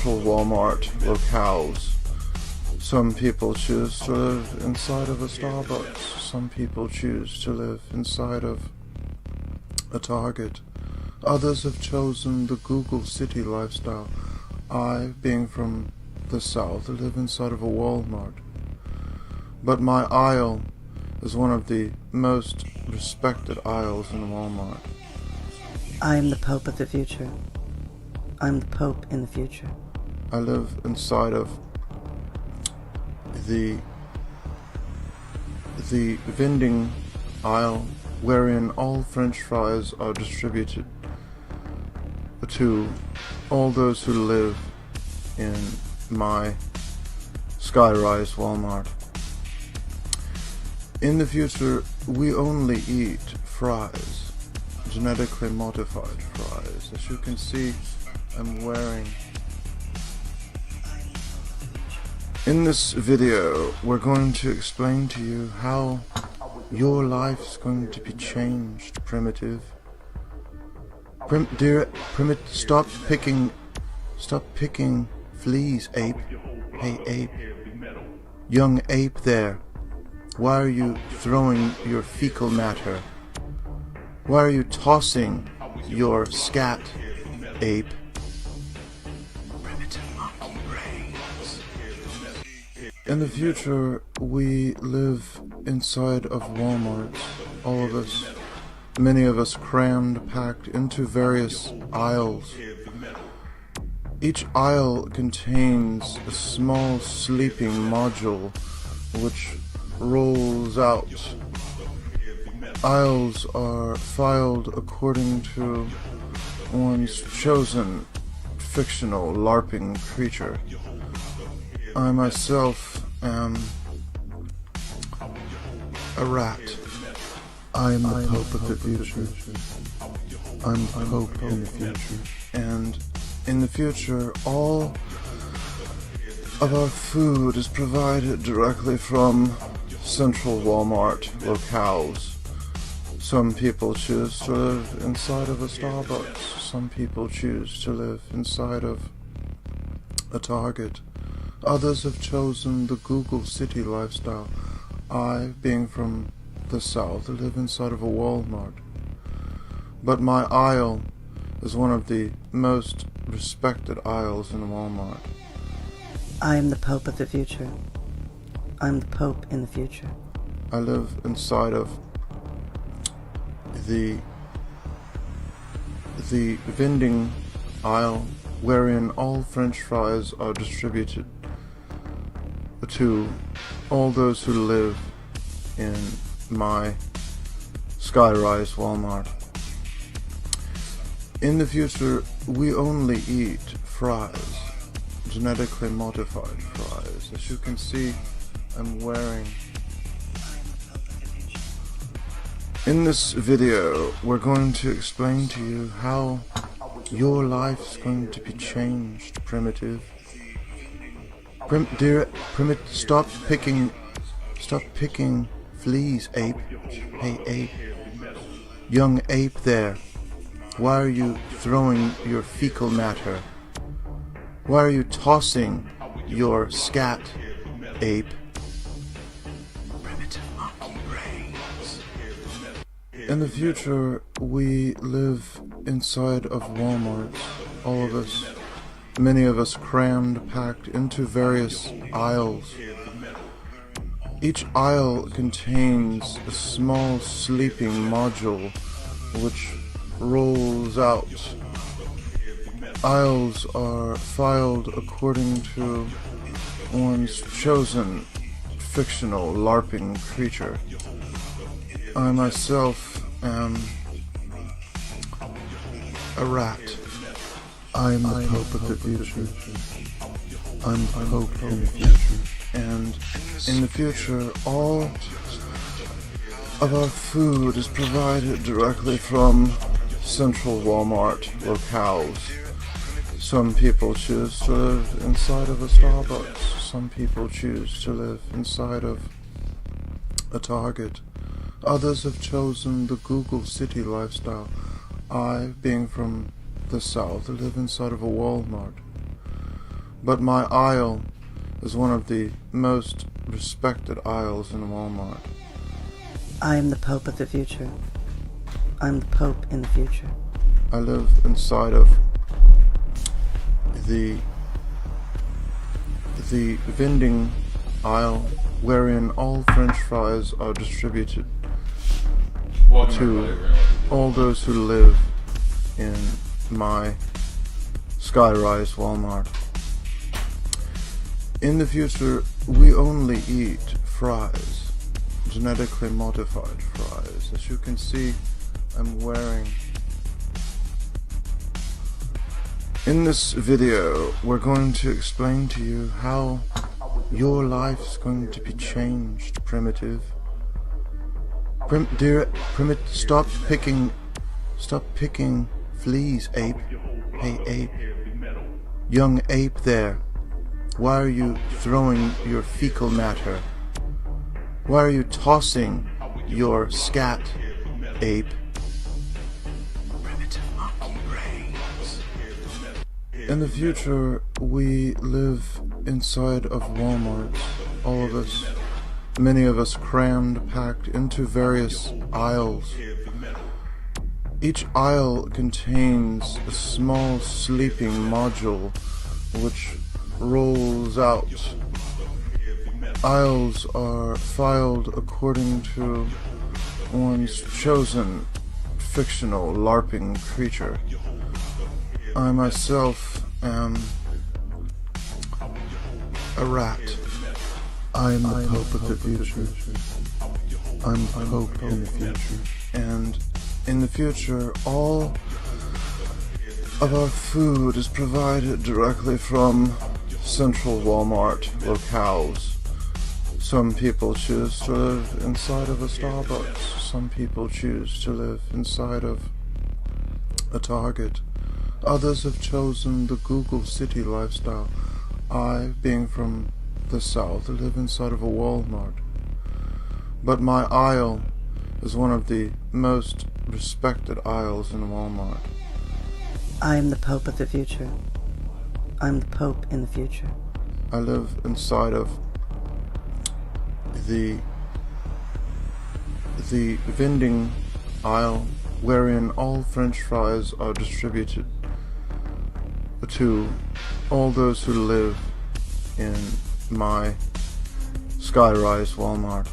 central Walmart locales. Some people choose to live inside of a Starbucks. Some people choose to live inside of a Target. Others have chosen the Google City lifestyle. I, being from the South, live inside of a Walmart. But my aisle is one of the most respected aisles in Walmart. I am the Pope of the future. I'm the Pope in the future. I live inside of the vending aisle wherein all French fries are distributed to all those who live in my skyrise Walmart. In the future, we only eat fries, genetically modified fries. As you can see, I'm wearing. In this video, we're going to explain to you how your life is going to be changed, primitive. Stop picking fleas, ape. Hey, ape. Young ape there. Why are you throwing your fecal matter? Why are you tossing your scat, ape? In the future, we live inside of Walmarts, all of us, many of us crammed, packed into various aisles. Each aisle contains a small sleeping module which rolls out. Aisles are filed according to one's chosen fictional LARPing creature. I myself am a rat. I am the Pope of the future. I'm the Pope in the future. And in the future, all of our food is provided directly from central Walmart locales. Some people choose to live inside of a Starbucks. Some people choose to live inside of a Target. Others have chosen the Google City lifestyle. I, being from the South, live inside of a Walmart. But my aisle is one of the most respected aisles in Walmart. I am the Pope of the future. I'm the Pope in the future. I live inside of the vending aisle wherein all French fries are distributed to all those who live in my skyrise Walmart. In the future, we only eat fries, genetically modified fries. As you can see, I'm wearing. In this video, we're going to explain to you how your life is going to be changed, primitive. Stop picking fleas, ape. Hey, ape. Young ape there. Why are you throwing your fecal matter? Why are you tossing your scat, ape? In the future, we live inside of Walmarts, all of us, many of us crammed, packed into various aisles. Each aisle contains a small sleeping module which rolls out. Aisles are filed according to one's chosen fictional LARPing creature. I myself am a rat. I am the Pope of the future. I'm the Pope in the future. And in the future, all of our food is provided directly from central Walmart locales. Some people choose to live inside of a Starbucks. Some people choose to live inside of a Target. Others have chosen the Google City lifestyle. I, being from the South, live inside of a Walmart. But my aisle is one of the most respected aisles in Walmart. I am the Pope of the future. I'm the Pope in the future. I live inside of the vending aisle wherein all French fries are distributed to all those who live in my skyrise Walmart. In the future, we only eat fries, genetically modified fries. As you can see, I'm wearing. In this video, we're going to explain to you how your life is going to be changed, primitive. Stop picking fleas, ape. Hey, ape. Young ape there. Why are you throwing your fecal matter? Why are you tossing your scat, ape? Primitive monkey brains. In the future, we live inside of Walmarts, all of us, many of us crammed, packed into various aisles. Each aisle contains a small sleeping module which rolls out. Aisles are filed according to one's chosen fictional LARPing creature. I myself am a rat. I am the Pope of the future. I'm the Pope in the future. And in the future, all of our food is provided directly from central Walmart locales. Some people choose to live inside of a Starbucks. Some people choose to live inside of a Target. Others have chosen the Google City lifestyle. I, being from the South, live inside of a Walmart. But my aisle is one of the most respected aisles in Walmart. I am the Pope of the future. I'm the Pope in the future. I live inside of the vending aisle wherein all French fries are distributed to all those who live in my skyrise Walmart.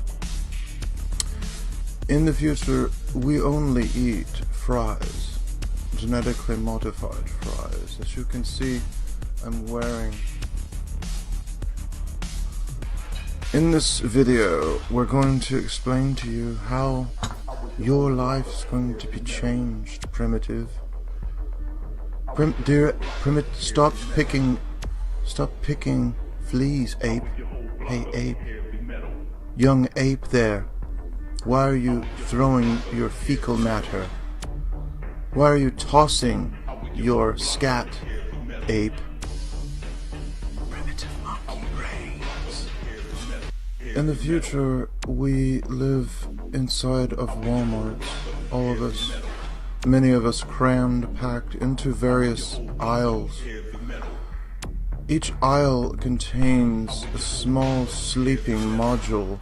In the future, we only eat fries, genetically modified fries. As you can see, I'm wearing. In this video, we're going to explain to you how your life is going to be changed, primitive. Stop picking fleas, ape. Hey, ape. Young ape there. Why are you throwing your fecal matter? Why are you tossing your scat, ape? Primitive monkey brains. In the future, we live inside of Walmarts, all of us, many of us crammed, packed into various aisles. Each aisle contains a small sleeping module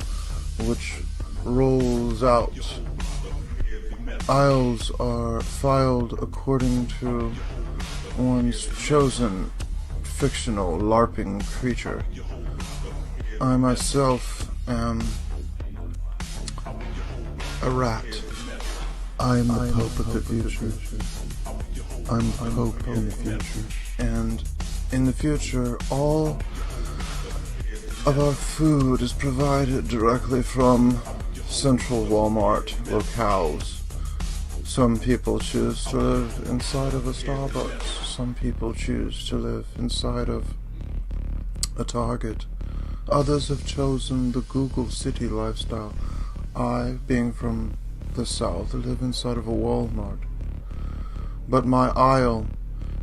which rolls out. Aisles are filed according to one's chosen fictional LARPing creature. I myself am a rat. I am the Pope of the future. I'm the Pope in the future. And in the future, all of our food is provided directly from central Walmart locales. Some people choose to live inside of a Starbucks. Some people choose to live inside of a Target. Others have chosen the Google City lifestyle. I, being from the South, live inside of a Walmart. But my aisle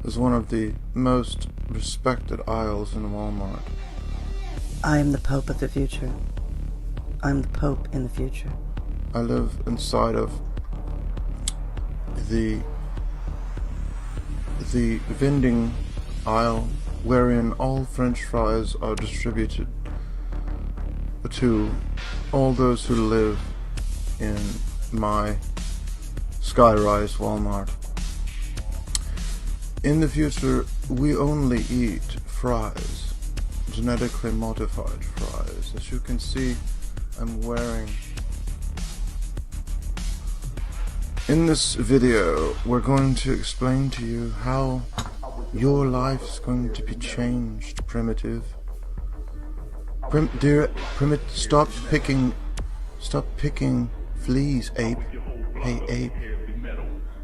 is one of the most respected aisles in Walmart. I am the Pope of the future. I'm the Pope in the future. I live inside of the vending aisle wherein all French fries are distributed to all those who live in my skyrise Walmart. In the future, we only eat fries, genetically modified fries. As you can see, I'm wearing. In this video, we're going to explain to you how your life's going to be changed, primitive. Stop picking fleas, ape. Hey, ape.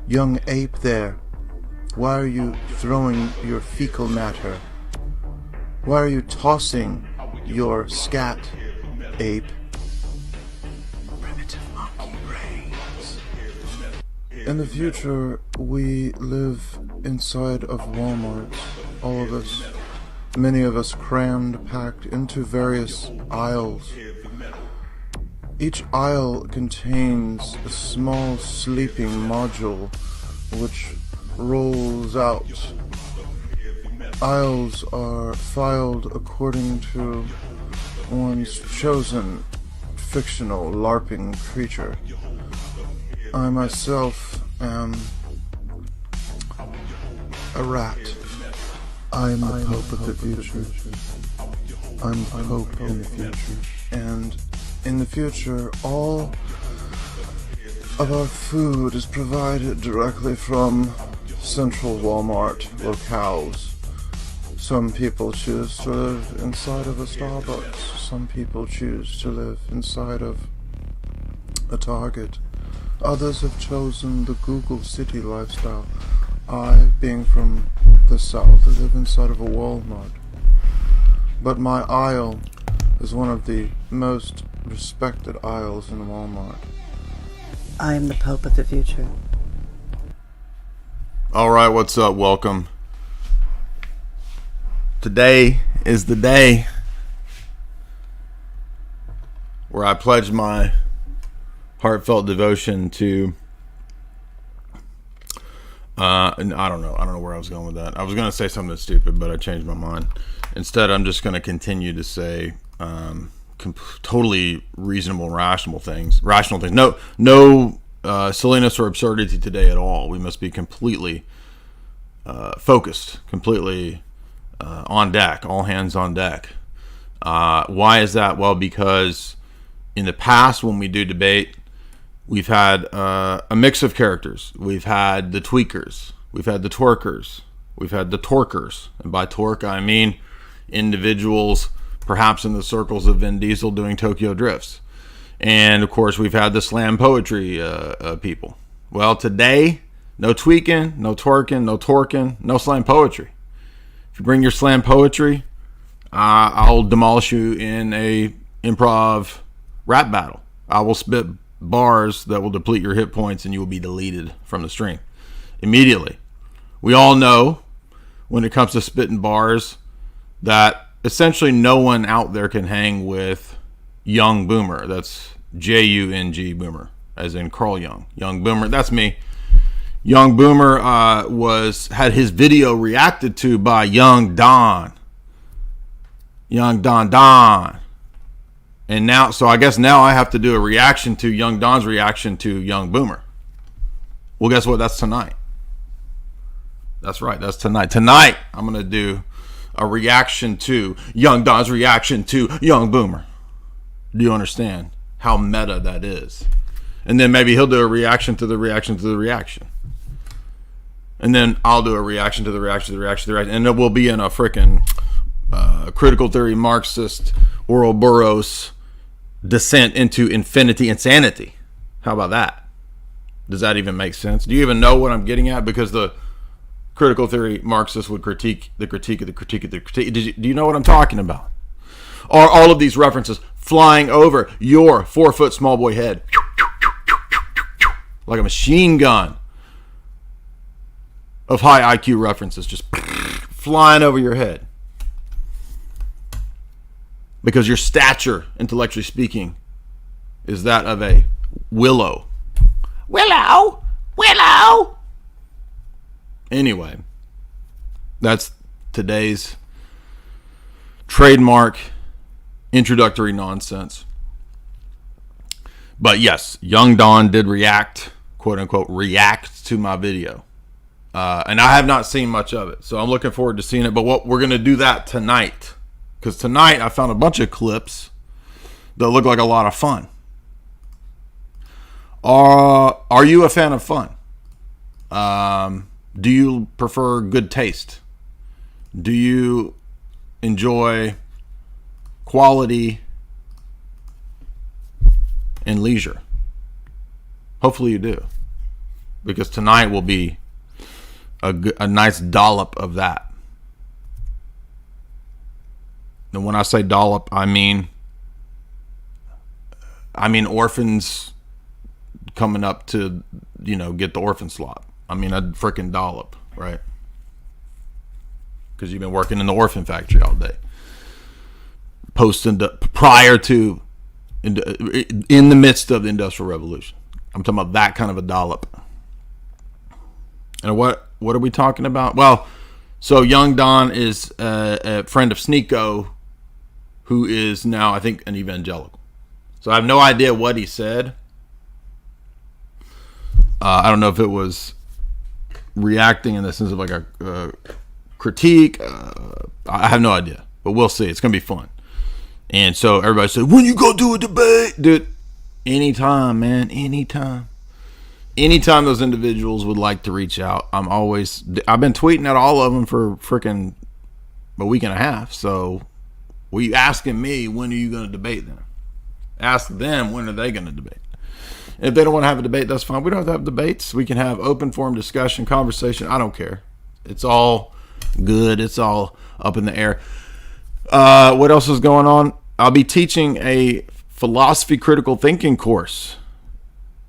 Young ape there. Why are you throwing your fecal matter? Why are you tossing your scat, ape? Primitive monkey brains. In the future, we live inside of Walmarts, all of us. Many of us crammed, packed into various aisles. Each aisle contains a small sleeping module which rolls out. Aisles are filed according to one's chosen fictional LARPing creature. I myself am a rat. I am the Pope of the future. I'm the Pope in the future. And in the future, all of our food is provided directly from central Walmart locales. Some people choose to live inside of a Starbucks. Some people choose to live inside of a Target. Others have chosen the Google City lifestyle. I, being from the South, live inside of a Walmart. But my aisle is one of the most respected aisles in Walmart. I am the Pope of the future. Alright, what's up? Welcome. Today is the day where I pledge my heartfelt devotion to and I don't know where I was going with that. I was going to say something stupid, but I changed my mind. Instead, I'm just going to continue to say totally reasonable, rational things. No silliness or absurdity today at all. We must be completely focused, completely on deck, all hands on deck. Why is that? Well, because in the past, when we do debate, we've had a mix of characters. We've had the tweakers. We've had the twerkers. We've had the torkers. And by torque, I mean individuals perhaps in the circles of Vin Diesel doing Tokyo drifts. And, of course, we've had the slam poetry people. Well, today, no tweaking, no twerking, no torquing, no slam poetry. If you bring your slam poetry, I'll demolish you in a improv rap battle. I will spit bars that will deplete your hit points and you will be deleted from the stream immediately. We all know when it comes to spitting bars that essentially no one out there can hang with Young Boomer. That's J-U-N-G Boomer, as in Carl Jung. Young Boomer, that's me. Young Boomer had his video reacted to by Young Don. Young Don. And now, so I guess now I have to do a reaction to Young Don's reaction to Young Boomer. Well, guess what? That's tonight. That's right. That's tonight. Tonight, I'm going to do a reaction to Young Don's reaction to Young Boomer. Do you understand how meta that is? And then maybe he'll do a reaction to the reaction to the reaction. And then I'll do a reaction to the reaction to the reaction to the reaction. And it will be in a frickin' critical theory Marxist Ouroboros descent into infinity insanity. How about that? Does that even make sense? Do you even know what I'm getting at? Because the critical theory Marxists would critique the critique of the critique of the critique. Do you know what I'm talking about? Are all of these references flying over your 4-foot small boy head like a machine gun of high IQ references just flying over your head? Because your stature, intellectually speaking, is that of a willow. Willow! Anyway, that's today's trademark introductory nonsense. But yes, Young Don did react, quote unquote, react to my video. And I have not seen much of it. So I'm looking forward to seeing it. But we're going to do that tonight. Because tonight I found a bunch of clips that look like a lot of fun. Are you a fan of fun? Do you prefer good taste? Do you enjoy quality and leisure? Hopefully you do. Because tonight will be a nice dollop of that. And when I say dollop, I mean orphans coming up to, get the orphan slot. I mean a freaking dollop, right? Because you've been working in the orphan factory all day. Prior to, in the midst of the Industrial Revolution. I'm talking about that kind of a dollop. And what are we talking about? Well, so Young Don is a friend of Sneeko, who is now, I think, an evangelical. So I have no idea what he said. I don't know if it was reacting in the sense of like a critique. I have no idea, but we'll see. It's going to be fun. And so everybody said, when you go do a debate? Dude, anytime, man, anytime. Anytime those individuals would like to reach out, I've been tweeting at all of them for freaking a week and a half. So were you asking me, when are you going to debate them? Ask them, when are they going to debate? If they don't want to have a debate, that's fine. We don't have to have debates. We can have open forum discussion, conversation. I don't care. It's all good. It's all up in the air. What else is going on? I'll be teaching a philosophy critical thinking course,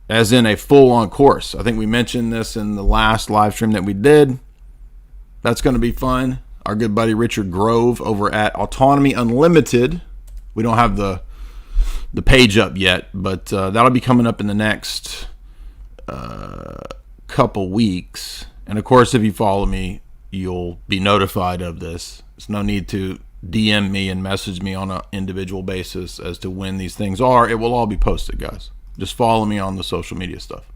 as in a full-on course. I think we mentioned this in the last live stream that we did. That's going to be fun. Our good buddy Richard Grove over at Autonomy Unlimited. We don't have the page up yet, but that'll be coming up in the next couple weeks. And of course, if you follow me, you'll be notified of this. There's no need to DM me and message me on an individual basis as to when these things are. It will all be posted, guys. Just follow me on the social media stuff.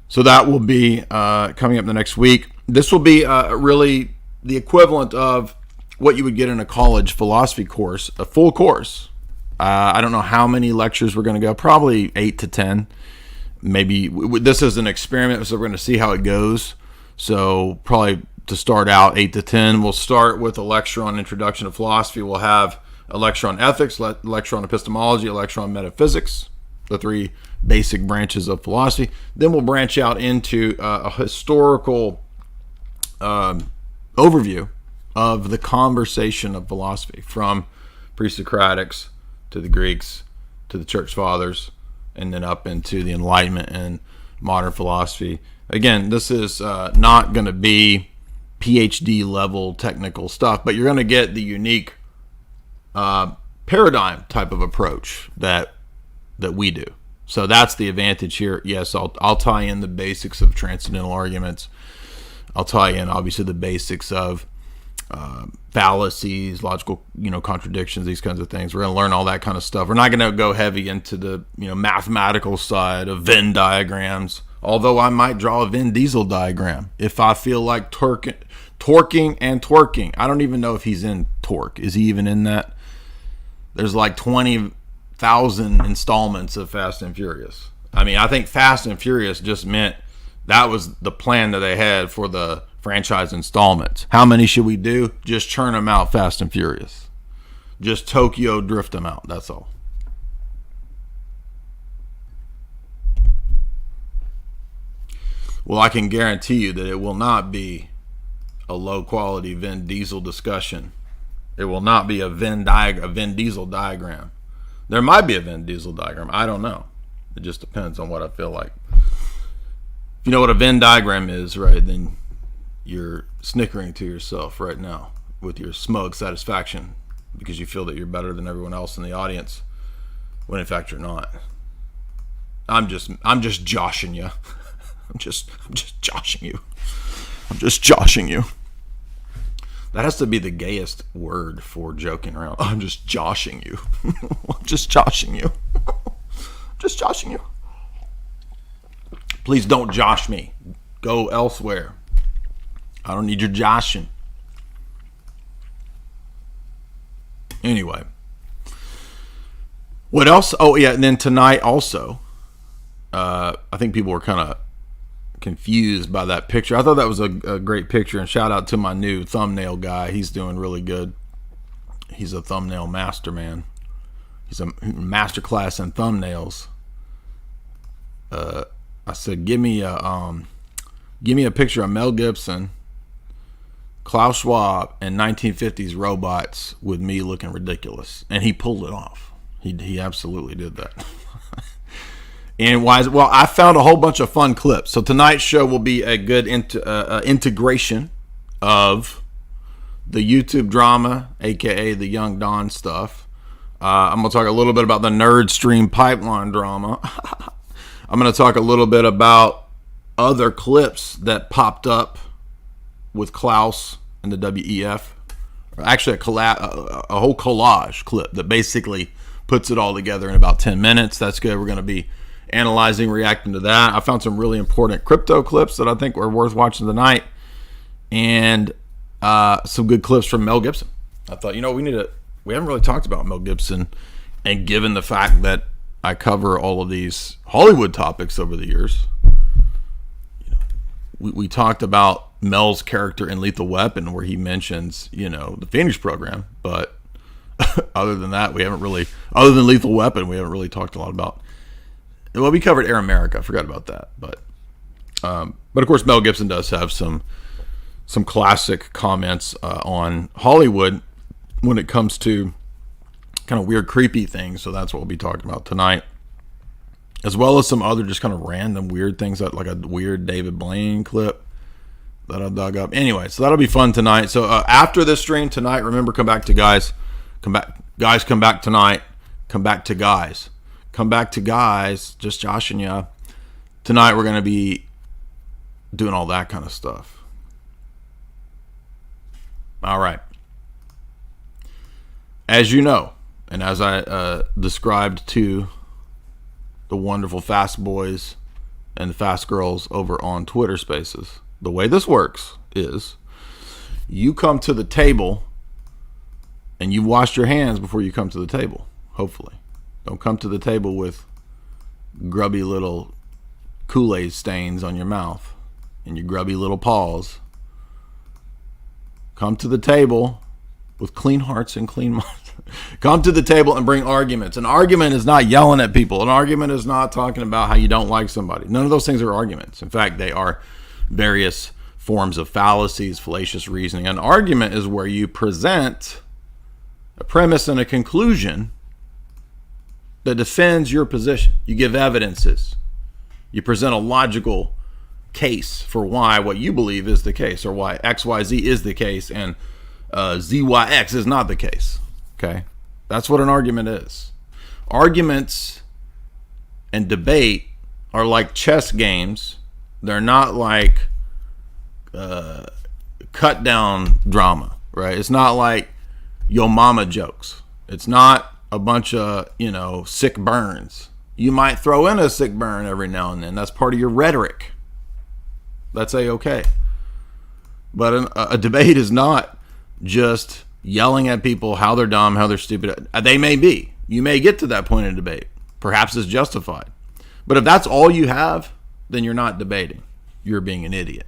So that will be coming up the next week. This will be really the equivalent of what you would get in a college philosophy course, a full course. I don't know how many lectures we're going to go. Probably 8 to 10. Maybe this is an experiment, so we're going to see how it goes. So probably to start out 8 to 10. We'll start with a lecture on Introduction to Philosophy. We'll have a lecture on ethics, a lecture on epistemology, a lecture on metaphysics, the three basic branches of philosophy. Then we'll branch out into a historical overview of the conversation of philosophy, from pre-Socratics to the Greeks to the Church Fathers, and then up into the Enlightenment and modern philosophy. Again, this is not going to be PhD level technical stuff, but you're going to get the unique paradigm type of approach that we do. So that's the advantage here. Yes, I'll tie in the basics of transcendental arguments. I'll tie in obviously the basics of fallacies, logical, contradictions, these kinds of things. We're going to learn all that kind of stuff. We're not going to go heavy into the, mathematical side of Venn diagrams, although I might draw a Vin Diesel diagram if I feel like torquing and twerking. I don't even know if he's in Torque. Is he even in that? There's like 20,000 installments of Fast and Furious. I mean, I think Fast and Furious just meant that was the plan that they had for the franchise installments. How many should we do? Just churn them out Fast and Furious. Just Tokyo drift them out. That's all. Well, I can guarantee you that it will not be a low quality Vin Diesel discussion. It will not be a Vin Diesel diagram. There might be a Vin Diesel diagram. I don't know. It just depends on what I feel like. If you know what a Venn diagram is, right, then you're snickering to yourself right now with your smug satisfaction because you feel that you're better than everyone else in the audience, when in fact you're not. I'm just joshing you. I'm just joshing you. I'm just joshing you. That has to be the gayest word for joking around. I'm just joshing you. I'm just joshing you. Just joshing you. Please don't josh me. Go elsewhere. I don't need your joshing. Anyway. What else? Oh, yeah. And then tonight also, I think people were kind of confused by that picture. I thought that was a great picture, and shout out to my new thumbnail guy. He's doing really good. He's a thumbnail master, man. He's a master class in thumbnails. I said, give me a picture of Mel Gibson, Klaus Schwab, and 1950s robots with me looking ridiculous, and he pulled it off. He absolutely did that. And why? Well, I found a whole bunch of fun clips. So tonight's show will be a good integration of the YouTube drama, aka the Young Don stuff. I'm going to talk a little bit about the Nerd Stream pipeline drama. I'm going to talk a little bit about other clips that popped up with Klaus and the WEF. Actually, a whole collage clip that basically puts it all together in about 10 minutes. That's good. We're going to be analyzing, reacting to that. I found some really important crypto clips that I think were worth watching tonight, and some good clips from Mel Gibson. I thought, we haven't really talked about Mel Gibson, and given the fact that I cover all of these Hollywood topics over the years, we talked about Mel's character in Lethal Weapon, where he mentions, the Phoenix program, but other than that, other than Lethal Weapon, we haven't really talked a lot about. Well, we covered Air America. I forgot about that, but of course, Mel Gibson does have some classic comments on Hollywood when it comes to kind of weird, creepy things. So that's what we'll be talking about tonight, as well as some other just kind of random weird things, like a weird David Blaine clip that I dug up. Anyway, so that'll be fun tonight. So after this stream tonight, remember, come back to guys. Come back tonight. Come back to guys. Come back to guys, just joshing you. Tonight we're going to be doing all that kind of stuff. All right. As you know, and as I described to the wonderful fast boys and fast girls over on Twitter Spaces, the way this works is you come to the table and you wash your hands before you come to the table, hopefully. Don't come to the table with grubby little Kool-Aid stains on your mouth and your grubby little paws. Come to the table with clean hearts and clean minds. Come to the table and bring arguments. An argument is not yelling at people. An argument is not talking about how you don't like somebody. None of those things are arguments. In fact, they are various forms of fallacies, fallacious reasoning. An argument is where you present a premise and a conclusion that defends your position. You give evidences. You present a logical case for why what you believe is the case, or why XYZ is the case and ZYX is not the case. Okay? That's what an argument is. Arguments and debate are like chess games. They're not like cut down drama, right? It's not like yo mama jokes. It's not a bunch of, sick burns. You might throw in a sick burn every now and then. That's part of your rhetoric. That's A-okay. But a debate is not just yelling at people how they're dumb, how they're stupid. They may be. You may get to that point in debate. Perhaps it's justified. But if that's all you have, then you're not debating. You're being an idiot,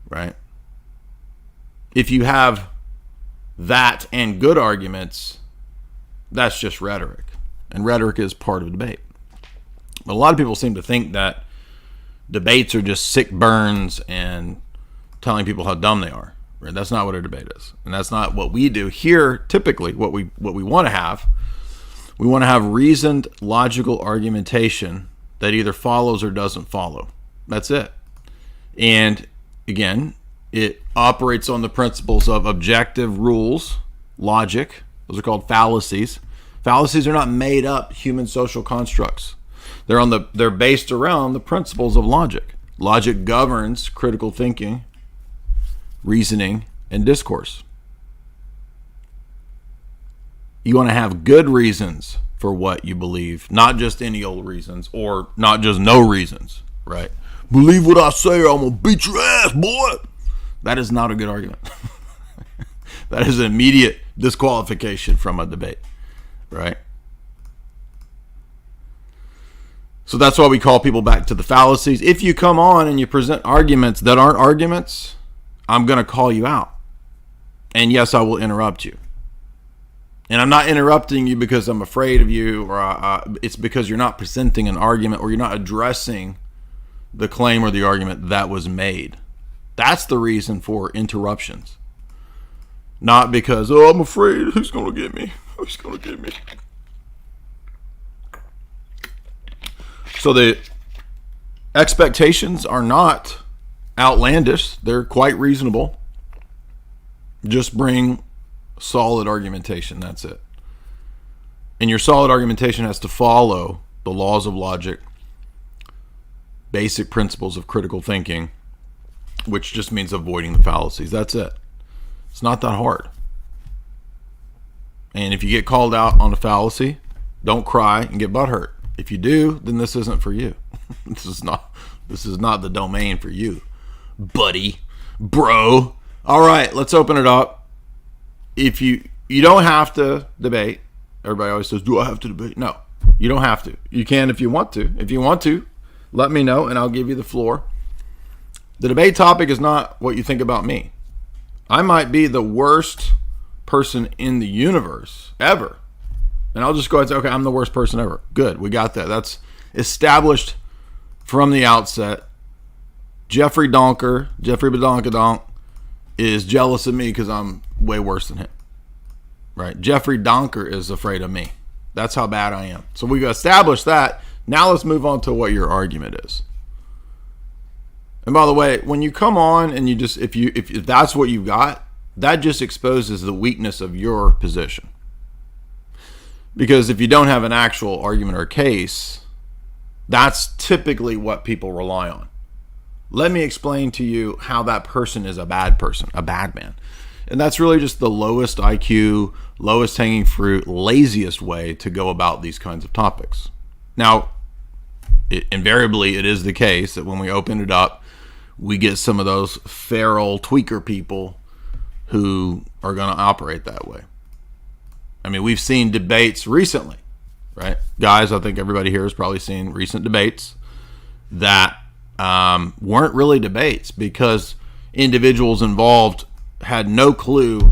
right? If you have that and good arguments, that's just rhetoric. And rhetoric is part of debate. But a lot of people seem to think that debates are just sick burns and telling people how dumb they are. Right? That's not what a debate is. And that's not what we do here. Typically, what we want to have, we want to have reasoned, logical argumentation that either follows or doesn't follow. That's it. And again, it operates on the principles of objective rules, logic. Those are called fallacies. Fallacies are not made up human social constructs. They're based around the principles of logic. Logic governs critical thinking, reasoning, and discourse. You want to have good reasons for what you believe, not just any old reasons or not just no reasons, right? Believe what I say or I'm going to beat your ass, boy. That is not a good argument. That is an immediate disqualification from a debate, right? So that's why we call people back to the fallacies. If you come on and you present arguments that aren't arguments, I'm going to call you out. And yes, I will interrupt you. And I'm not interrupting you because I'm afraid of you, or it's because you're not presenting an argument or you're not addressing the claim or the argument that was made. That's the reason for interruptions. Not because, oh, I'm afraid who's going to get me? Who's going to get me? So the expectations are not outlandish. They're quite reasonable. Just bring solid argumentation. That's it. And your solid argumentation has to follow the laws of logic, basic principles of critical thinking, which just means avoiding the fallacies. That's it. It's not that hard. And if you get called out on a fallacy, don't cry and get butthurt. If you do, then this isn't for you. This is not the domain for you, buddy, bro. All right, let's open it up. If you don't have to debate. Everybody always says, do I have to debate? No, you don't have to. You can if you want to. If you want to, let me know and I'll give you the floor. The debate topic is not what you think about me. I might be the worst person in the universe ever. And I'll just go ahead and say, okay, I'm the worst person ever. Good, we got that. That's established from the outset. Jeffrey Badonkadonk is jealous of me because I'm way worse than him. Right? Jeffrey Donker is afraid of me. That's how bad I am. So we've established that. Now let's move on to what your argument is. And by the way, when you come on and you just, if that's what you got, that just exposes the weakness of your position. Because if you don't have an actual argument or case, that's typically what people rely on. Let me explain to you how that person is a bad person, a bad man. And that's really just the lowest IQ, lowest hanging fruit, laziest way to go about these kinds of topics. Now, invariably, it is the case that when we open it up, we get some of those feral tweaker people who are going to operate that way. I mean, we've seen debates recently, right? Guys, I think everybody here has probably seen recent debates that weren't really debates because individuals involved had no clue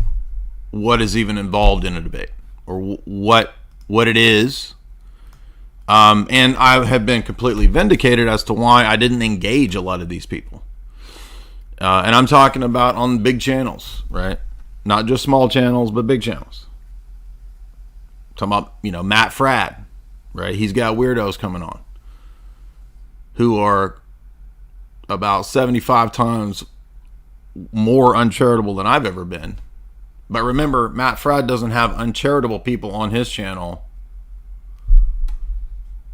what is even involved in a debate or what it is. And I have been completely vindicated as to why I didn't engage a lot of these people. And I'm talking about on big channels, right? Not just small channels, but big channels. I'm talking about, Matt Fradd, right? He's got weirdos coming on who are about 75 times more uncharitable than I've ever been. But remember, Matt Fradd doesn't have uncharitable people on his channel,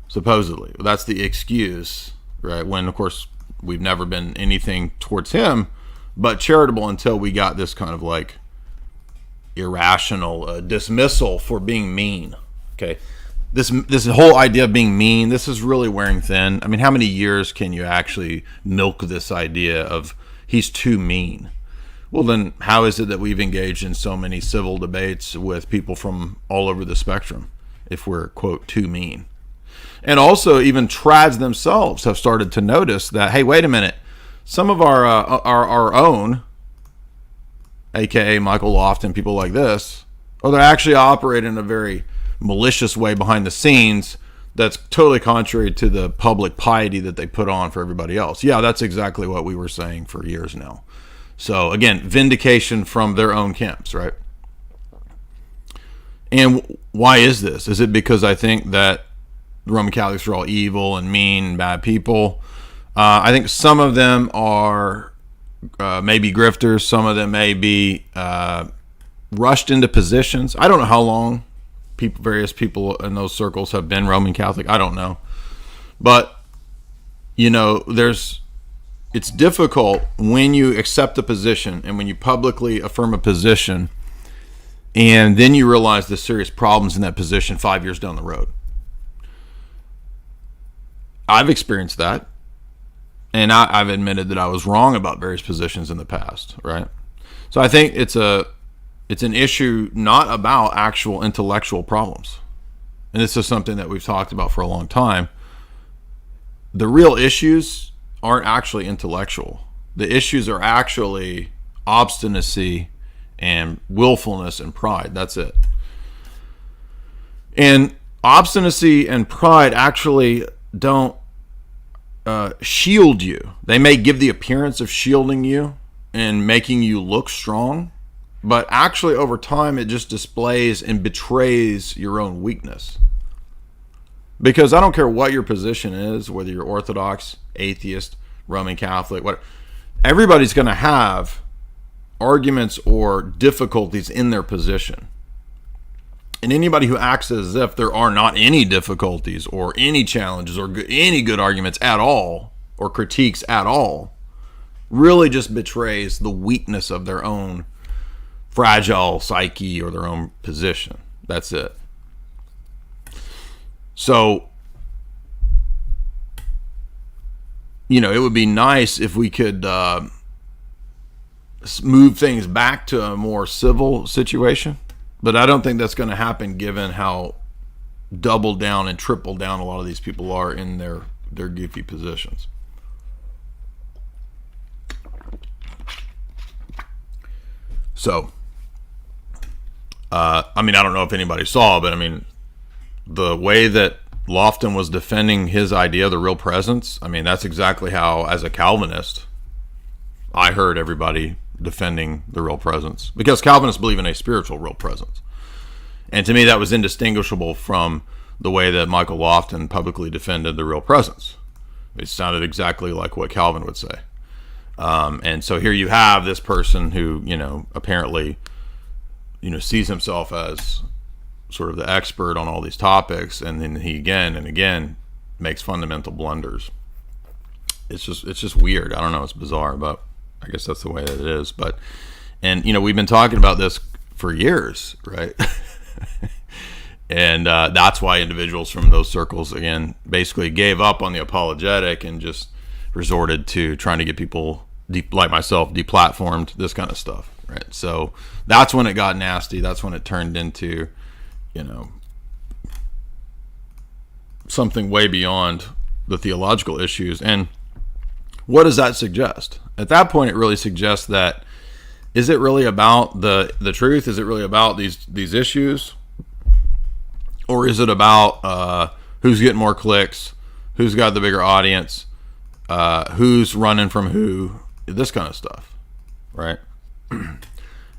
supposedly. That's the excuse, right? When, of course, we've never been anything towards him but charitable until we got this kind of like irrational dismissal for being mean. Okay, this whole idea of being mean, this is really wearing thin. I mean, how many years can you actually milk this idea of he's too mean? Well, then how is it that we've engaged in so many civil debates with people from all over the spectrum if we're, quote, too mean? And also even trads themselves have started to notice that, hey, wait a minute, some of our own, aka Michael Loft and people like this, they're actually operating in a very malicious way behind the scenes that's totally contrary to the public piety that they put on for everybody else. Yeah, that's exactly what we were saying for years now. So again, vindication from their own camps, right? And why is this? Is it because I think that the Roman Catholics are all evil and mean and bad people? I think some of them are maybe grifters. Some of them may be rushed into positions. I don't know how long various people in those circles have been Roman Catholic. I don't know. But, it's difficult when you accept a position and when you publicly affirm a position And then you realize the serious problems in that position 5 years down the road. I've experienced that. And I've admitted that I was wrong about various positions in the past, right? So I think it's an issue not about actual intellectual problems. And this is something that we've talked about for a long time. The real issues aren't actually intellectual. The issues are actually obstinacy and willfulness and pride. That's it. And obstinacy and pride actually don't shield you. They may give the appearance of shielding you and making you look strong, but actually over time it just displays and betrays your own weakness. Because I don't care what your position is, whether you're Orthodox, atheist, Roman Catholic, what, everybody's going to have arguments or difficulties in their position. And anybody who acts as if there are not any difficulties or any challenges or any good arguments at all or critiques at all really just betrays the weakness of their own fragile psyche or their own position. That's it. So, it would be nice if we could move things back to a more civil situation. But I don't think that's going to happen given how double down and triple down a lot of these people are in their goofy positions. So, I don't know if anybody saw, but the way that Lofton was defending his idea of the real presence, that's exactly how, as a Calvinist, I heard everybody defending the real presence, because Calvinists believe in a spiritual real presence. And to me, that was indistinguishable from the way that Michael Lofton publicly defended the real presence. It sounded exactly like what Calvin would say. And so here you have this person who, apparently, sees himself as sort of the expert on all these topics, and then he again and again makes fundamental blunders. It's just weird. I don't know. It's bizarre, but I guess that's the way that it is. But, and we've been talking about this for years, right? And that's why individuals from those circles, again, basically gave up on the apologetic and just resorted to trying to get people, like myself, deplatformed, this kind of stuff, right? So that's when it got nasty. That's when it turned into, something way beyond the theological issues. And what does that suggest? At that point, it really suggests that, is it really about the truth? Is it really about these issues? Or is it about who's getting more clicks, who's got the bigger audience, who's running from who, this kind of stuff, right?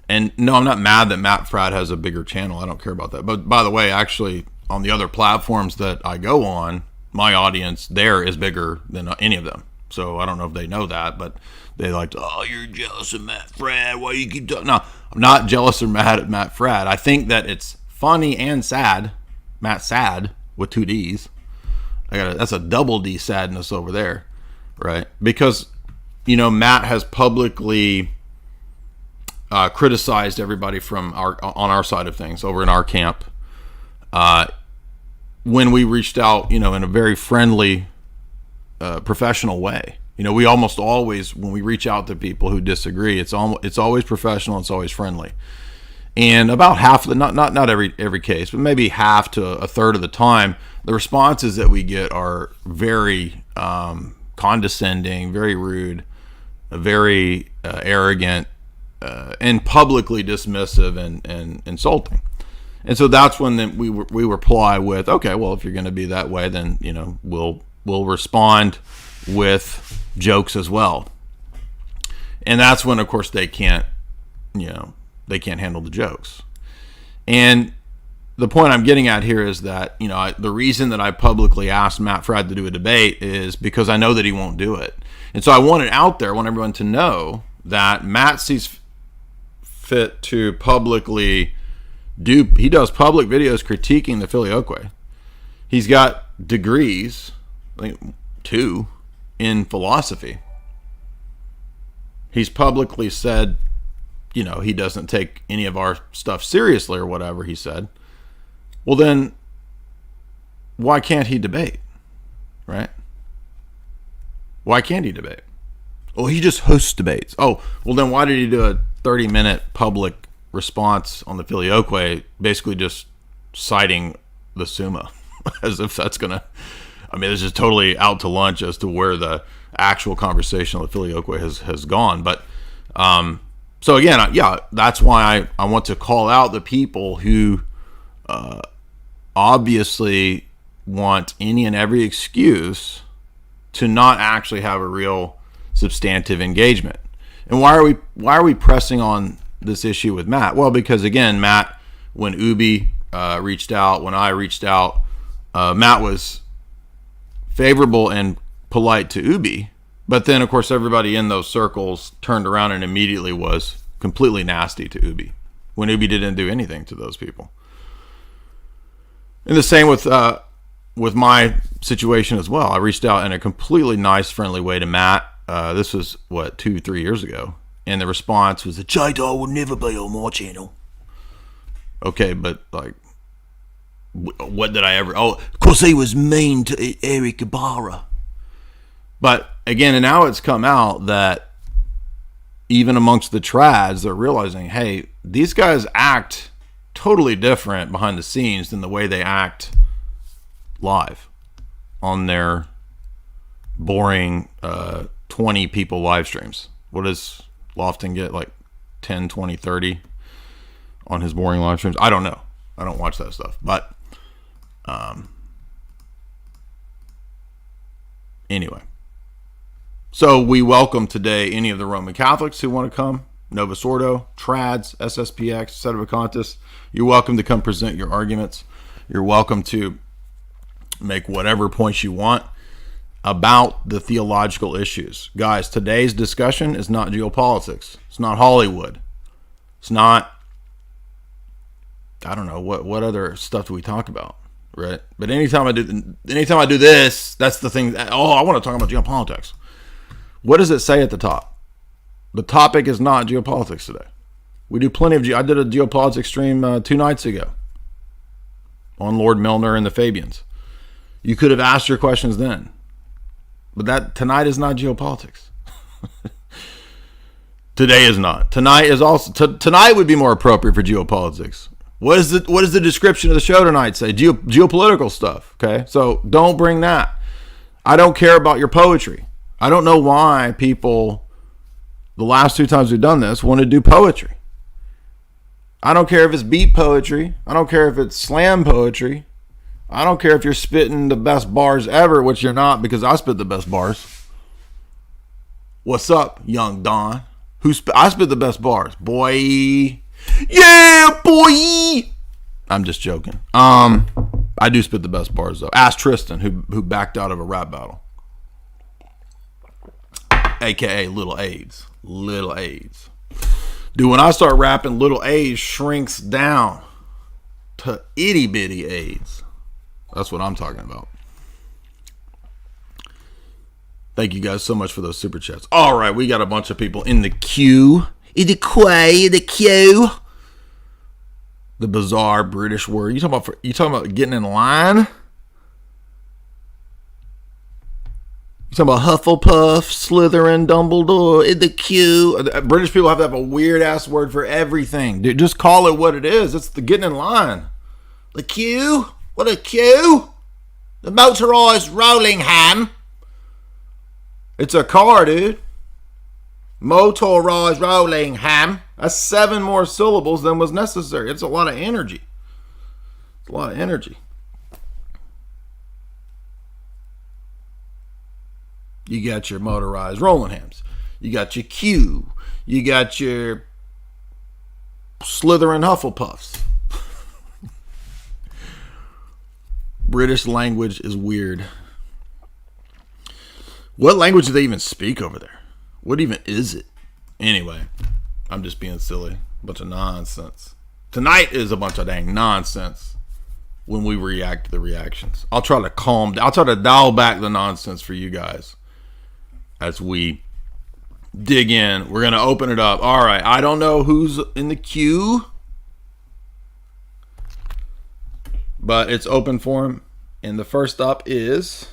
And no, I'm not mad that Matt Fradd has a bigger channel. I don't care about that. But by the way, actually, on the other platforms that I go on, my audience there is bigger than any of them. So I don't know if they know that, but they like, oh, you're jealous of Matt Fradd. Why you keep talking? No, I'm not jealous or mad at Matt Fradd. I think that it's funny and sad. Matt Sad with 2 D's. That's a double D sadness over there, right? Because, Matt has publicly criticized everybody on our side of things over in our camp. When we reached out, in a very friendly, professional way. We almost always, when we reach out to people who disagree, it's always professional, it's always friendly. And about half of the, not every case, but maybe half to a third of the time, the responses that we get are very condescending, very rude, very arrogant, and publicly dismissive and insulting. And so that's when we reply with, okay, well, if you're going to be that way, then we'll respond with jokes as well. And that's when, of course, they can't handle the jokes. And the point I'm getting at here is that, the reason that I publicly asked Matt Fradd to do a debate is because I know that he won't do it. And so I want it out there. I want everyone to know that Matt sees fit to publicly he does public videos critiquing the Filioque. He's got degrees, I think 2, in philosophy. He's publicly said he doesn't take any of our stuff seriously or whatever he said. Well, then why can't he debate? Right? Why can't he debate? Well, he just hosts debates. Oh, well, then why did he do a 30-minute public response on the Filioque, basically just citing the Summa as if that's going to... I mean, this is totally out to lunch as to where the actual conversation on the Filioque has gone. But so again, that's why I want to call out the people who obviously want any and every excuse to not actually have a real substantive engagement. And why are we pressing on this issue with Matt? Well, because again, Matt, when Ubi reached out, when I reached out, Matt was favorable and polite to Ubi, but then of course everybody in those circles turned around and immediately was completely nasty to Ubi when Ubi didn't do anything to those people. And the same with my situation as well. I reached out in a completely nice, friendly way to Matt. This was 2-3 years ago, and the response was, "J-Dog will never be on my channel." Okay, but like, what did I ever... Oh, of course he was mean to Eric Ibarra. But again, and now it's come out that even amongst the trads, they're realizing, hey, these guys act totally different behind the scenes than the way they act live on their boring 20 people live streams. What does Lofton get, like 10, 20, 30 on his boring live streams? I don't know. I don't watch that stuff. But anyway, so we welcome today any of the Roman Catholics who want to come, Novus Ordo, Trads, SSPX, Sedevacantists. You're welcome to come present your arguments. You're welcome to make whatever points you want about the theological issues. Guys, today's discussion is not geopolitics. It's not Hollywood. It's not, I don't know, what other stuff do we talk about? Right? But anytime I do this, that's the thing. Oh, I want to talk about geopolitics. What does it say at the top? The topic is not geopolitics today. We do plenty of... I did a geopolitics stream 2 nights ago on Lord Milner and the Fabians. You could have asked your questions then. But that tonight is not geopolitics. Today is not. Tonight is also... Tonight would be more appropriate for geopolitics. What is the description of the show tonight say? Geopolitical stuff. Okay, so don't bring that. I don't care about your poetry. I don't know why people, the last 2 times we've done this, want to do poetry. I don't care if it's beat poetry. I don't care if it's slam poetry. I don't care if you're spitting the best bars ever, which you're not, because I spit the best bars. What's up, young Don? I spit the best bars, boy. Yeah, boy. I'm just joking. I do spit the best bars though. Ask Tristan, who backed out of a rap battle, aka Little AIDS. Little AIDS. Dude, when I start rapping, Little AIDS shrinks down to itty bitty AIDS. That's what I'm talking about. Thank you guys so much for those super chats. All right, we got a bunch of people in the queue. In the queue. The bizarre British word. You talking about getting in line? You talking about Hufflepuff, Slytherin, Dumbledore, in the queue? British people have to have a weird ass word for everything. Dude, just call it what it is. It's the getting in line. The queue? What a queue? The motorised rolling ham. It's a car, dude. Motorized rolling ham. That's 7 more syllables than was necessary. It's a lot of energy. It's a lot of energy. You got your motorized rolling hams. You got your Q. You got your Slytherin Hufflepuffs. British language is weird. What language do they even speak over there? What even is it? Anyway, I'm just being silly. A bunch of nonsense. Tonight is a bunch of dang nonsense when we react to the reactions. I'll try to dial back the nonsense for you guys as we dig in. We're going to open it up. All right. I don't know who's in the queue, but it's open for him. And the first up is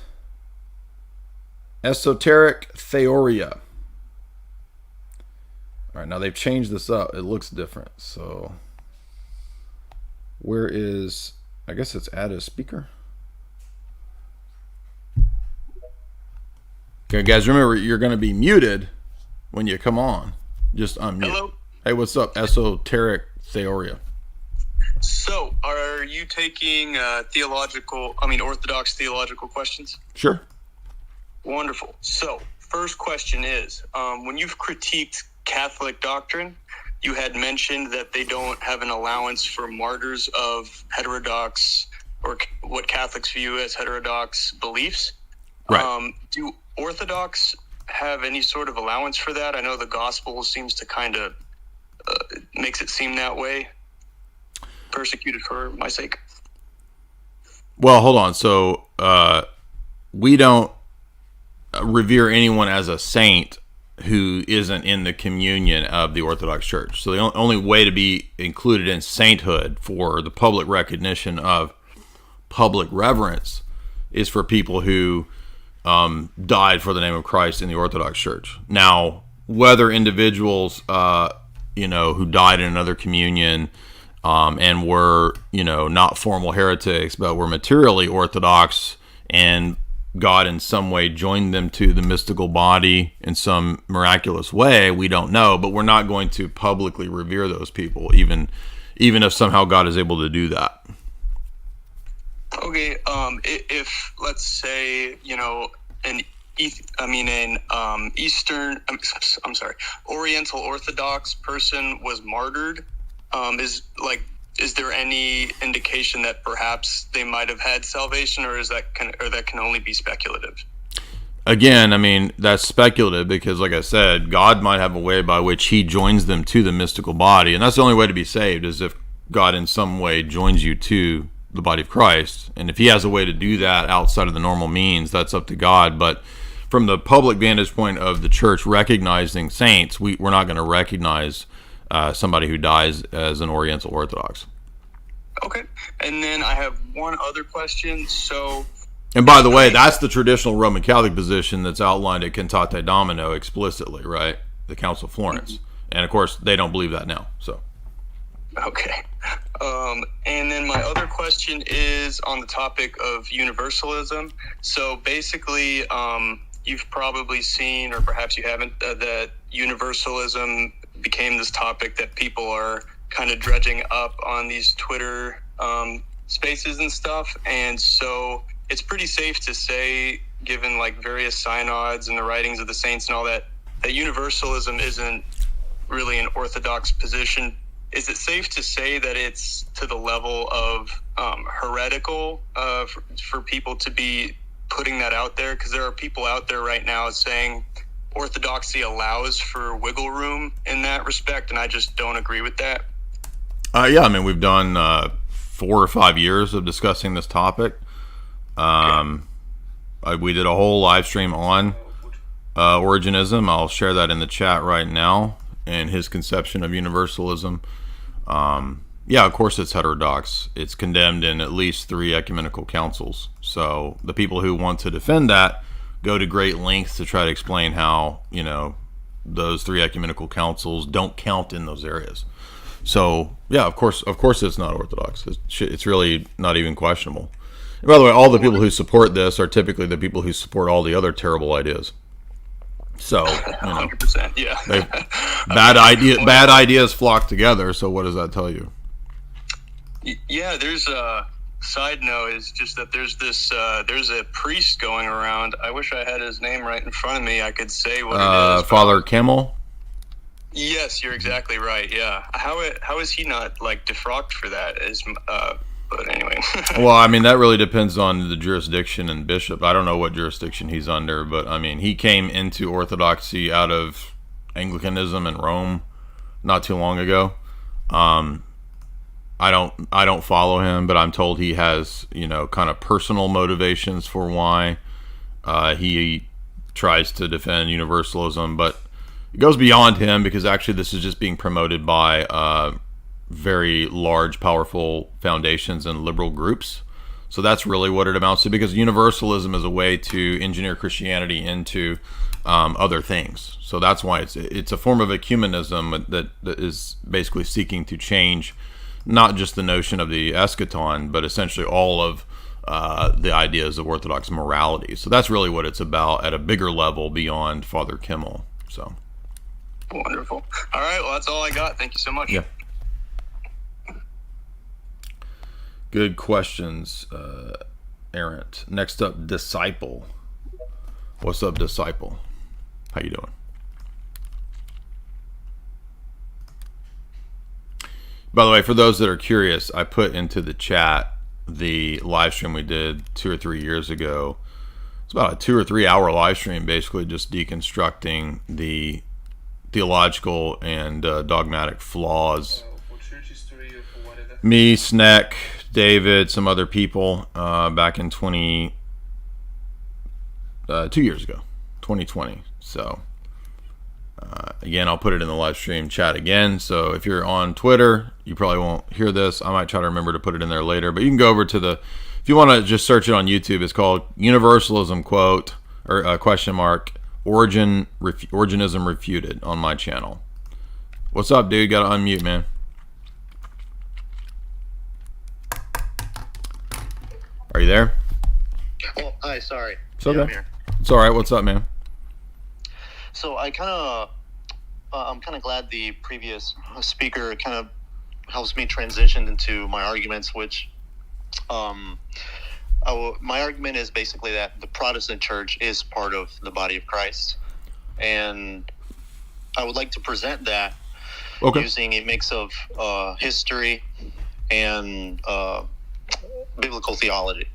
Esoteric Theoria. All right. Now they've changed this up. It looks different. So where is, I guess it's add a speaker. Okay, guys, remember, you're going to be muted when you come on. Just unmute. Hello. Hey, what's up, Esoteric Theoria? So, are you taking Orthodox theological questions? Sure. Wonderful. So, first question is, when you've critiqued Catholic doctrine, you had mentioned that they don't have an allowance for martyrs of heterodox, or what Catholics view as heterodox beliefs. Right. Do Orthodox have any sort of allowance for that? I know the gospel seems to kind of makes it seem that way. Persecuted for my sake. Well, hold on. So we don't revere anyone as a saint who isn't in the communion of the Orthodox Church. So the only way to be included in sainthood for the public recognition of public reverence is for people who died for the name of Christ in the Orthodox Church. Now, whether individuals, who died in another communion and were, not formal heretics, but were materially Orthodox, and God in some way joined them to the mystical body in some miraculous way, we don't know. But we're not going to publicly revere those people, even if somehow God is able to do that. Okay, if let's say Oriental Orthodox person was martyred, is there any indication that perhaps they might have had salvation, or that can only be speculative? Again, that's speculative because, like I said, God might have a way by which He joins them to the mystical body, and that's the only way to be saved is if God in some way joins you to the body of Christ. And if He has a way to do that outside of the normal means, that's up to God. But from the public vantage point of the church recognizing saints, we're not going to recognize somebody who dies as an Oriental Orthodox. Okay. And then I have one other question. So, and by the way, that's the traditional Roman Catholic position that's outlined at Cantate Domino explicitly, right? The Council of Florence. Mm-hmm. And of course, they don't believe that now. So. Okay. And then my other question is on the topic of universalism. So basically, you've probably seen, or perhaps you haven't, that universalism became this topic that people are kind of dredging up on these Twitter spaces and stuff. And so it's pretty safe to say, given like various synods and the writings of the saints and all that, that universalism isn't really an Orthodox position. Is it safe to say that it's to the level of heretical for people to be putting that out there? Because there are people out there right now saying Orthodoxy allows for wiggle room in that respect, and I just don't agree with that. We've done 4 or 5 years of discussing this topic. We did a whole live stream on Origenism. I'll share that in the chat right now, and his conception of universalism. Of course it's heterodox. It's condemned in at least 3 ecumenical councils. So the people who want to defend that go to great lengths to try to explain how, those 3 ecumenical councils don't count in those areas. So, of course it's not Orthodox. It's really not even questionable. And by the way, all the people who support this are typically the people who support all the other terrible ideas. So, 100%, yeah. Bad ideas flock together. So what does that tell you? Yeah, there's a side note is just that there's a priest going around. I wish I had his name right in front of me. I could say what it is. Father Kimmel? Yes, you're exactly right. Yeah. How is he not defrocked for that? But anyway. Well, that really depends on the jurisdiction and bishop. I don't know what jurisdiction he's under, but he came into Orthodoxy out of Anglicanism in Rome not too long ago. I don't follow him, but I'm told he has, kind of personal motivations for why he tries to defend universalism. But it goes beyond him, because actually this is just being promoted by very large, powerful foundations and liberal groups. So that's really what it amounts to, because universalism is a way to engineer Christianity into other things. So that's why it's a form of ecumenism that is basically seeking to change not just the notion of the eschaton, but essentially all of the ideas of Orthodox morality. So that's really what it's about at a bigger level beyond Father Kimmel. So wonderful. All right, well, that's all I got. Thank you so much. Yeah. Good questions, Errant. Next up, Disciple. What's up, Disciple? How you doing? By the way, for those that are curious, I put into the chat the live stream we did 2 or 3 years ago. It's about a 2 or 3 hour live stream, basically just deconstructing the theological and dogmatic flaws. Me, Sneck, David, some other people back in 2 years ago, 2020. So again, I'll put it in the live stream chat again. So if you're on Twitter, you probably won't hear this. I might try to remember to put it in there later, but you can go over to if you want to just search it on YouTube, it's called Universalism quote or question mark Originism Refuted on my channel. What's up, dude? Got to unmute, man. Are you there? Oh, hi. Sorry. It's okay. Yeah, I'm here. It's all right. What's up, man? So I'm kind of glad the previous speaker kind of helps me transition into my arguments, which my argument is basically that the Protestant church is part of the body of Christ, and I would like to present that using a mix of history and biblical theology.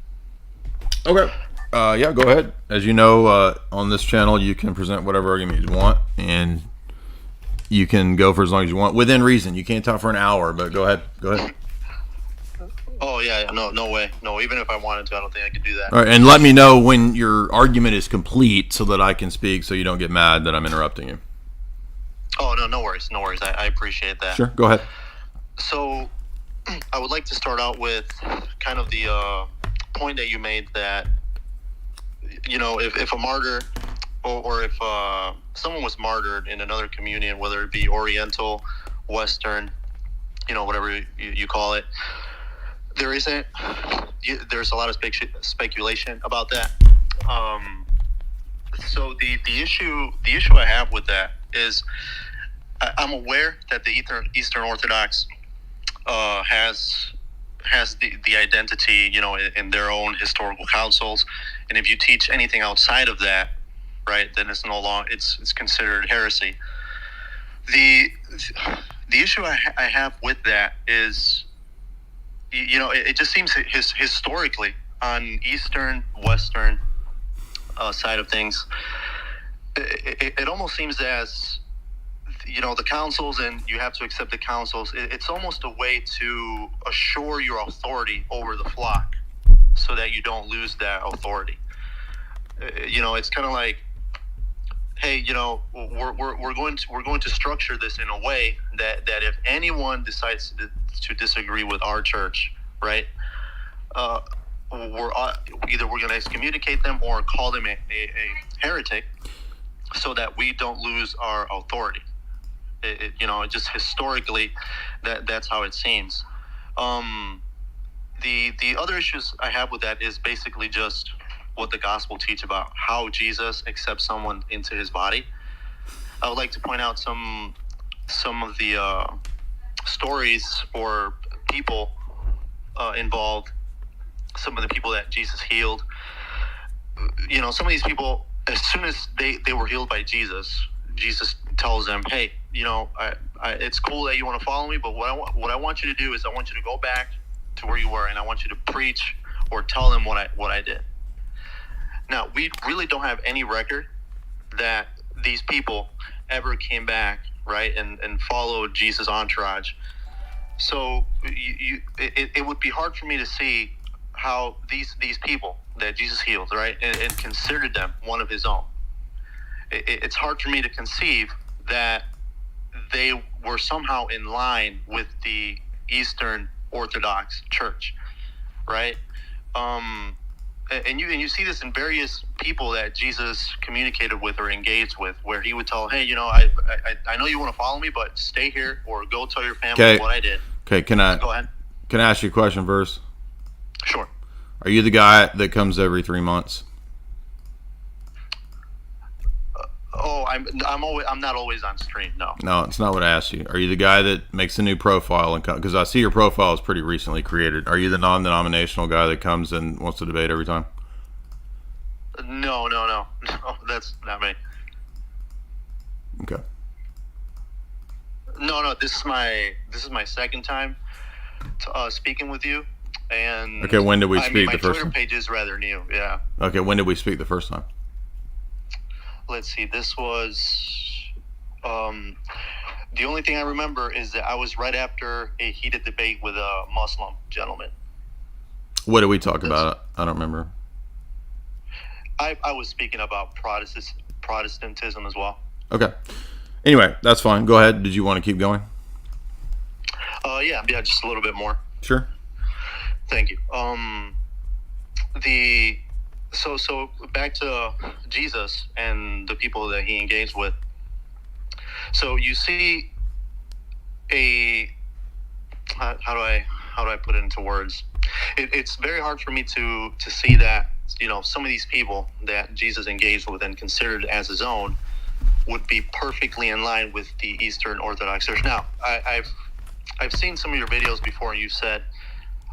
Okay. Yeah, go ahead. As you know, on this channel, you can present whatever argument you want, and you can go for as long as you want, within reason. You can't talk for an hour, but go ahead. Go ahead. Oh, yeah. No way. No, even if I wanted to, I don't think I could do that. All right, and let me know when your argument is complete so that I can speak, so you don't get mad that I'm interrupting you. Oh, no worries. No worries. I appreciate that. Sure, go ahead. So I would like to start out with kind of the point that you made that, you know, if a martyr or if someone was martyred in another communion, whether it be Oriental, Western, you know, whatever you call it, there's a lot of speculation about that. So the issue I have with that is I'm aware that the Eastern Orthodox has the identity, you know, in their own historical councils, and if you teach anything outside of that, right, then it's no longer it's considered heresy. The issue I have with that is, you know, it just seems historically on Eastern, Western side of things, it almost seems as, you know, the councils, and you have to accept the councils. It's almost a way to assure your authority over the flock, so that you don't lose that authority. You know, it's kind of like, hey, you know, we're going to structure this in a way that if anyone decides to disagree with our church, right, we're going to excommunicate them or call them a heretic, so that we don't lose our authority. You know, just historically, that's how it seems. The other issues I have with that is basically just what the gospel teach about how Jesus accepts someone into his body. I would like to point out some of the stories or people involved, some of the people that Jesus healed. You know, some of these people, as soon as they were healed by Jesus tells them, hey, you know, it's cool that you want to follow me, but what I want you to do is I want you to go back to where you were, and I want you to preach or tell them what I did. Now, we really don't have any record that these people ever came back, right, and followed Jesus' entourage. So it would be hard for me to see how these people that Jesus healed, right, and considered them one of his own. It's hard for me to conceive that they were somehow in line with the Eastern Orthodox Church, right? And you see this in various people that Jesus communicated with or engaged with, where he would tell, hey, I know you want to follow me, but stay here or go tell your family what I did. Okay, go ahead. Can I ask you a question first? Sure. Are you the guy that comes every 3 months? I'm not always on stream. No, it's not what I asked you. Are you the guy that makes a new profile because I see your profile is pretty recently created? Are you the non-denominational guy that comes and wants to debate every time? No, that's not me. Okay. No, this is my second time speaking with you. And okay, when did we speak the first Twitter time? page is rather new, yeah. Okay, when did we speak the first time? Let's see, this was the only thing I remember is that I was right after a heated debate with a Muslim gentleman. What did we talk about? I don't remember. I was speaking about Protestantism as well. Okay. Anyway, that's fine. Go ahead. Did you want to keep going? Yeah, just a little bit more. Sure. Thank you. So back to Jesus and the people that he engaged with. So you see how do I put it into words? It's very hard for me to see that, some of these people that Jesus engaged with and considered as his own would be perfectly in line with the Eastern Orthodox Church. Now, I've seen some of your videos before, and you said,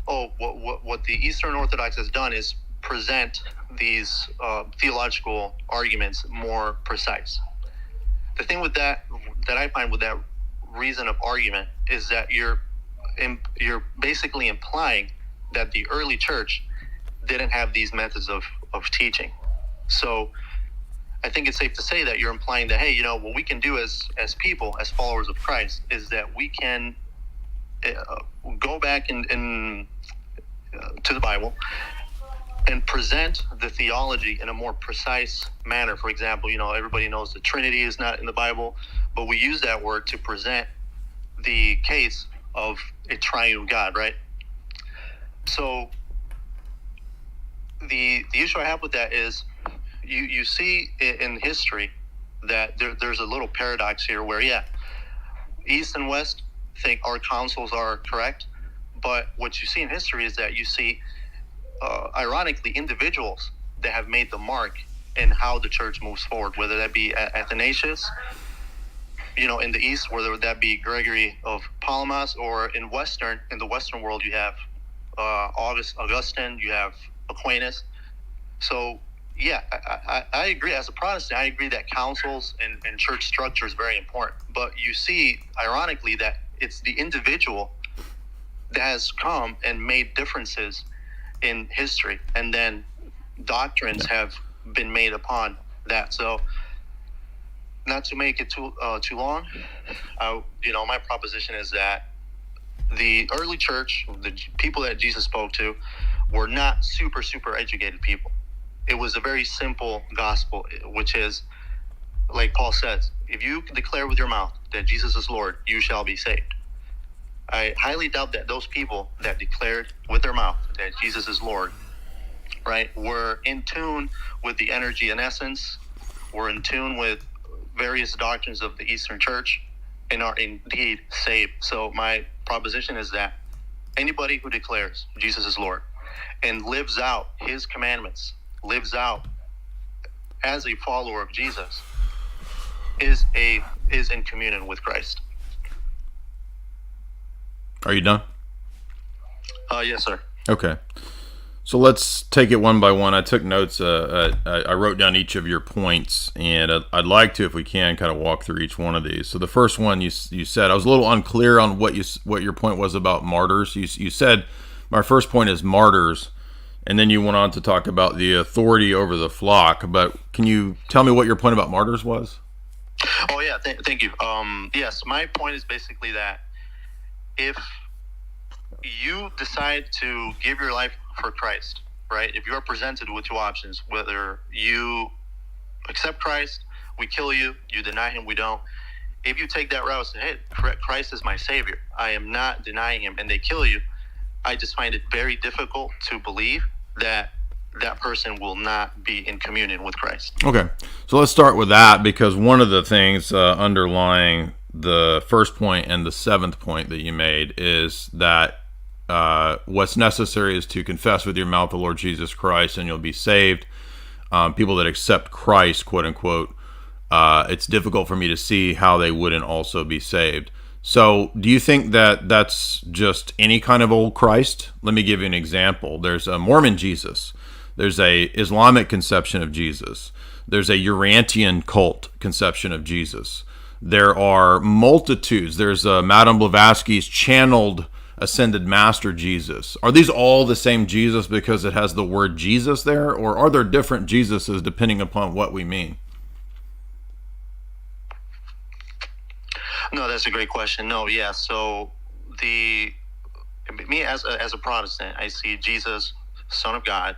what the Eastern Orthodox has done is present these theological arguments more precise. The thing with that I find with that reason of argument is that you're basically implying that the early church didn't have these methods of teaching. So I think it's safe to say that you're implying that, hey, what we can do as people, as followers of Christ, is that we can go back and to the Bible and present the theology in a more precise manner. For example, everybody knows the Trinity is not in the Bible, but we use that word to present the case of a triune God, right? So the issue I have with that is you see in history that there's a little paradox here where, East and West think our councils are correct, but what you see in history is that you see ironically, individuals that have made the mark in how the church moves forward, whether that be Athanasius, in the East, whether that be Gregory of Palamas, or in the Western world, you have Augustine, you have Aquinas. So, I agree. As a Protestant, I agree that councils and church structure is very important. But you see, ironically, that it's the individual that has come and made differences in history, and then doctrines have been made upon that. So, not to make it too long, my proposition is that the early church, the people that Jesus spoke to, were not super educated people. It was a very simple gospel, which is, like Paul says, if you declare with your mouth that Jesus is Lord, you shall be saved. I highly doubt that those people that declared with their mouth that Jesus is Lord, right, were in tune with the energy and essence, were in tune with various doctrines of the Eastern Church, and are indeed saved. So my proposition is that anybody who declares Jesus is Lord and lives out his commandments, lives out as a follower of Jesus, is in communion with Christ. Are you done? Yes, sir. Okay. So let's take it one by one. I took notes. I wrote down each of your points, and I'd like to, if we can, kind of walk through each one of these. So the first one you said, I was a little unclear on what your point was about martyrs. You said, my first point is martyrs, and then you went on to talk about the authority over the flock. But can you tell me what your point about martyrs was? Oh, yeah. Thank you. Yes, my point is basically that if you decide to give your life for Christ, right? If you are presented with two options, whether you accept Christ, we kill you, you deny him, we don't. if you take that route and say, hey, Christ is my Savior, I am not denying him, and they kill you, I just find it very difficult to believe that that person will not be in communion with Christ. Okay, so let's start with that, because one of the things underlying the first point and the seventh point that you made is that what's necessary is to confess with your mouth the Lord Jesus Christ and you'll be saved. People that accept Christ, quote unquote, it's difficult for me to see how they wouldn't also be saved. So do you think that that's just any kind of old Christ? Let me give you an example. There's a Mormon Jesus. There's a Islamic conception of Jesus. There's a Urantian cult conception of Jesus. There are multitudes. There's Madame Blavatsky's channeled ascended master Jesus. Are these all the same Jesus because it has the word Jesus there, or are there different Jesuses depending upon what we mean? No, that's a great question. No, yeah. So me as a Protestant, I see Jesus, Son of God,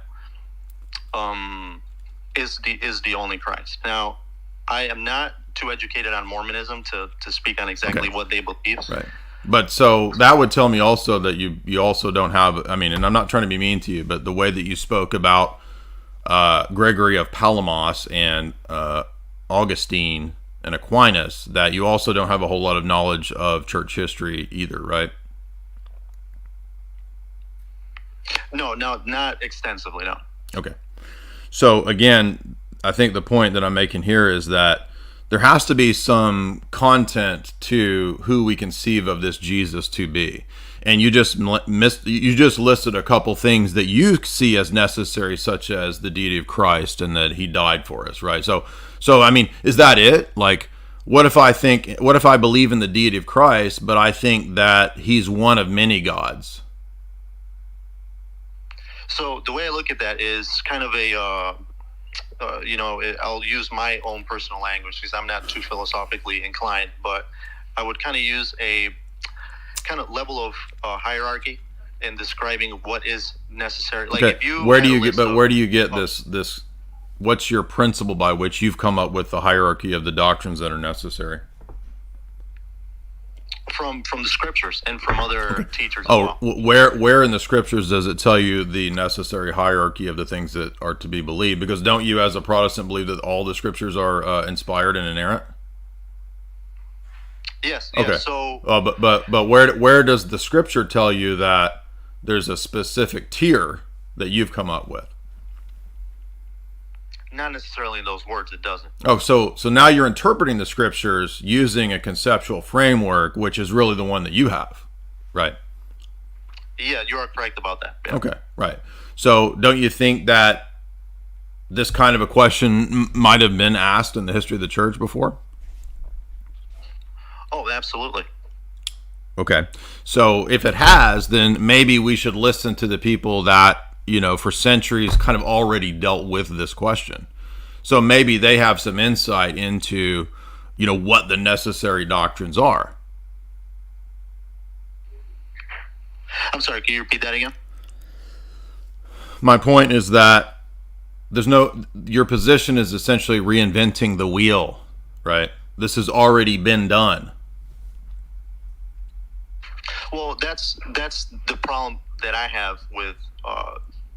is the only Christ. Now, I am not too educated on Mormonism to speak on exactly what they believe. Right. But so that would tell me also that you also don't have, I mean, and I'm not trying to be mean to you, but the way that you spoke about Gregory of Palamas and Augustine and Aquinas, that you also don't have a whole lot of knowledge of church history either, right? No, not extensively, no. Okay. So again, I think the point that I'm making here is that there has to be some content to who we conceive of this Jesus to be. And you just listed a couple things that you see as necessary, such as the deity of Christ and that he died for us, right? So I mean, is that it? Like, what if I believe in the deity of Christ, but I think that he's one of many gods? So the way I look at that is kind of I'll use my own personal language because I'm not too philosophically inclined, but I would kind of use a kind of level of hierarchy in describing what is necessary. Like, okay. If you where do you get this? What's your principle by which you've come up with the hierarchy of the doctrines that are necessary? From the scriptures and from other teachers. Oh, where in the scriptures does it tell you the necessary hierarchy of the things that are to be believed? Because don't you, as a Protestant, believe that all the scriptures are inspired and inerrant? Yes. Okay. Yeah, so, but where does the scripture tell you that there's a specific tier that you've come up with? Not necessarily in those words, it doesn't. Oh, so now you're interpreting the scriptures using a conceptual framework, which is really the one that you have, right? Yeah, you are correct about that. Yeah. Okay, right. So don't you think that this kind of a question might have been asked in the history of the church before? Oh, absolutely. Okay. So if it has, then maybe we should listen to the people that, for centuries kind of already dealt with this question. So maybe they have some insight into, what the necessary doctrines are. I'm sorry, can you repeat that again? My point is that your position is essentially reinventing the wheel, right? This has already been done. Well, that's the problem that I have with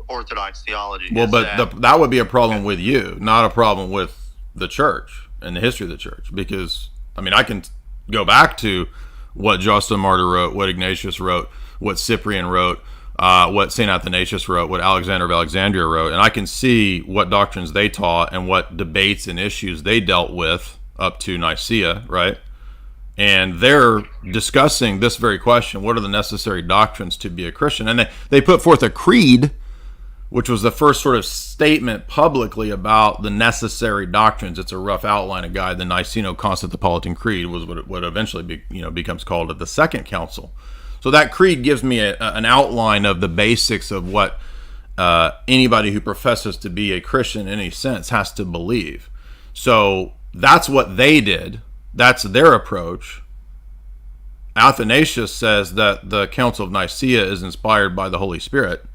Orthodox theology. Well, but that would be a problem with you, not a problem with the church and the history of the church. Because, I can go back to what Justin Martyr wrote, what Ignatius wrote, what Cyprian wrote, what St. Athanasius wrote, what Alexander of Alexandria wrote, and I can see what doctrines they taught and what debates and issues they dealt with up to Nicaea, right? And they're discussing this very question: what are the necessary doctrines to be a Christian? And they put forth a creed, which was the first sort of statement publicly about the necessary doctrines. It's a rough outline, a guide. The Niceno-Constantinopolitan Creed was what eventually becomes called at the Second Council. So that creed gives me an outline of the basics of what anybody who professes to be a Christian in any sense has to believe. So that's what they did. That's their approach. Athanasius says that the Council of Nicaea is inspired by the Holy Spirit.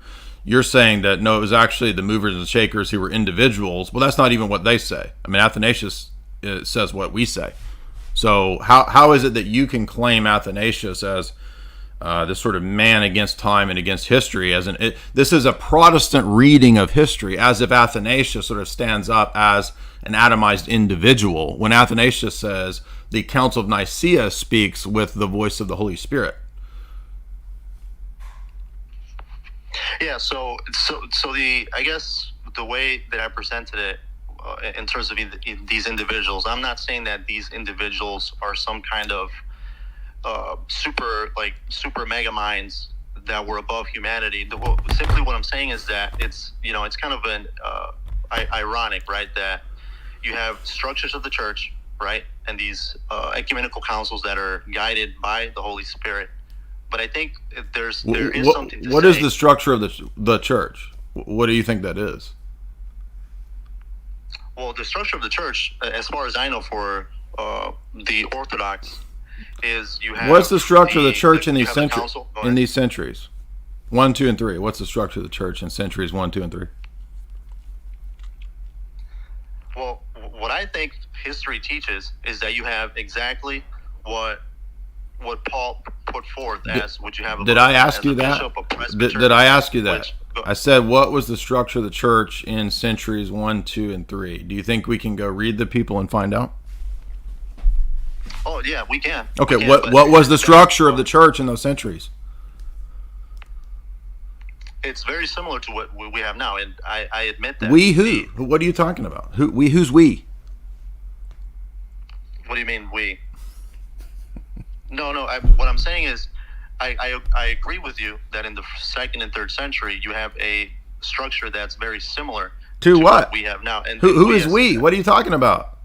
You're saying that no, it was actually the movers and shakers who were individuals. Well, that's not even what they say. Athanasius says what we say. So how is it that you can claim Athanasius as this sort of man against time and against history? This is a Protestant reading of history, as if Athanasius sort of stands up as an atomized individual, when Athanasius says the Council of Nicaea speaks with the voice of the Holy Spirit. Yeah, so I guess the way that I presented it in terms of these individuals, I'm not saying that these individuals are some kind of super mega minds that were above humanity. Simply what I'm saying is that it's kind of an ironic, right, that you have structures of the church, right, and these ecumenical councils that are guided by the Holy Spirit. But I think there is something to say. What is the structure of the church? What do you think that is? Well, the structure of the church, as far as I know, for the Orthodox, is you have. What's the structure of the church in these centuries? 1, 2, and 3. What's the structure of the church in centuries 1, 2, and 3? Well, what I think history teaches is that you have exactly what Paul put forth as would you have a Did I ask you that? Did I ask you that? I said, what was the structure of the church in centuries 1, 2, and 3? Do you think we can go read the people and find out? Oh, yeah, we can. Okay, what was the structure of the church in those centuries? It's very similar to what we have now, and I admit that. We who? What are you talking about? Who's we? What do you mean, we? No. What I'm saying is, I agree with you that in the 2nd and 3rd century, you have a structure that's very similar to what we have now. And who is we? What are you talking about?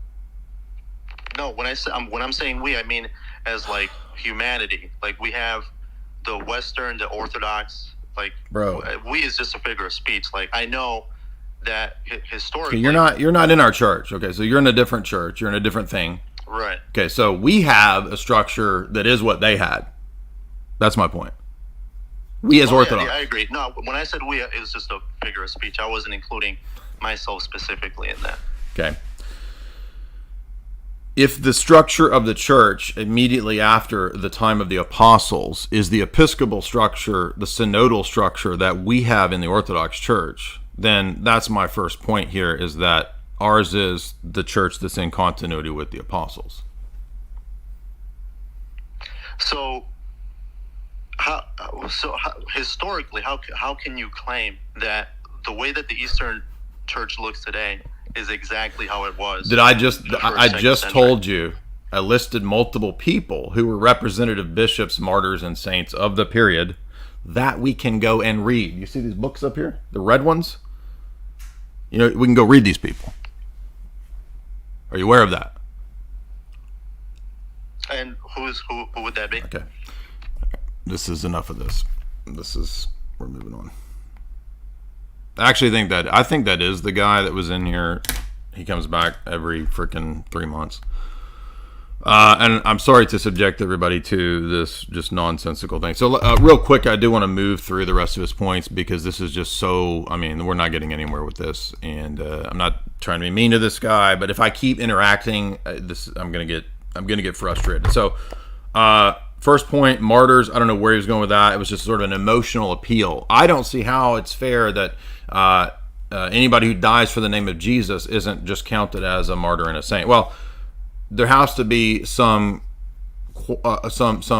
No, when I'm saying we, I mean as like humanity. Like we have the Western, the Orthodox. Like, bro, we is just a figure of speech. Like I know that historically, okay, you're not in our church. Okay, so you're in a different church. You're in a different thing. Right. Okay, so we have a structure that is what they had. That's my point. We as Orthodox. Yeah, I agree. No, when I said we, it was just a figure of speech. I wasn't including myself specifically in that. Okay. If the structure of the church immediately after the time of the apostles is the episcopal structure, the synodal structure that we have in the Orthodox Church, then that's my first point here, is that ours is the church that's in continuity with the apostles. So historically, how can you claim that the way that the Eastern Church looks today is exactly how it was? I just told you, I listed multiple people who were representative bishops, martyrs, and saints of the period that we can go and read. You see these books up here? The red ones? We can go read these people. Are you aware of that? And who would that be? Okay. This is enough of this. We're moving on. I think that is the guy that was in here. He comes back every freaking 3 months. And I'm sorry to subject everybody to this just nonsensical thing. So real quick, I do want to move through the rest of his points because this is just so, we're not getting anywhere with this. And I'm not trying to be mean to this guy, but if I keep interacting, I'm going to get frustrated. So first point, martyrs, I don't know where he was going with that. It was just sort of an emotional appeal. I don't see how it's fair that anybody who dies for the name of Jesus isn't just counted as a martyr and a saint. Well, there has to be some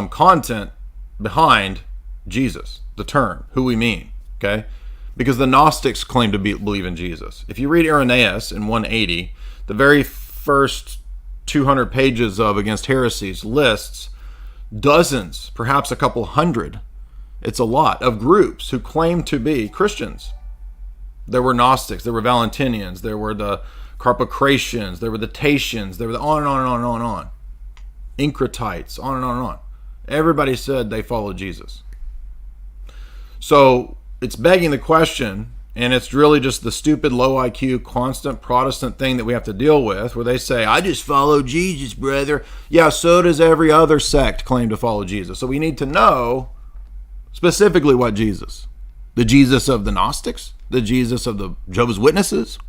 content behind Jesus, the term, who we mean, okay? Because the Gnostics claim to believe in Jesus. If you read Irenaeus in 180, the very first 200 pages of Against Heresies lists dozens, perhaps a couple hundred, it's a lot, of groups who claim to be Christians. There were Gnostics, there were Valentinians, there were the Carpocratians, there were the Tatians, there were the on and on and on and on and on. Incretites, on and on and on. Everybody said they followed Jesus. So it's begging the question, and it's really just the stupid, low IQ, constant Protestant thing that we have to deal with, where they say, I just follow Jesus, brother. Yeah, so does every other sect claim to follow Jesus. So we need to know specifically what Jesus. The Jesus of the Gnostics? The Jesus of the Jehovah's Witnesses?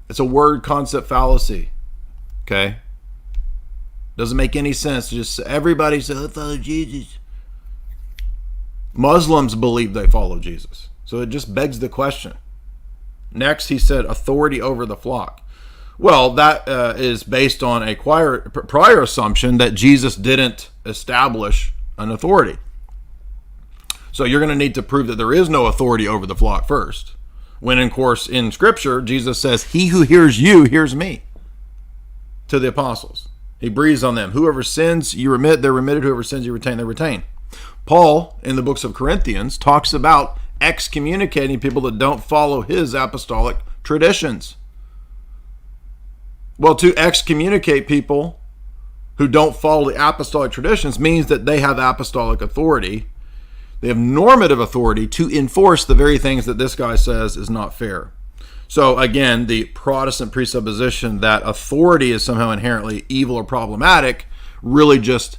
It's a word concept fallacy. Okay? Doesn't make any sense to just everybody say, I follow Jesus. Muslims believe they follow Jesus. So it just begs the question. Next, he said authority over the flock. Well, that is based on a prior assumption that Jesus didn't establish an authority. So you're going to need to prove that there is no authority over the flock first. When, of course, in Scripture, Jesus says, he who hears you hears me, to the apostles. He breathes on them. Whoever sins, you remit, they're remitted. Whoever sins, you retain, they retain. Paul, in the books of Corinthians, talks about excommunicating people that don't follow his apostolic traditions. Well, to excommunicate people who don't follow the apostolic traditions means that they have apostolic authority. They have normative authority to enforce the very things that this guy says is not fair. So again, the Protestant presupposition that authority is somehow inherently evil or problematic really just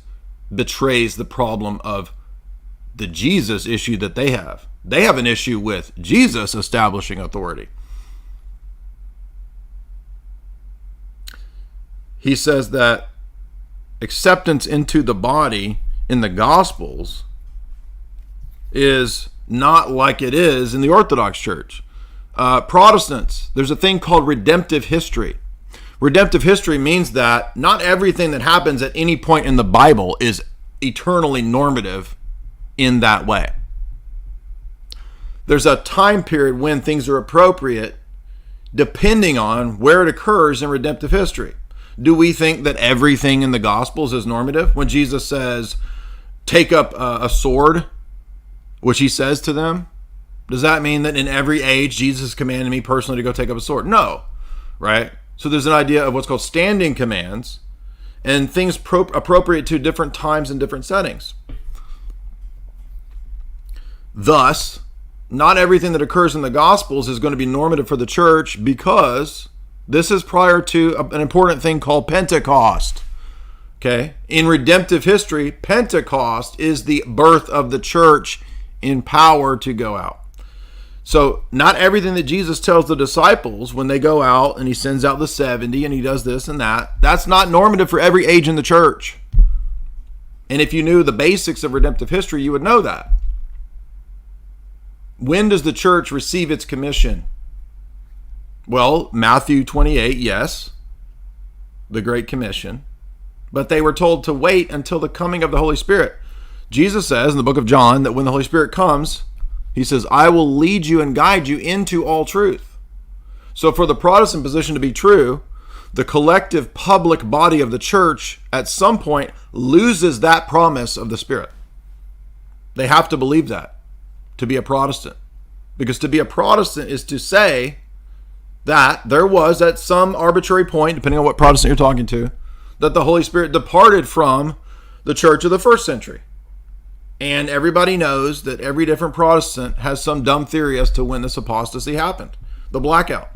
betrays the problem of the Jesus issue that they have. They have an issue with Jesus establishing authority. He says that acceptance into the body in the Gospels is not like it is in the Orthodox Church. Protestants, there's a thing called redemptive history. Redemptive history means that not everything that happens at any point in the Bible is eternally normative in that way. There's a time period when things are appropriate depending on where it occurs in redemptive history. Do we think that everything in the Gospels is normative? When Jesus says, take up a sword, which he says to them, does that mean that in every age Jesus commanded me personally to go take up a sword? No, right? So there's an idea of what's called standing commands and things appropriate to different times and different settings. Thus, not everything that occurs in the Gospels is going to be normative for the church because this is prior to an important thing called Pentecost. Okay? In redemptive history, Pentecost is the birth of the church in power to go out. So not everything that Jesus tells the disciples when they go out and he sends out the 70 and he does this and that, that's not normative for every age in the church. And if you knew the basics of redemptive history, you would know that. When does the church receive its commission? Well, Matthew 28, yes, the Great Commission. But they were told to wait until the coming of the Holy Spirit. Jesus says in the book of John that when the Holy Spirit comes, he says, I will lead you and guide you into all truth. So for the Protestant position to be true, the collective public body of the church at some point loses that promise of the Spirit. They have to believe that to be a Protestant. Because to be a Protestant is to say that there was at some arbitrary point, depending on what Protestant you're talking to, that the Holy Spirit departed from the church of the first century. And everybody knows that every different Protestant has some dumb theory as to when this apostasy happened. The blackout.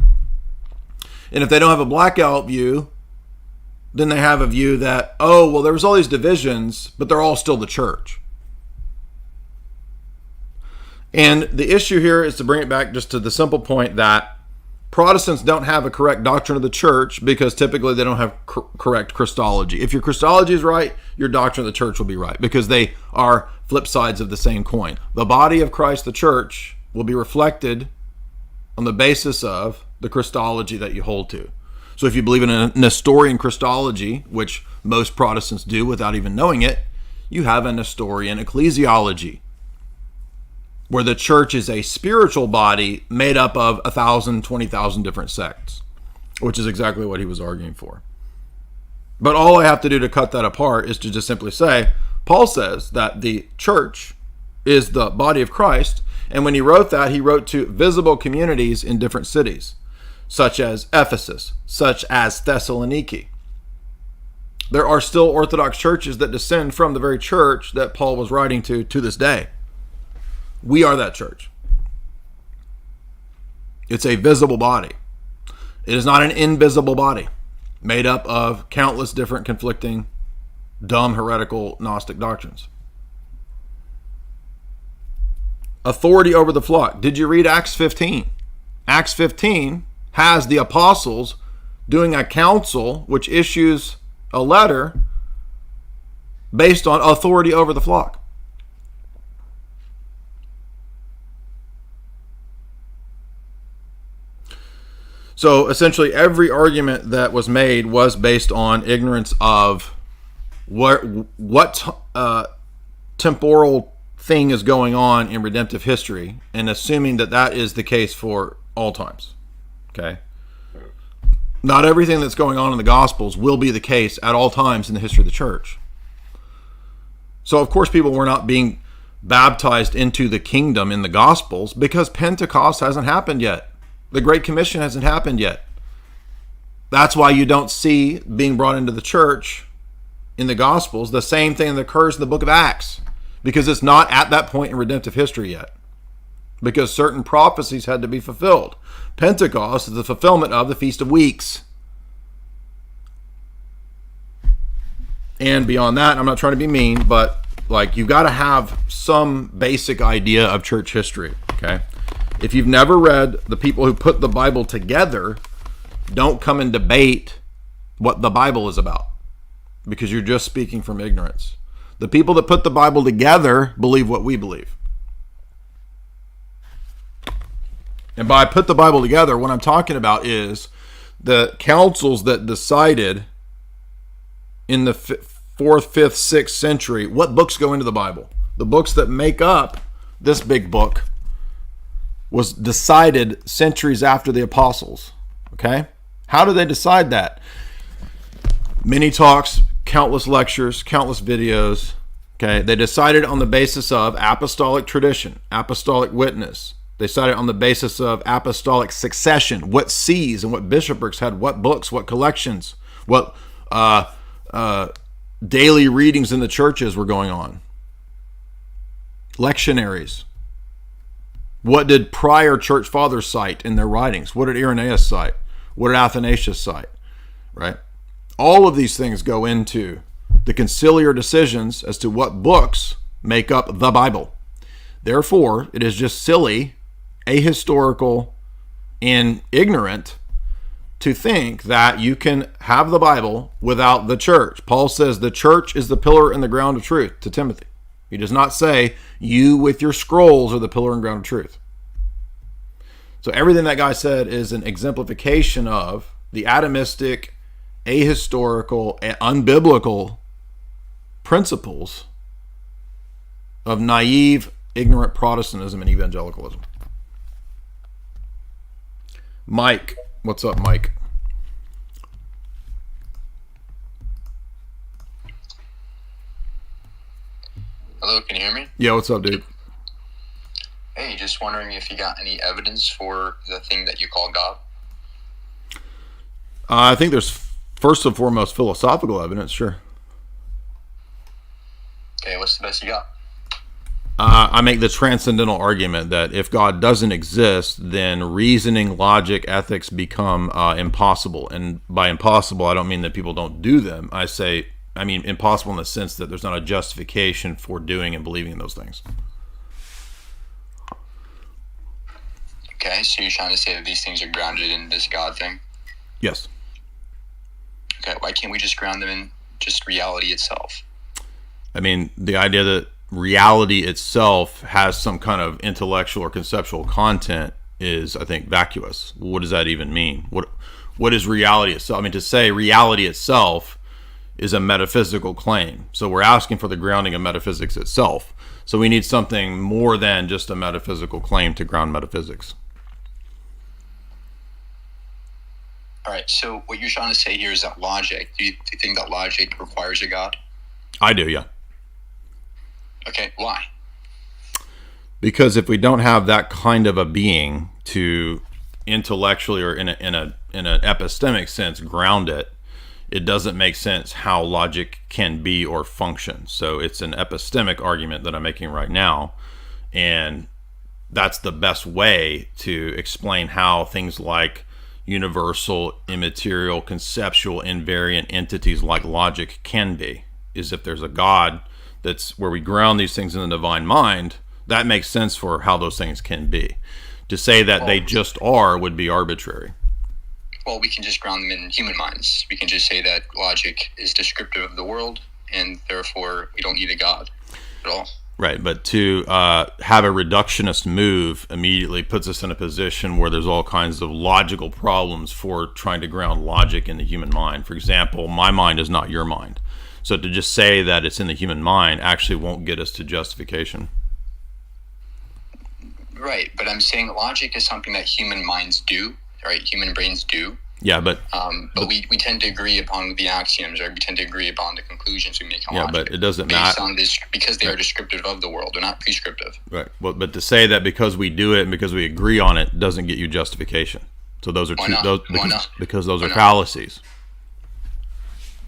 And if they don't have a blackout view, then they have a view that, oh, well, there was all these divisions, but they're all still the church. And the issue here is to bring it back just to the simple point that Protestants don't have a correct doctrine of the church because typically they don't have correct Christology. If your Christology is right, your doctrine of the church will be right because they are flip sides of the same coin. The body of Christ, the church, will be reflected on the basis of the Christology that you hold to. So if you believe in a Nestorian Christology, which most Protestants do without even knowing it, you have a Nestorian Ecclesiology, where the church is a spiritual body made up of 1,000, 20,000 different sects, which is exactly what he was arguing for. But all I have to do to cut that apart is to just simply say, Paul says that the church is the body of Christ, and when he wrote that, he wrote to visible communities in different cities, such as Ephesus, such as Thessaloniki. There are still Orthodox churches that descend from the very church that Paul was writing to this day. We are that church. It's a visible body. It is not an invisible body made up of countless different conflicting, dumb, heretical, Gnostic doctrines. Authority over the flock. Did you read Acts 15? Acts 15 has the apostles doing a council which issues a letter based on authority over the flock. So essentially every argument that was made was based on ignorance of what temporal thing is going on in redemptive history, and assuming that that is the case for all times. Okay? Not everything that's going on in the Gospels will be the case at all times in the history of the church. So of course people were not being baptized into the kingdom in the Gospels because Pentecost hasn't happened yet. The Great Commission hasn't happened yet. That's why you don't see being brought into the church in the Gospels the same thing that occurs in the book of Acts, because it's not at that point in redemptive history yet, because certain prophecies had to be fulfilled. Pentecost is the fulfillment of the Feast of Weeks. And beyond that, I'm not trying to be mean, but like, you've got to have some basic idea of church history, okay? If you've never read, the people who put the Bible together don't come and debate what the Bible is about, because you're just speaking from ignorance. The people that put the Bible together believe what we believe. And by put the Bible together, what I'm talking about is the councils that decided in the 4th, 5th, 6th century what books go into the Bible. The books that make up this big book was decided centuries after the apostles. Okay? How do they decide that? Many talks, countless lectures, countless videos. Okay? They decided on the basis of apostolic tradition, apostolic witness. They decided on the basis of apostolic succession, what sees and what bishoprics had what books, what collections, what daily readings in the churches were going on. Lectionaries. What did prior church fathers cite in their writings? What did Irenaeus cite? What did Athanasius cite? Right? All of these things go into the conciliar decisions as to what books make up the Bible. Therefore, it is just silly, ahistorical, and ignorant to think that you can have the Bible without the church. Paul says the church is the pillar and the ground of truth to Timothy. He does not say you with your scrolls are the pillar and ground of truth. So everything that guy said is an exemplification of the atomistic, ahistorical, and unbiblical principles of naive, ignorant Protestantism and evangelicalism. Mike, what's up, Mike? Hello, can you hear me? Yeah, what's up, dude? Hey, just wondering if you got any evidence for the thing that you call God? I think there's first and foremost philosophical evidence, sure. Okay, what's the best you got? I make the transcendental argument that if God doesn't exist, then reasoning, logic, ethics become impossible. And by impossible, I don't mean that people don't do them. I mean impossible in the sense that there's not a justification for doing and believing in those things. Okay, so you're trying to say that these things are grounded in this God thing? Yes. Okay, why can't we just ground them in just reality itself? I mean, the idea that reality itself has some kind of intellectual or conceptual content is, I think, vacuous. What does that even mean? What is reality itself? I mean, to say reality itself is a metaphysical claim. So we're asking for the grounding of metaphysics itself. So we need something more than just a metaphysical claim to ground metaphysics. All right, so what you're trying to say here is that logic, do you think that logic requires a God? I do, yeah. Okay, why? Because if we don't have that kind of a being to intellectually or in an epistemic sense ground it, it doesn't make sense how logic can be or function. So it's an epistemic argument that I'm making right now, and that's the best way to explain how things like universal, immaterial, conceptual, invariant entities like logic can be, is if there's a God that's where we ground these things in the divine mind, that makes sense for how those things can be. To say that they just are would be arbitrary. Well, we can just ground them in human minds. We can just say that logic is descriptive of the world, and therefore we don't need a God at all. Right, but to have a reductionist move immediately puts us in a position where there's all kinds of logical problems for trying to ground logic in the human mind. For example, my mind is not your mind. So to just say that it's in the human mind actually won't get us to justification. Right, but I'm saying logic is something that human minds do, right? Human brains do. Yeah, but we tend to agree upon the axioms, or we tend to agree upon the conclusions we make on logic. Yeah, but it doesn't based matter on this, because they are descriptive of the world. They're not prescriptive. Right. Well, but to say that because we do it and because we agree on it doesn't get you justification. So those are Why two. not? Those, Why because, not? because those Why are not? fallacies.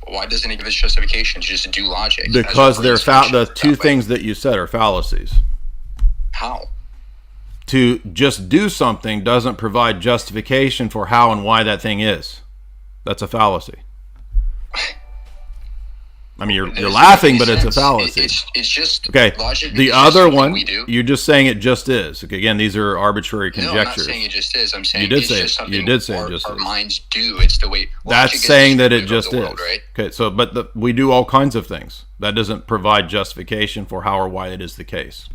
Why doesn't it give us justification to just do logic? Because As they're our brains the function two that way? things that you said are fallacies. How? To just do something doesn't provide justification for how and why that thing is. That's a fallacy. I mean, you're laughing, but it's a fallacy. It's just Okay. logic. The is just other something one, we do. you're just saying it just is. Okay. Again, these are arbitrary No, I'm not conjectures. saying it just is. I'm saying You did it's say just it. something You did say it our, just our is. minds do. It's the way. That's logic is saying that it descriptive of just the is. world, right? Okay. So, but we do all kinds of things. That doesn't provide justification for how or why it is the case.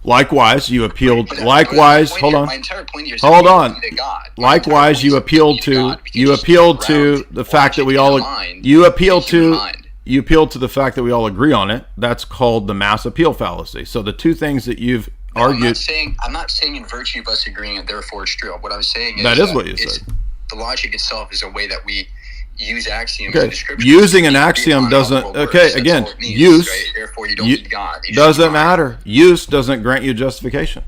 Likewise, you appealed. Hold on. My entire point here is Hold that on. we need a God. My entire Likewise, point you is that we appealed need a to God. We can just ground the fact that we logic all in the mind, you appealed the human to mind. you appealed to the fact that we all agree on it. That's called the mass appeal fallacy. So the two things that you've argued. I'm not saying in virtue of us agreeing and therefore it's true. What I'm saying is That is what you said. The logic itself is a way that we use axioms Okay. and descriptions. Using an to agree axiom upon how doesn't. the world works. Okay. That's Again, all it means, use right? Therefore, you don't need God. You just doesn't need mind. matter. Use doesn't grant you justification.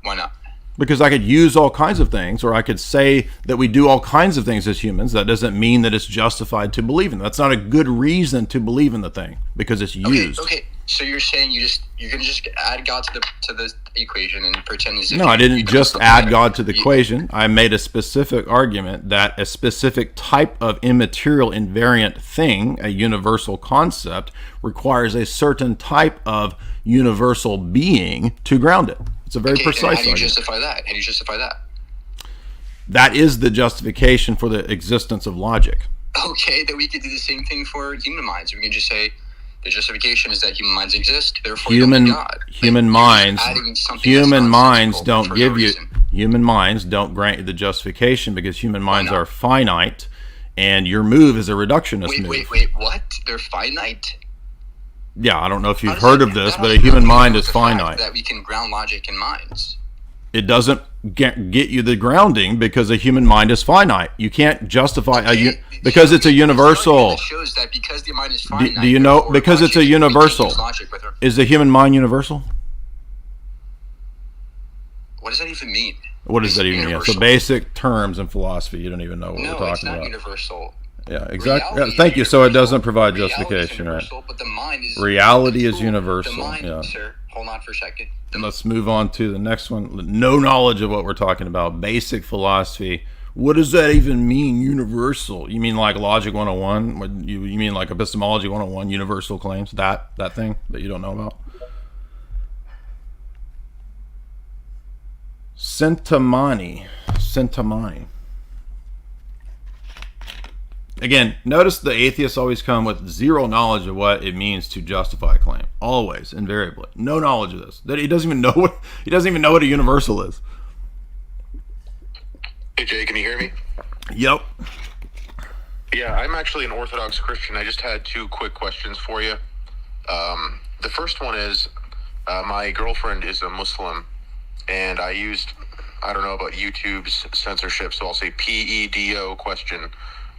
Why not? Because I could use all kinds of things, or I could say that we do all kinds of things as humans. That doesn't mean that it's justified to believe in. That's not a good reason to believe in the thing because it's used. Okay. So you're saying you're gonna just add God to the equation and pretend as if No, I you didn't know just something add better. God to the equation. I made a specific argument that a specific type of immaterial invariant thing, a universal concept, requires a certain type of universal being to ground it. It's a very precise How do you argument. justify that? How do you justify that? That is the justification for the existence of logic. Okay, that we could do the same thing for human minds. We can just say the justification is that human minds exist, therefore you don't need God. Human minds don't give you human minds don't grant you the justification because human minds are finite, and your move is a reductionist move. Wait, what? They're finite? Yeah, I don't know if you've heard of this, but a human mind is finite. That we can ground logic in minds. It doesn't get you the grounding because a human mind is finite. You can't justify because it's a universal. It shows that because the mind is finite. Do you know because it's a universal? Is the human mind universal? What does that even mean? What does that even mean? So basic terms in philosophy, you don't even know what we're talking No, it's not about. universal. Yeah, exactly. Reality Thank you. So it doesn't provide Reality is justification, right? universal, but the mind is Reality is universal. The mind, Yeah. sir. Hold on for a second. And let's move on to the next one. No knowledge of what we're talking about. Basic philosophy. What does that even mean, universal? You mean like Logic 101? What, you mean like Epistemology 101, universal claims? That thing that you don't know about? Sentimani. Again, notice the atheists always come with zero knowledge of what it means to justify a claim. Always, invariably, no knowledge of this. That he doesn't even know what a universal is. Hey Jay, can you hear me? Yep. Yeah, I'm actually an Orthodox Christian. I just had two quick questions for you. The first one is, my girlfriend is a Muslim, and I don't know about YouTube's censorship, so I'll say PEDO question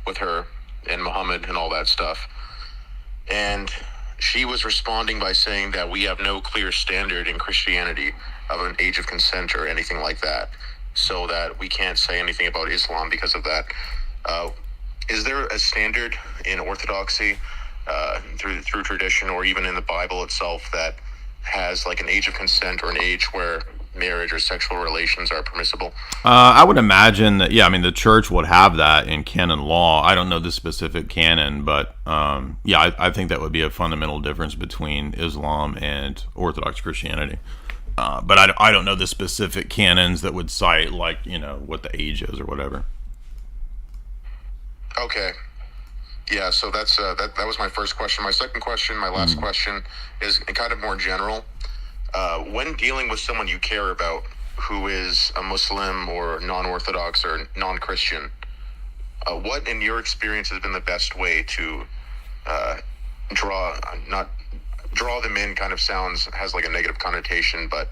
with her and Muhammad and all that stuff. And she was responding by saying that we have no clear standard in Christianity of an age of consent or anything like that, so that we can't say anything about Islam because of that. Is there a standard in Orthodoxy, through tradition, or even in the Bible itself, that has like an age of consent or an age where marriage or sexual relations are permissible? I would imagine that, yeah, I mean, the church would have that in canon law. I don't know the specific canon, but I think that would be a fundamental difference between Islam and Orthodox Christianity. But I don't know the specific canons that would cite, like, what the age is or whatever. Okay. Yeah, so that's that was my first question. My second question, my last question, is kind of more general. When dealing with someone you care about who is a Muslim or non-Orthodox or non-Christian, what in your experience has been the best way to draw them in? Kind of has like a negative connotation, but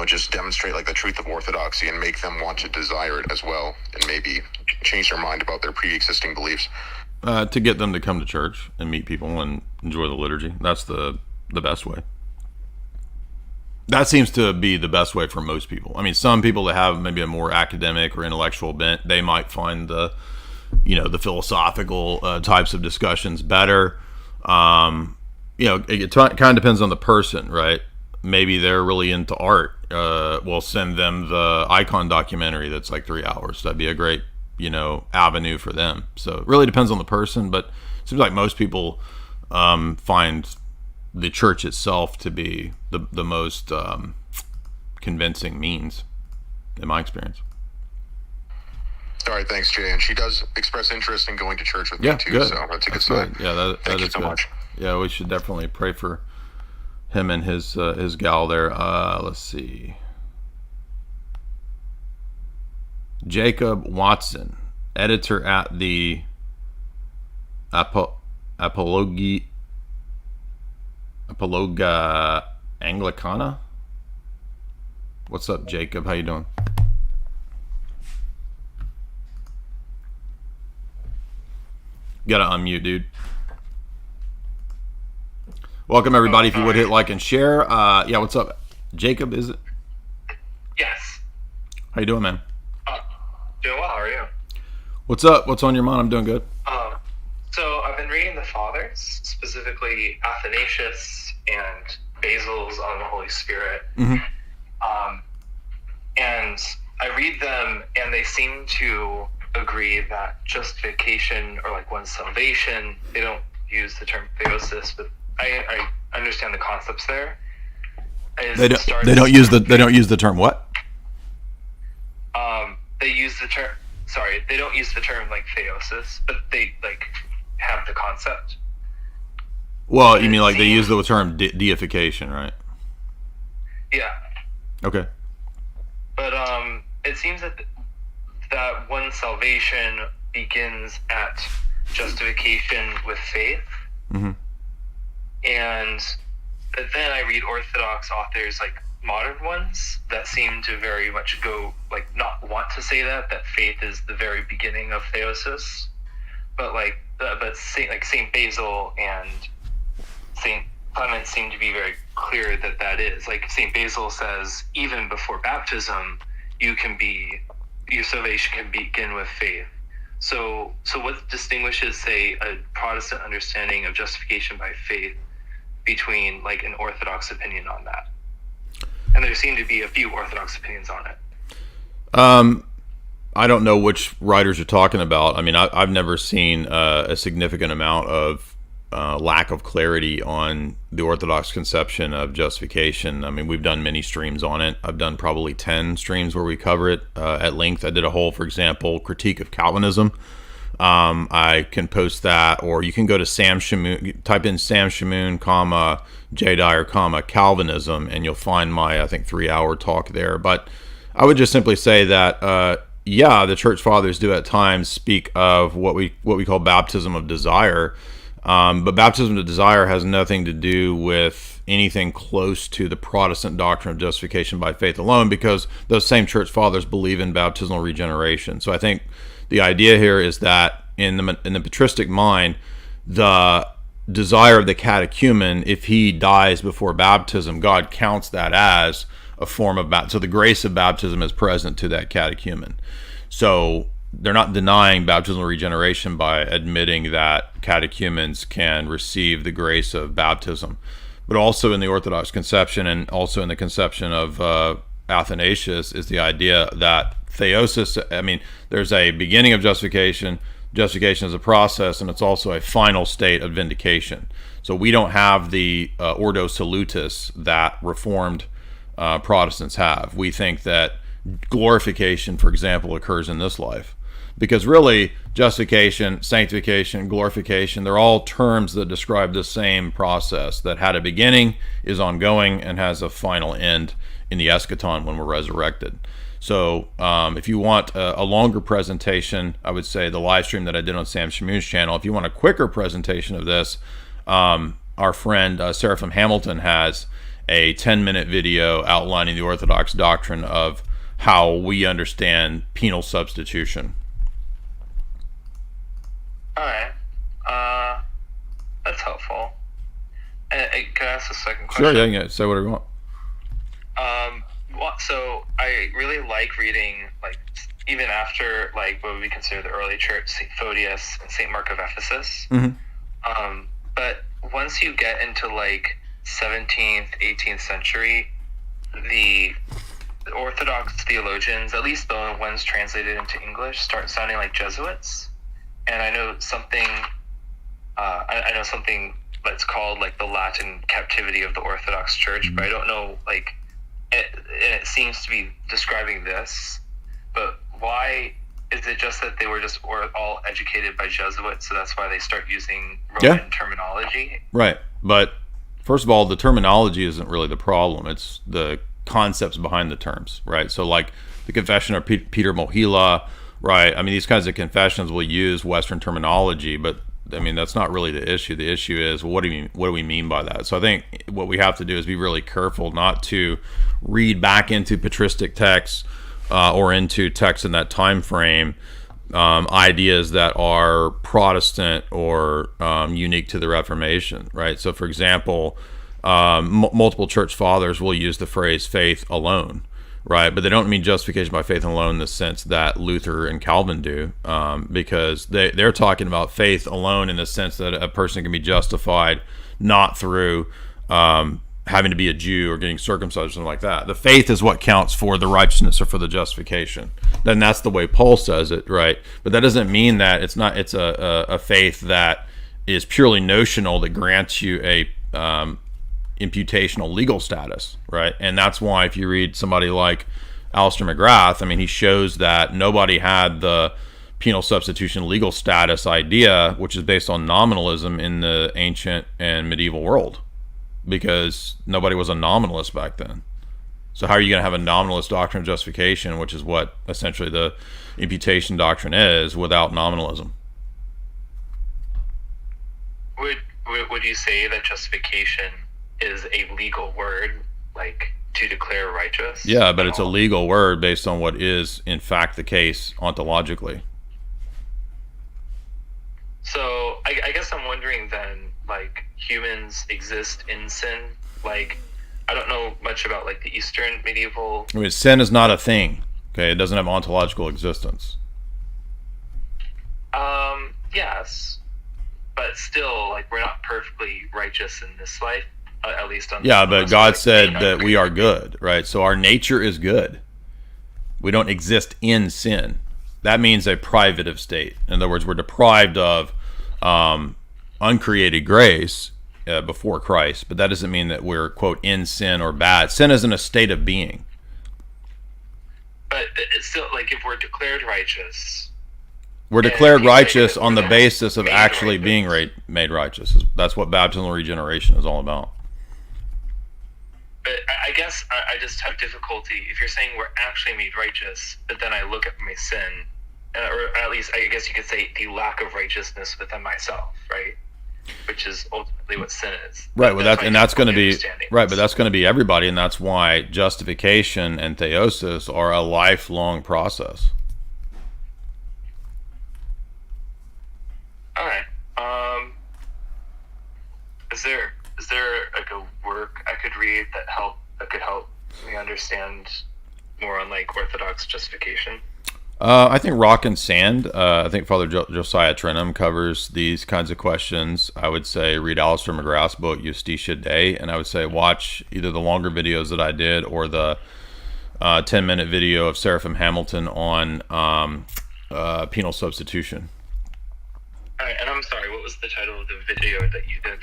just demonstrate like the truth of orthodoxy and make them want to desire it as well, and maybe change their mind about their pre-existing beliefs. To get them to come to church and meet people and enjoy the liturgy. That's the best way. That seems to be the best way for most people. I mean, some people that have maybe a more academic or intellectual bent, they might find the philosophical types of discussions better. It kind of depends on the person, right? Maybe they're really into art. We'll send them the Icon documentary that's like 3 hours. That'd be a great avenue for them. So it really depends on the person, but it seems like most people find the church itself to be the most convincing means, in my experience. All right, thanks, Jay. And she does express interest in going to church with me too, good. So that's a good sign. Yeah, Thank you is so good. much. Yeah, we should definitely pray for him and his gal there. Let's see. Jacob Watson, editor at the Apologia Anglicana. What's up, Jacob? How you doing? You gotta unmute, dude. Welcome, everybody. If you would hit like and share. Yeah, what's up? Jacob, is it? Yes. How you doing, man? Doing well. How are you? What's up? What's on your mind? I'm doing good. So I've been reading the Fathers, specifically Athanasius and Basil's on the Holy Spirit. Mm-hmm. And I read them, and they seem to agree that justification, or like one's salvation, they don't use the term theosis, but I understand the concepts there. They don't use the term what? They use the term. Sorry, they don't use the term like theosis, but they like have the concept. Well, you mean like they use the term deification, right? Yeah. Okay. But it seems that one's salvation begins at justification with faith. Mm-hmm. And then I read Orthodox authors, like modern ones, that seem to very much go, like, not want to say that faith is the very beginning of theosis. But Saint Basil and Saint Clement seem to be very clear that is. Like Saint Basil says, even before baptism, your salvation can begin with faith. So what distinguishes, say, a Protestant understanding of justification by faith between like an Orthodox opinion on that? And there seem to be a few Orthodox opinions on it. I don't know which writers you're talking about. I mean, I've never seen a significant amount of lack of clarity on the Orthodox conception of justification. I mean, we've done many streams on it. I've done probably 10 streams where we cover it at length. I did a whole, for example, critique of Calvinism. I can post that, or you can go to Sam Shamoon, type in Sam Shamoon, J. Dyer, Calvinism, and you'll find my, I think, 3-hour talk there. But I would just simply say that, the Church Fathers do at times speak of what we call baptism of desire. But baptism of desire has nothing to do with anything close to the Protestant doctrine of justification by faith alone, because those same Church Fathers believe in baptismal regeneration. So I think the idea here is that in the patristic mind, the desire of the catechumen, if he dies before baptism, God counts that as a form of baptism. So the grace of baptism is present to that catechumen. So they're not denying baptismal regeneration by admitting that catechumens can receive the grace of baptism. But also in the Orthodox conception, and also in the conception of Athanasius, is the idea that theosis, I mean, there's a beginning of justification. Justification is a process, and it's also a final state of vindication. So we don't have the ordo salutis that Reformed Protestants have. We think that glorification, for example, occurs in this life. because really justification, sanctification, glorification, they're all terms that describe the same process that had a beginning, is ongoing, and has a final end in the eschaton when we're resurrected. So if you want a longer presentation, I would say the live stream that I did on Sam Shamoon's channel. If you want a quicker presentation of this, our friend Seraphim Hamilton has a 10-minute video outlining the Orthodox doctrine of how we understand penal substitution. All right. That's helpful. And, can I ask a second question? Sure, yeah, say whatever you want. So I really like reading, like, even after, like, what we consider the early church, St. Photius and St. Mark of Ephesus. But once you get into, like, 17th, 18th century, the Orthodox theologians, at least the ones translated into English, start sounding like Jesuits. And I know something, I know something that's called, like, the Latin captivity of the Orthodox Church, but I don't know, like, it seems to be describing this, but why is it just that they were just all educated by Jesuits, so that's why they start using Roman terminology? Right, but first of all, the terminology isn't really the problem. It's the concepts behind the terms, right? So like the Confession of Peter Mohila, right? I mean, these kinds of confessions will use Western terminology, but I mean, that's not really the issue. The issue is, well, what do we mean by that? So I think what we have to do is be really careful not to read back into patristic texts or into texts in that time frame ideas that are Protestant or unique to the Reformation, right? So, for example, multiple church fathers will use the phrase faith alone, right? But they don't mean justification by faith alone in the sense that Luther and Calvin do, because they're talking about faith alone in the sense that a person can be justified not through having to be a Jew or getting circumcised or something like that. The faith is what counts for the righteousness or for the justification. Then that's the way Paul says it, right? But that doesn't mean that it's a faith that is purely notional that grants you a imputational legal status, right? And that's why if you read somebody like Alistair McGrath, I mean, he shows that nobody had the penal substitution legal status idea, which is based on nominalism in the ancient and medieval world, because nobody was a nominalist back then. So how are you going to have a nominalist doctrine of justification, which is what essentially the imputation doctrine is, without nominalism? Would you say that justification is a legal word, like to declare righteous? Yeah, but it's a legal word based on what is in fact the case ontologically. So I guess I'm wondering then, like, humans exist in sin? Like, I don't know much about, like, the Eastern medieval... I mean, sin is not a thing, okay? It doesn't have ontological existence. Yes. But still, like, we're not perfectly righteous in this life, at least on... Yeah, but God said that we are good, right? So our nature is good. We don't exist in sin. That means a privative state. In other words, we're deprived of uncreated grace before Christ, but that doesn't mean that we're, quote, in sin or bad. Sin isn't a state of being. But it's still, like, if we're declared righteous... We're declared righteous on the basis of actually being made righteous. That's what baptismal regeneration is all about. But I guess I just have difficulty, if you're saying we're actually made righteous, but then I look at my sin, or at least I guess you could say the lack of righteousness within myself, right? Which is ultimately what sin is. Right, well, that's going to be right, but that's going to be everybody, and that's why justification and theosis are a lifelong process. All right. Is there like a work I could read that could help me understand more on, like, Orthodox justification? I think Rock and Sand. I think Father Josiah Trenum covers these kinds of questions. I would say read Alistair McGrath's book Justitia Dei, and I would say watch either the longer videos that I did or the 10-minute video of Seraphim Hamilton on penal substitution. All right, and I'm sorry, what was the title of the video that you did?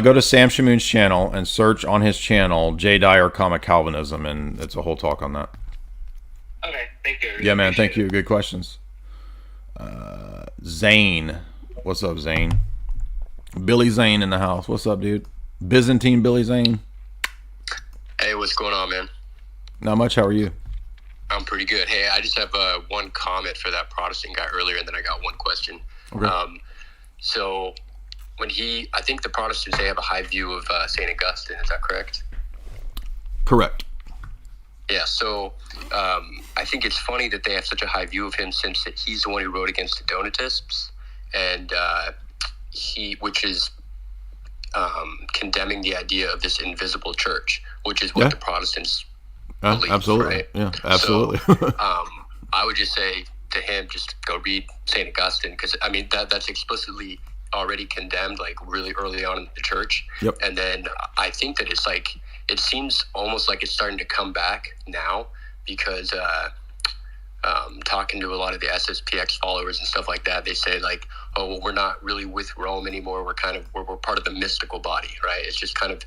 Go to Sam Shamoon's channel and search on his channel J. Dyer, Calvinism, and it's a whole talk on that. Okay, thank you. Yeah, man, thank you. Good questions. Zane. What's up, Zane? Billy Zane in the house. What's up, dude? Byzantine Billy Zane. Hey, what's going on, man? Not much. How are you? I'm pretty good. Hey, I just have one comment for that Protestant guy earlier, and then I got one question. Okay. So I think the Protestants, they have a high view of St. Augustine. Is that correct? Correct. Yeah, so I think it's funny that they have such a high view of him, since he's the one who wrote against the Donatists, and which is condemning the idea of this invisible church, which is what the Protestants believe. Absolutely. Right? Yeah, absolutely. So, I would just say to him, just go read St. Augustine, because I mean that's explicitly already condemned, like really early on in the church. Yep. And then I think that it's like, it seems almost like it's starting to come back now, because talking to a lot of the SSPX followers and stuff like that, they say like, oh, well, we're not really with Rome anymore. We're part of the mystical body, right? It's just kind of,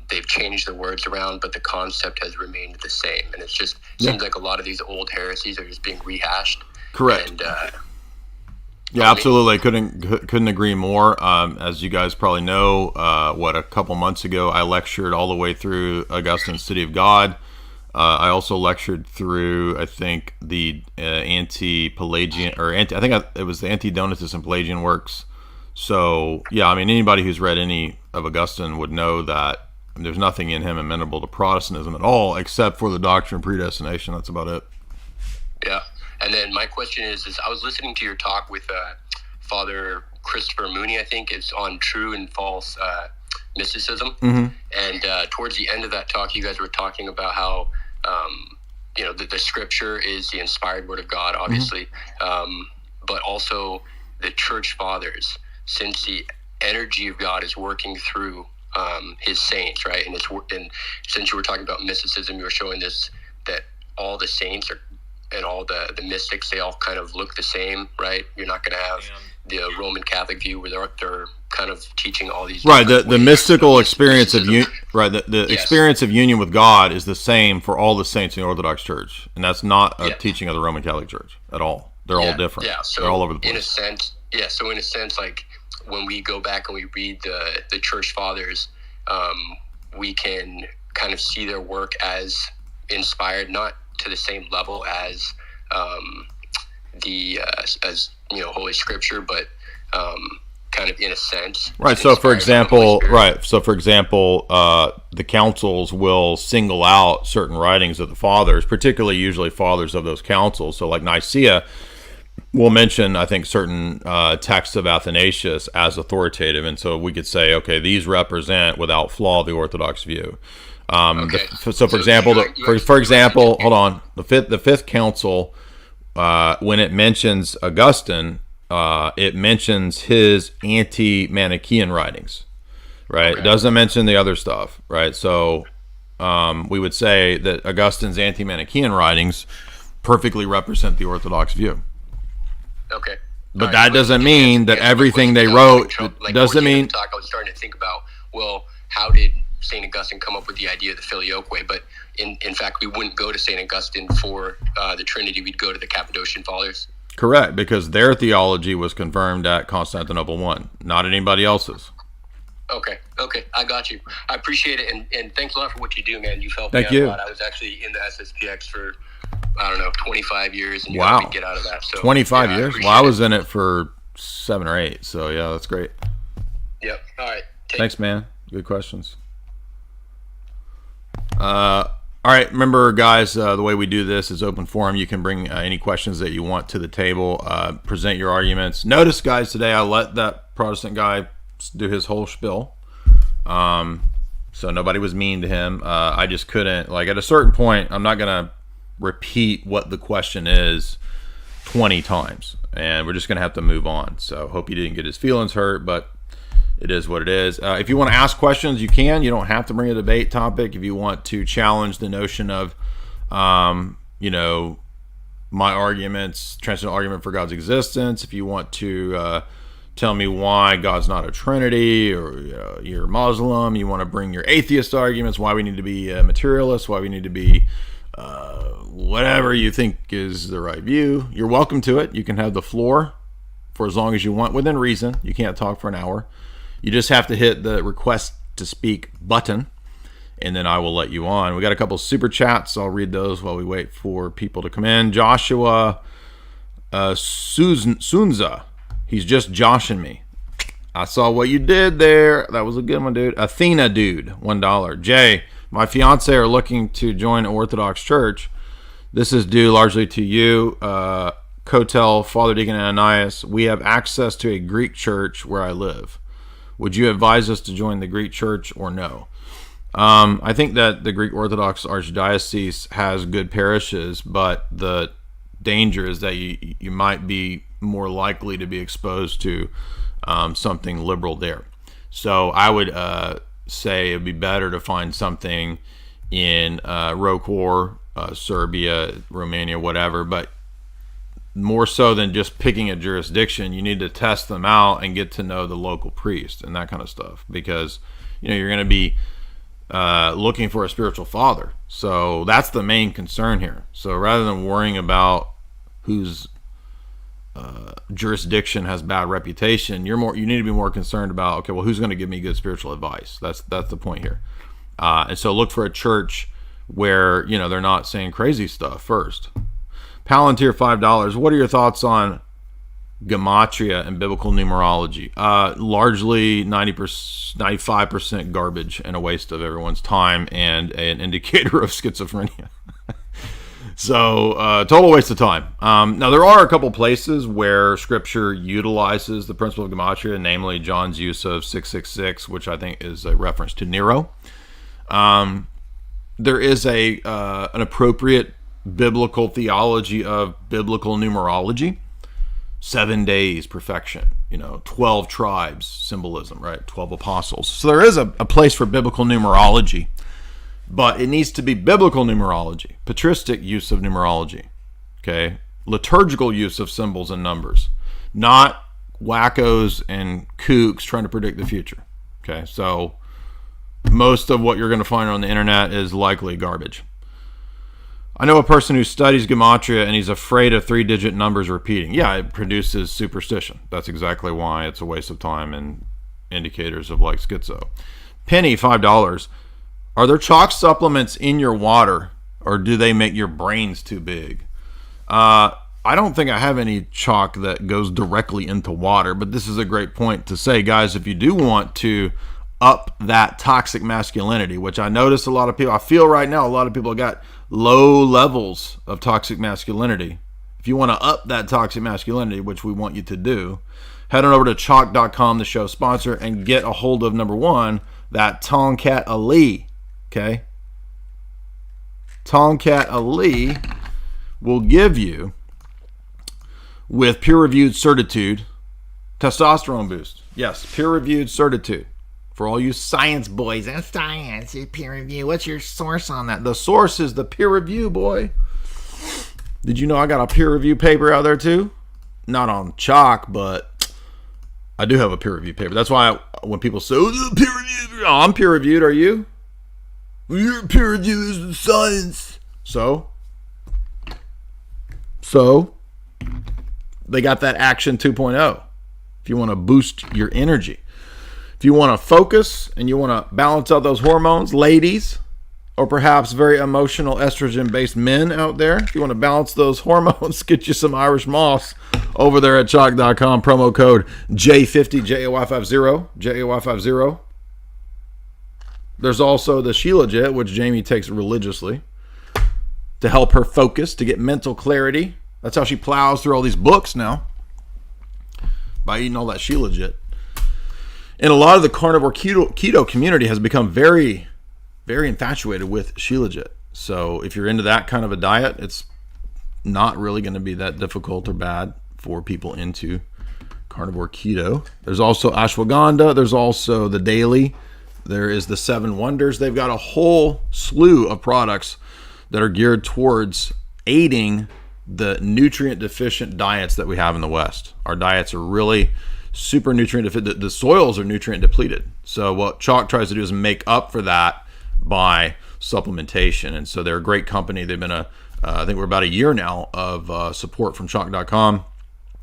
they've changed the words around, but the concept has remained the same. And it's just seems like a lot of these old heresies are just being rehashed. Correct. And, yeah, absolutely. Couldn't agree more. As you guys probably know, a couple months ago, I lectured all the way through Augustine's City of God. I also lectured through, I think, the anti-Pelagian, it was the anti-Donatist and Pelagian works. So, yeah, I mean, anybody who's read any of Augustine would know that there's nothing in him amenable to Protestantism at all, except for the doctrine of predestination. That's about it. Yeah. And then my question is I was listening to your talk with Father Christopher Mooney, I think. It's on true and false mysticism. Mm-hmm. And towards the end of that talk, you guys were talking about how, the scripture is the inspired word of God, obviously, but also the church fathers, since the energy of God is working through his saints, right? And since you were talking about mysticism, you were showing this, that all the saints and all the mystics, they all kind of look the same, right? You're not going to have the Roman Catholic view where they're kind of teaching all these the mystical experience of the experience of union with God is the same for all the saints in the Orthodox Church, and that's not a teaching of the Roman Catholic Church at all. They're all different. Yeah, so they're all over the place. In a sense, like when we go back and we read the Church Fathers, we can kind of see their work as inspired, not to the same level as Holy Scripture, but kind of in a sense. Right. So for example, the councils will single out certain writings of the fathers, particularly usually fathers of those councils. So like Nicaea will mention, I think, certain texts of Athanasius as authoritative. And so we could say, okay, these represent without flaw the Orthodox view. For example, hold on. The fifth council, when it mentions Augustine, it mentions his anti-Manichaean writings, right? Okay. It doesn't mention the other stuff, right? So we would say that Augustine's anti-Manichaean writings perfectly represent the Orthodox view. Okay. But that doesn't mean that everything they wrote doesn't mean... I was starting to think about, well, how did St. Augustine come up with the idea of the Filioque? But in fact, we wouldn't go to St. Augustine for the Trinity. We'd go to the Cappadocian Fathers. Correct, because their theology was confirmed at Constantinople I, not anybody else's. Okay, I got you. I appreciate it, and thanks a lot for what you do, man. You've helped me out a lot. I was actually in the SSPX for, 25 years, and you helped me get out of that. So 25 years? Well, I was in it for 7 or 8, so yeah, that's great. Yep, all right. Thanks, man. Good questions. All right, remember, guys, the way we do this is open forum. You can bring any questions that you want to the table, present your arguments. Notice, guys, today I let that Protestant guy do his whole spiel. So nobody was mean to him. I just couldn't, at a certain point, I'm not going to repeat what the question is 20 times. And we're just going to have to move on. So hope he didn't get his feelings hurt, but it is what it is. If you want to ask questions, you can. You don't have to bring a debate topic. If you want to challenge the notion of, my arguments, transcendental argument for God's existence, if you want to tell me why God's not a Trinity, or you're Muslim, you want to bring your atheist arguments, why we need to be materialists, why we need to be whatever you think is the right view, you're welcome to it. You can have the floor for as long as you want within reason. You can't talk for an hour. You just have to hit the request to speak button, and then I will let you on. We got a couple super chats. I'll read those while we wait for people to come in. Joshua Sunza, he's just joshing me. I saw what you did there. That was a good one, dude. Athena dude, $1. Jay, my fiance are looking to join Orthodox Church. This is due largely to you, Kotel, Father Deacon Ananias. We have access to a Greek church where I live. Would you advise us to join the Greek church or no? I think that the Greek Orthodox Archdiocese has good parishes, but the danger is that you might be more likely to be exposed to something liberal there. So I would say it'd be better to find something in Rokor, Serbia, Romania, whatever, but more so than just picking a jurisdiction, you need to test them out and get to know the local priest and that kind of stuff, because you're going to be looking for a spiritual father. So that's the main concern here. So rather than worrying about whose jurisdiction has bad reputation, you need to be more concerned about, okay, well, who's going to give me good spiritual advice? That's the point here. And so look for a church where they're not saying crazy stuff first. Palantir, $5. What are your thoughts on gematria and biblical numerology? Largely 95% garbage and a waste of everyone's time and an indicator of schizophrenia. So total waste of time. Now there are a couple places where Scripture utilizes the principle of gematria, namely John's use of 666, which I think is a reference to Nero. There is an appropriate biblical theology of biblical numerology. 7 days, perfection. 12 tribes, symbolism, right? 12 apostles. So there is a place for biblical numerology. But it needs to be biblical numerology, patristic use of numerology, okay? Liturgical use of symbols and numbers, not wackos and kooks trying to predict the future, okay? So most of what you're going to find on the internet is likely garbage. I know a person who studies gematria and he's afraid of 3-digit numbers repeating. Yeah, it produces superstition. That's exactly why it's a waste of time and indicators of schizo. Penny, $5. Are there chalk supplements in your water, or do they make your brains too big? I don't think I have any chalk that goes directly into water, but this is a great point to say, guys, if you do want to up that toxic masculinity, which I notice a lot of people, I feel right now a lot of people got low levels of toxic masculinity. If you want to up that toxic masculinity, which we want you to do, head on over to chalk.com, the show sponsor, and get a hold of, number one, that Tomcat Ali. Okay, Tomcat Ali will give you, with peer-reviewed certitude, testosterone boost. Yes, peer-reviewed certitude. For all you science boys, that's science, peer review. What's your source on that? The source is the peer review, boy. Did you know I got a peer review paper out there too? Not on chalk, but I do have a peer review paper. That's why when people say, oh, peer reviewed, I'm peer reviewed, are you? Your peer review is science. So they got that Action 2.0. If you want to boost your energy, if you want to focus and you want to balance out those hormones, ladies, or perhaps very emotional estrogen-based men out there, if you want to balance those hormones, get you some Irish moss over there at chalk.com. Promo code J50, JAY50, JAY50. There's also the Shilajit, which Jamie takes religiously to help her focus, to get mental clarity. That's how she plows through all these books now, by eating all that Shilajit. And a lot of the carnivore keto community has become very, very infatuated with Shilajit. So if you're into that kind of a diet, it's not really going to be that difficult or bad for people into carnivore keto. There's also ashwagandha. There's also the daily. There is the 7 Wonders. They've got a whole slew of products that are geared towards aiding the nutrient deficient diets that we have in the West. Our diets are really super nutrient deficient. The soils are nutrient depleted. So what Chalk tries to do is make up for that by supplementation. And so they're a great company. They've been I think we're about a year now of support from Chalk.com.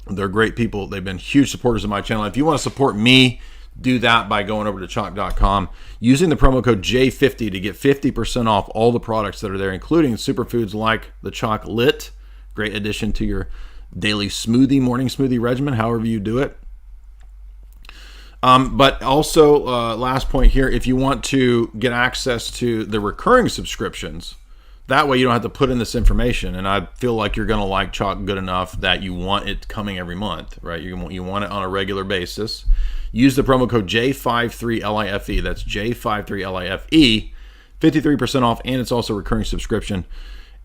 They're great people. They've been huge supporters of my channel. If you want to support me, do that by going over to Chalk.com, using the promo code J50 to get 50% off all the products that are there, including superfoods like the Chocolate, great addition to your daily smoothie, morning smoothie regimen, however you do it. But also, last point here, if you want to get access to the recurring subscriptions, that way you don't have to put in this information. And I feel like you're going to like Chalk good enough that you want it coming every month, right? You want it on a regular basis. Use the promo code J53LIFE. That's J53LIFE. 53% off, and it's also a recurring subscription.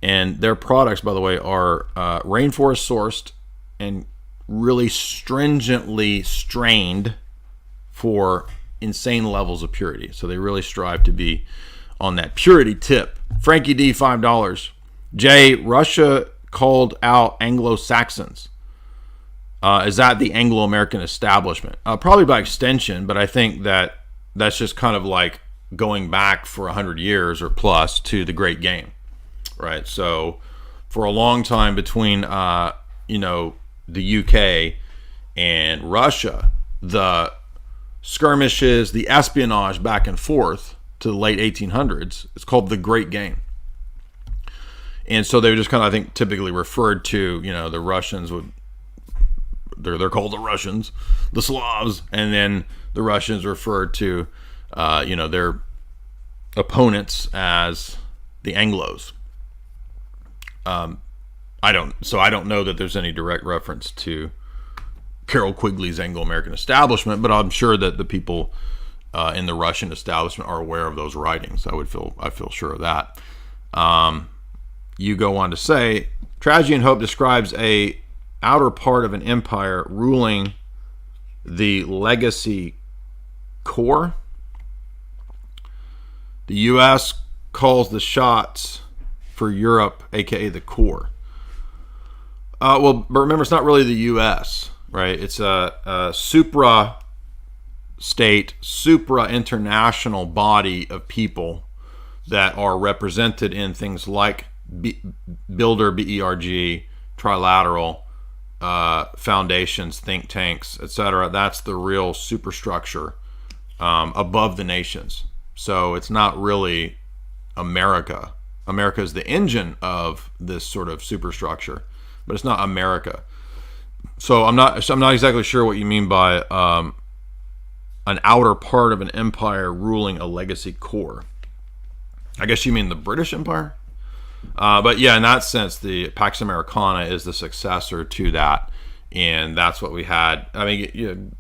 And their products, by the way, are rainforest sourced and really stringently strained for insane levels of purity. So they really strive to be on that purity tip. Frankie D, $5. Jay, Russia called out Anglo-Saxons. Is that the Anglo-American establishment? Probably by extension, but I think that's just kind of like going back for 100 years or plus to the Great Game, right? So for a long time between, the UK and Russia, the skirmishes, the espionage back and forth to the late 1800s, it's called the Great Game. And so they were just kind of, I think, typically referred to, the Russians would, they're called the Russians, the Slavs, and then the Russians referred to, their opponents as the Anglos. I don't know that there's any direct reference to Carroll Quigley's Anglo-American establishment, but I'm sure that the people in the Russian establishment are aware of those writings. I feel sure of that. You go on to say, Tragedy and Hope describes a outer part of an empire ruling the legacy core. The U.S. calls the shots for Europe, aka the core. But remember, it's not really the U.S., right? It's a supra-state, supra-international body of people that are represented in things like Builder, BERG, Trilateral, foundations, think tanks, etc. That's the real superstructure above the nations. So it's not really America. America is the engine of this sort of superstructure, but it's not America. So I'm not exactly sure what you mean by an outer part of an empire ruling a legacy core. I guess you mean the British Empire? But yeah, in that sense, the Pax Americana is the successor to that, and that's what we had. I mean,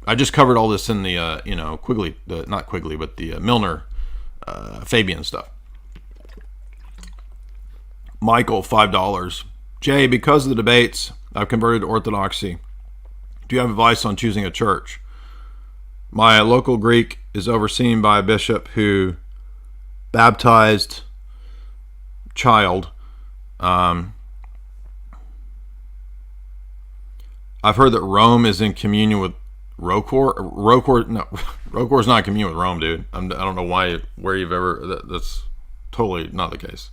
I just covered all this in the Quigley, not Quigley, but the Milner, Fabian stuff. Michael, $5. Jay, because of the debates, I've converted to Orthodoxy. Do you have advice on choosing a church? My local Greek is overseen by a bishop who baptized child. I've heard that Rome is in communion with Rokor. Rokor is not in communion with Rome, dude. I don't know where you've ever. That's totally not the case.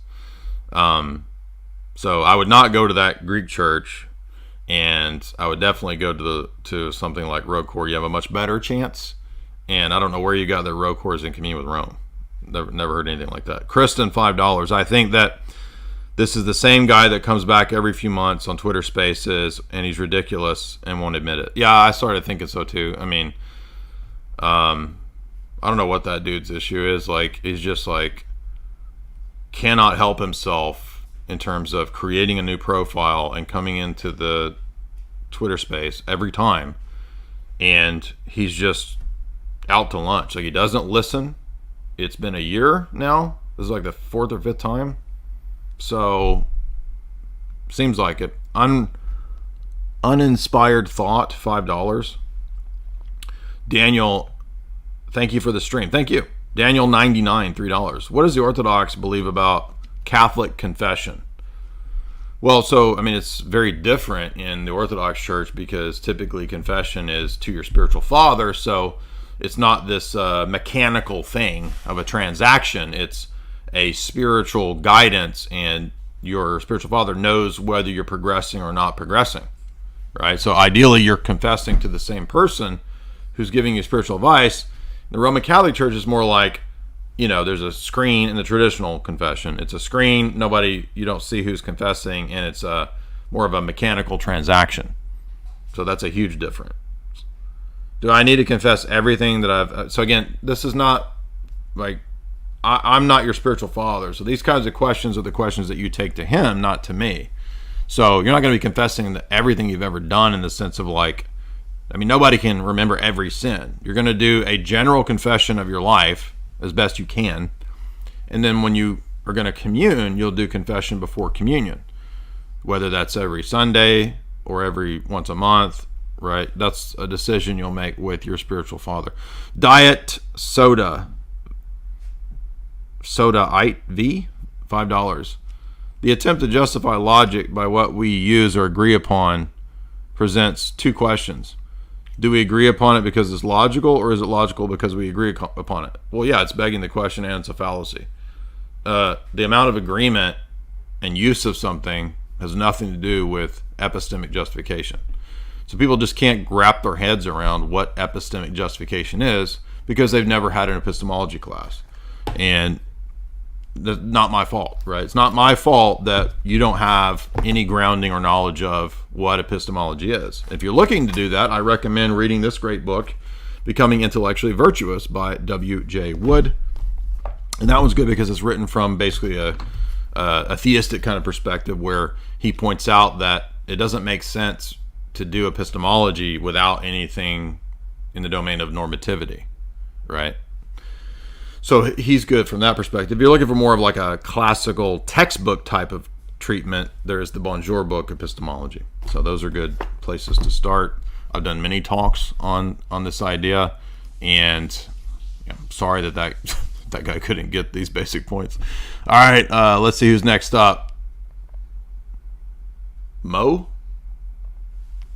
So I would not go to that Greek church, and I would definitely go to something like Rokor. You have a much better chance. And I don't know where you got that Rokor is in communion with Rome. Never heard anything like that. Kristen, $5. I think that this is the same guy that comes back every few months on Twitter Spaces, and he's ridiculous and won't admit it. Yeah, I started thinking so too. I mean, I don't know what that dude's issue is. Like, he's just like cannot help himself in terms of creating a new profile and coming into the Twitter Space every time, and he's just out to lunch. Like, he doesn't listen. It's been a year now. This is like the 4th or 5th time. So, seems like it. Uninspired thought, $5. Daniel, thank you for the stream. Thank you. Daniel, 99, $3. What does the Orthodox believe about Catholic confession? Well, so, I mean, it's very different in the Orthodox Church because typically confession is to your spiritual father. So, it's not this mechanical thing of a transaction. It's a spiritual guidance, and your spiritual father knows whether you're progressing or not progressing, right? So ideally, you're confessing to the same person who's giving you spiritual advice. The Roman Catholic Church is more like, there's a screen in the traditional confession. It's a screen, you don't see who's confessing, and it's more of a mechanical transaction. So that's a huge difference. Do I need to confess everything that so again, this is not like, I'm not your spiritual father. So these kinds of questions are the questions that you take to him, not to me. So you're not going to be confessing everything you've ever done in the sense of nobody can remember every sin. You're going to do a general confession of your life as best you can. And then when you are going to commune, you'll do confession before communion, whether that's every Sunday or every once a month, right? That's a decision you'll make with your spiritual father. Diet soda. Soda-ite V, $5. The attempt to justify logic by what we use or agree upon presents two questions. Do we agree upon it because it's logical, or is it logical because we agree upon it? Well, yeah, it's begging the question, and it's a fallacy. The amount of agreement and use of something has nothing to do with epistemic justification. So people just can't wrap their heads around what epistemic justification is because they've never had an epistemology class. And that's not my fault, right? It's not my fault that you don't have any grounding or knowledge of what epistemology is. If you're looking to do that, I recommend reading this great book, Becoming Intellectually Virtuous by W.J. Wood. And that one's good because it's written from basically a theistic kind of perspective, where he points out that it doesn't make sense to do epistemology without anything in the domain of normativity, right? So he's good from that perspective. If you're looking for more of like a classical textbook type of treatment, there's the Bonjour book, Epistemology. So those are good places to start. I've done many talks on this idea, and I'm sorry that guy couldn't get these basic points. All right, let's see who's next up. Mo?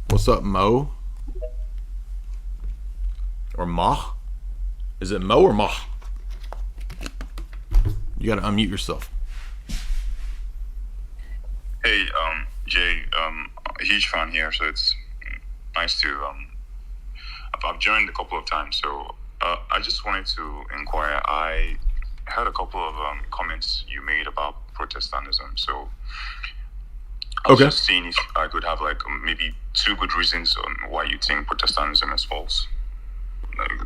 What's up, Mo? Or Ma? Is it Mo or Ma? You got to unmute yourself. Hey, Jay, a huge fan here, so it's nice to, I've joined a couple of times, so I just wanted to inquire. I had a couple of comments you made about Protestantism, so I was just seeing if I could have maybe two good reasons on why you think Protestantism is false.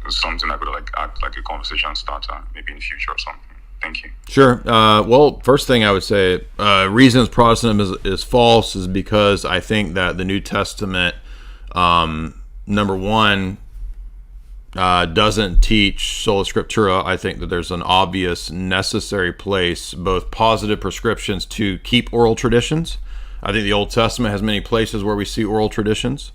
Something I could act like a conversation starter, maybe in the future or something. Thank you. Sure. Well, first thing I would say, reasons Protestantism is false is because I think that the New Testament, number one, doesn't teach sola scriptura. I think that there's an obvious necessary place, both positive prescriptions to keep oral traditions. I think the Old Testament has many places where we see oral traditions.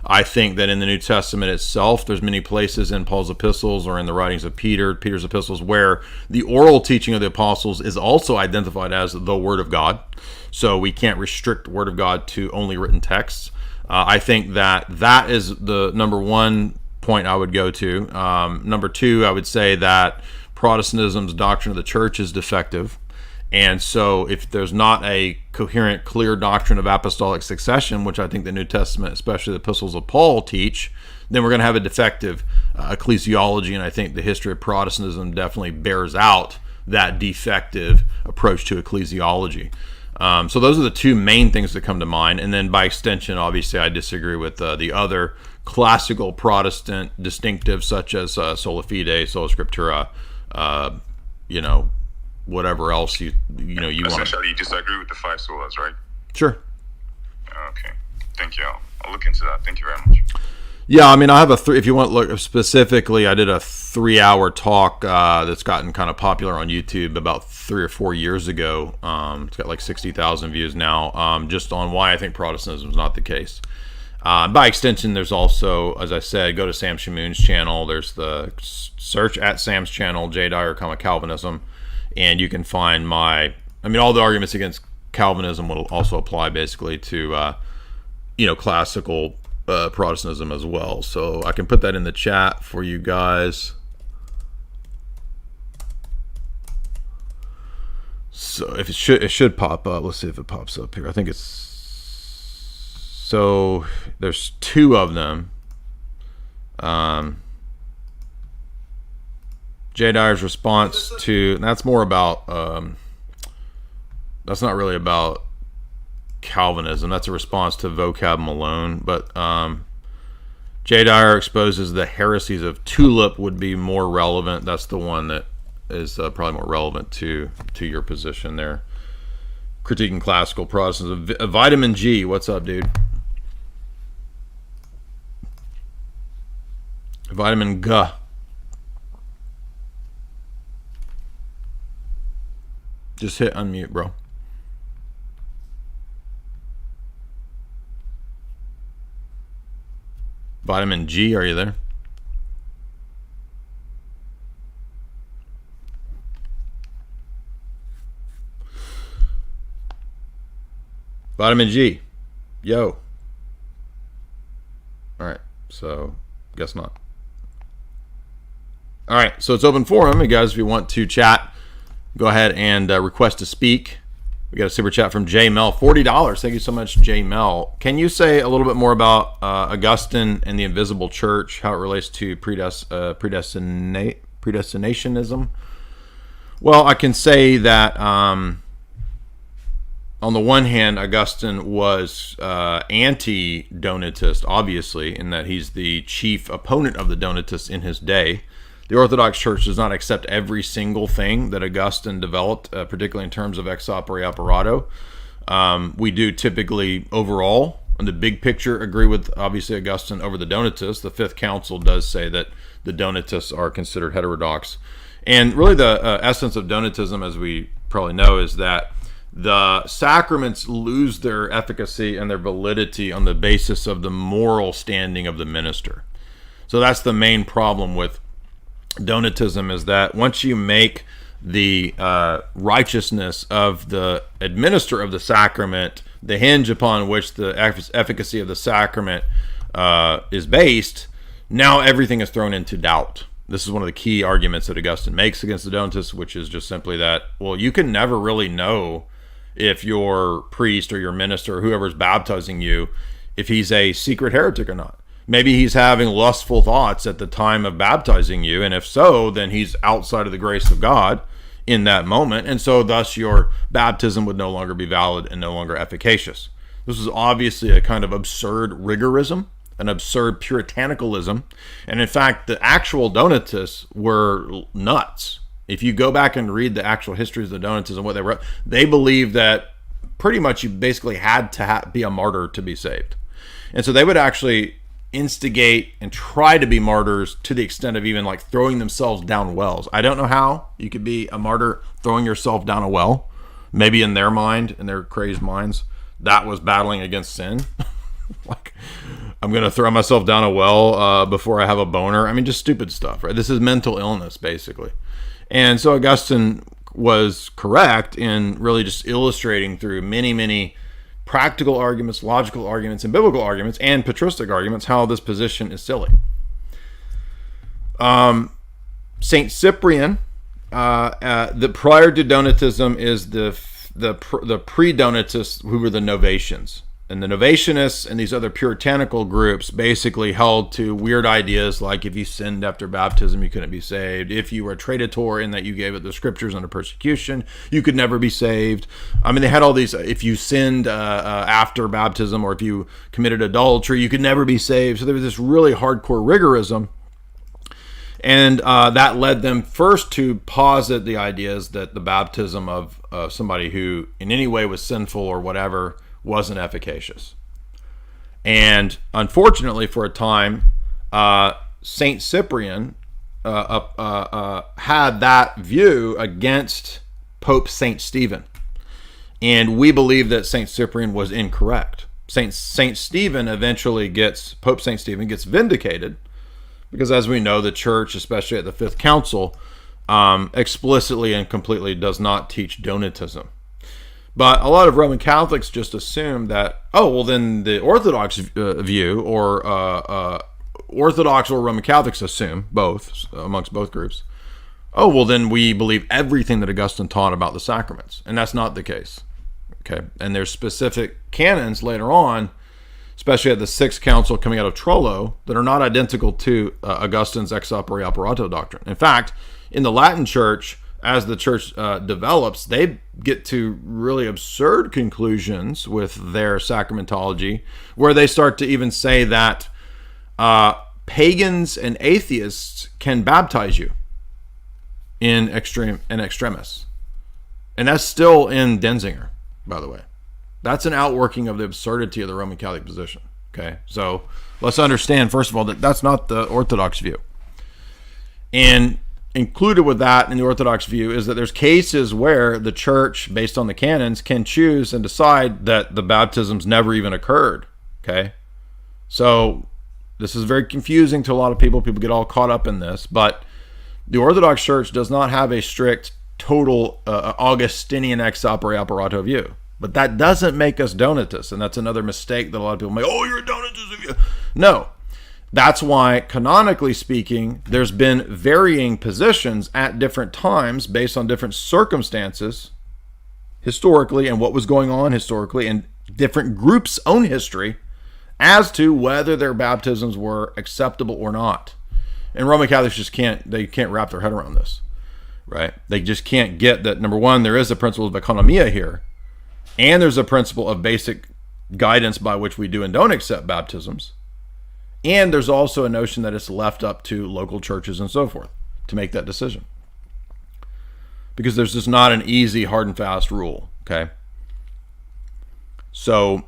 I think that in the New Testament itself, there's many places in Paul's epistles or in the writings of Peter's epistles, where the oral teaching of the apostles is also identified as the Word of God. So we can't restrict the Word of God to only written texts. I think that is the number one point I would go to. Number two, I would say that Protestantism's doctrine of the church is defective. And so if there's not a coherent, clear doctrine of apostolic succession, which I think the New Testament, especially the epistles of Paul, teach, then we're going to have a defective ecclesiology. And I think the history of Protestantism definitely bears out that defective approach to ecclesiology. So those are the two main things that come to mind. And then by extension, obviously, I disagree with the other classical Protestant distinctives, such as sola fide, sola scriptura, whatever else you want. Essentially, you disagree with the five solas, right? Sure. Okay. Thank you. I'll look into that. Thank you very much. Yeah, I mean, I have if you want to look specifically, I did a 3-hour talk that's gotten kind of popular on YouTube about 3 or 4 years ago. It's got like 60,000 views now, just on why I think Protestantism is not the case. By extension, there's also, as I said, go to Sam Shamoon's channel. There's the search at Sam's channel, J. Dyer, Calvinism. And you can find all the arguments against Calvinism will also apply basically to, classical Protestantism as well. So I can put that in the chat for you guys. So if it should pop up. Let's see if it pops up here. I think it's, so there's two of them. J. Dyer's response to, and that's more about, that's not really about Calvinism. That's a response to vocab Malone. But J. Dyer exposes the heresies of Tulip would be more relevant. That's the one that is probably more relevant to your position there. Critiquing classical Protestants. Vitamin G, what's up, dude? Vitamin G. Just hit unmute, bro. Vitamin G, are you there? Vitamin G. Yo. All right. So, guess not. All right. So, it's open forum. You guys, if you want to chat, go ahead and request to speak. We got a super chat from J. Mel. $40. Thank you so much, J. Mel. Can you say a little bit more about Augustine and the invisible church, how it relates to predestinationism? Well, I can say that on the one hand, Augustine was anti-Donatist, obviously, in that he's the chief opponent of the Donatists in his day. The Orthodox Church does not accept every single thing that Augustine developed, particularly in terms of ex opere operato. We do typically, overall, in the big picture, agree with, obviously, Augustine over the Donatists. The Fifth Council does say that the Donatists are considered heterodox. And really the essence of Donatism, as we probably know, is that the sacraments lose their efficacy and their validity on the basis of the moral standing of the minister. So that's the main problem with Donatism, is that once you make the righteousness of the administrator of the sacrament the hinge upon which the efficacy of the sacrament is based, now everything is thrown into doubt. This is one of the key arguments that Augustine makes against the Donatists, which is just simply that, well, you can never really know if your priest or your minister or whoever's baptizing you, if he's a secret heretic or not. Maybe he's having lustful thoughts at the time of baptizing you, and if so, then he's outside of the grace of God in that moment, and so thus your baptism would no longer be valid and no longer efficacious. This is obviously a kind of absurd rigorism, an absurd puritanicalism, and in fact, the actual Donatists were nuts. If you go back and read the actual histories of the Donatists and what they wrote, they believed that pretty much you basically had to be a martyr to be saved. And so they would actually instigate and try to be martyrs to the extent of even like throwing themselves down wells. I don't know how you could be a martyr throwing yourself down a well. Maybe in their mind, in their crazed minds, that was battling against sin. Like, I'm going to throw myself down a well before I have a boner. I mean, just stupid stuff, right? This is mental illness, basically. And so Augustine was correct in really just illustrating through many, many practical arguments, logical arguments, and biblical arguments, and patristic arguments, how this position is silly. Saint Cyprian, the prior to Donatism is the pre-Donatists, who were the Novatians. And the Novatianists and these other puritanical groups basically held to weird ideas like if you sinned after baptism, you couldn't be saved. If you were a traditor in that you gave it the scriptures under persecution, you could never be saved. I mean, they had all these, if you sinned after baptism or if you committed adultery, you could never be saved. So there was this really hardcore rigorism. And that led them first to posit the ideas that the baptism of somebody who in any way was sinful or whatever wasn't efficacious. And unfortunately, for a time, Saint Cyprian had that view against Pope Saint Stephen. And we believe that Saint Cyprian was incorrect. Saint Stephen eventually Pope Saint Stephen gets vindicated, because as we know, the church, especially at the Fifth Council, explicitly and completely does not teach Donatism. But a lot of Roman Catholics just assume that, oh, well, then the Orthodox view, or Orthodox or Roman Catholics assume, both, amongst both groups, oh, well, then we believe everything that Augustine taught about the sacraments. And that's not the case. Okay. And there's specific canons later on, especially at the Sixth Council coming out of Trullo, that are not identical to Augustine's ex opere operato doctrine. In fact, in the Latin Church, as the church develops, they get to really absurd conclusions with their sacramentology, where they start to even say that pagans and atheists can baptize you in extremis. And that's still in Denzinger, by the way. That's an outworking of the absurdity of the Roman Catholic position. Okay, so let's understand, first of all, that that's not the Orthodox view. And included with that in the Orthodox view is that there's cases where the church, based on the canons, can choose and decide that the baptisms never even occurred. Okay, so this is very confusing to a lot of people. People get all caught up in this, but the Orthodox Church does not have a strict, total Augustinian ex opere operato view. But that doesn't make us Donatists, and that's another mistake that a lot of people make. Oh, you're a Donatist. No. That's why, canonically speaking, there's been varying positions at different times based on different circumstances historically and what was going on historically and different groups' own history as to whether their baptisms were acceptable or not. And Roman Catholics just can't wrap their head around this, right? They just can't get that, number one, there is a principle of economia here, and there's a principle of basic guidance by which we do and don't accept baptisms. And there's also a notion that it's left up to local churches and so forth to make that decision. Because there's just not an easy, hard and fast rule, okay? So,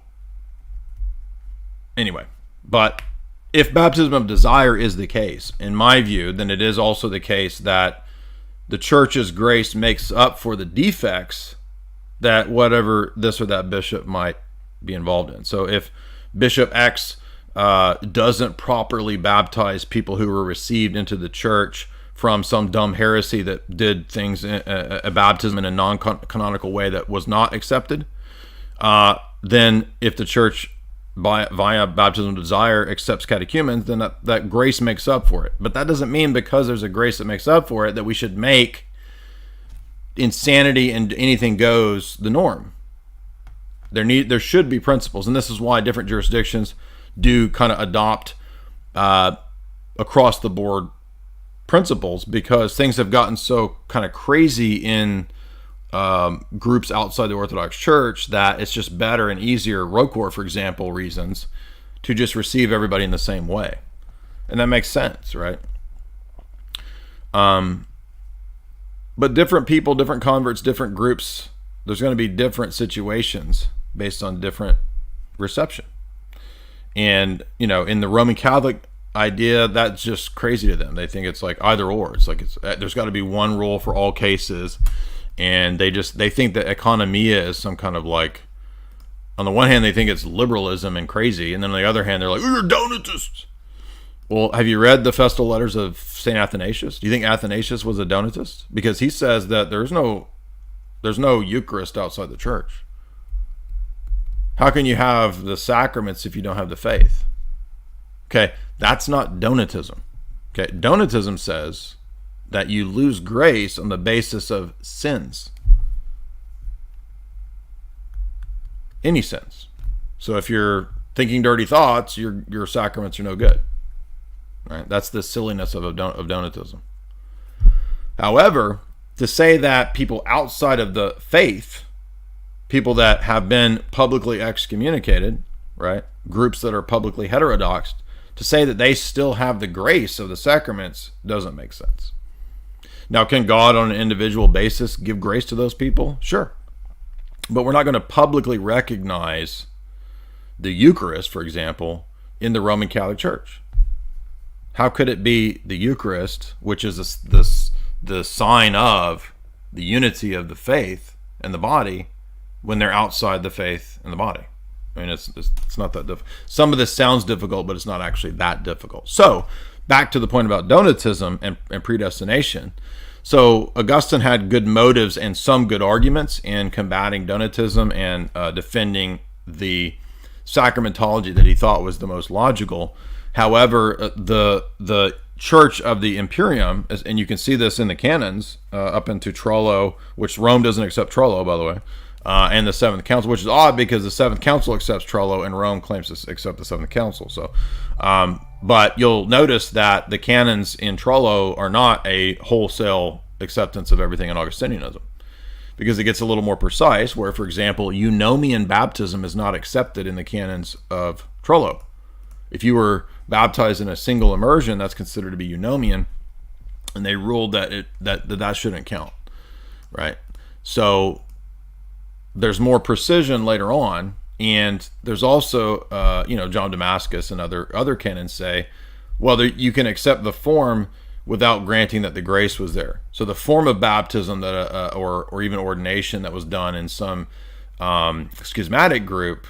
anyway, but if baptism of desire is the case, in my view, then it is also the case that the church's grace makes up for the defects that whatever this or that bishop might be involved in. So if Bishop X doesn't properly baptize people who were received into the church from some dumb heresy that did things, a baptism in a non-canonical way that was not accepted, then if the church via baptism of desire accepts catechumens, then that grace makes up for it. But that doesn't mean because there's a grace that makes up for it that we should make insanity and anything goes the norm. There should be principles, and this is why different jurisdictions do kind of adopt across the board principles, because things have gotten so kind of crazy in groups outside the Orthodox Church that it's just better and easier, ROCOR, for example, reasons, to just receive everybody in the same way. And that makes sense, right? But different people, different converts, different groups, there's going to be different situations based on different reception. And, in the Roman Catholic idea, that's just crazy to them. They think it's like either or. It's like there's got to be one rule for all cases. And they think that economia is some kind of like, on the one hand, they think it's liberalism and crazy. And then on the other hand, they're like, you're Donatists. Well, have you read the festal letters of St. Athanasius? Do you think Athanasius was a Donatist? Because he says that there's no Eucharist outside the church. How can you have the sacraments if you don't have the faith? Okay, that's not Donatism. Okay, Donatism says that you lose grace on the basis of sins. Any sins. So if you're thinking dirty thoughts, your sacraments are no good. Right? That's the silliness of Donatism. However, to say that people outside of the faith, people that have been publicly excommunicated, right, groups that are publicly heterodox, to say that they still have the grace of the sacraments doesn't make sense. Now, can God on an individual basis give grace to those people? Sure. But we're not going to publicly recognize the Eucharist, for example, in the Roman Catholic Church. How could it be the Eucharist, which is the sign of the unity of the faith and the body, when they're outside the faith and the body? I mean, it's not that difficult. Some of this sounds difficult, but it's not actually that difficult. So, back to the point about Donatism and predestination. So, Augustine had good motives and some good arguments in combating Donatism and defending the sacramentology that he thought was the most logical. However, the church of the Imperium, and you can see this in the canons up into Trullo, which Rome doesn't accept Trullo, by the way, and the Seventh Council, which is odd because the Seventh Council accepts Trullo and Rome claims to accept the Seventh Council. So, but you'll notice that the canons in Trullo are not a wholesale acceptance of everything in Augustinianism, because it gets a little more precise, where, for example, eunomian baptism is not accepted in the canons of Trullo. If you were baptized in a single immersion, that's considered to be eunomian, and they ruled that that shouldn't count, right? So there's more precision later on, and there's also, John Damascus and other canons say, well, you can accept the form without granting that the grace was there. So the form of baptism that, or even ordination that was done in some schismatic group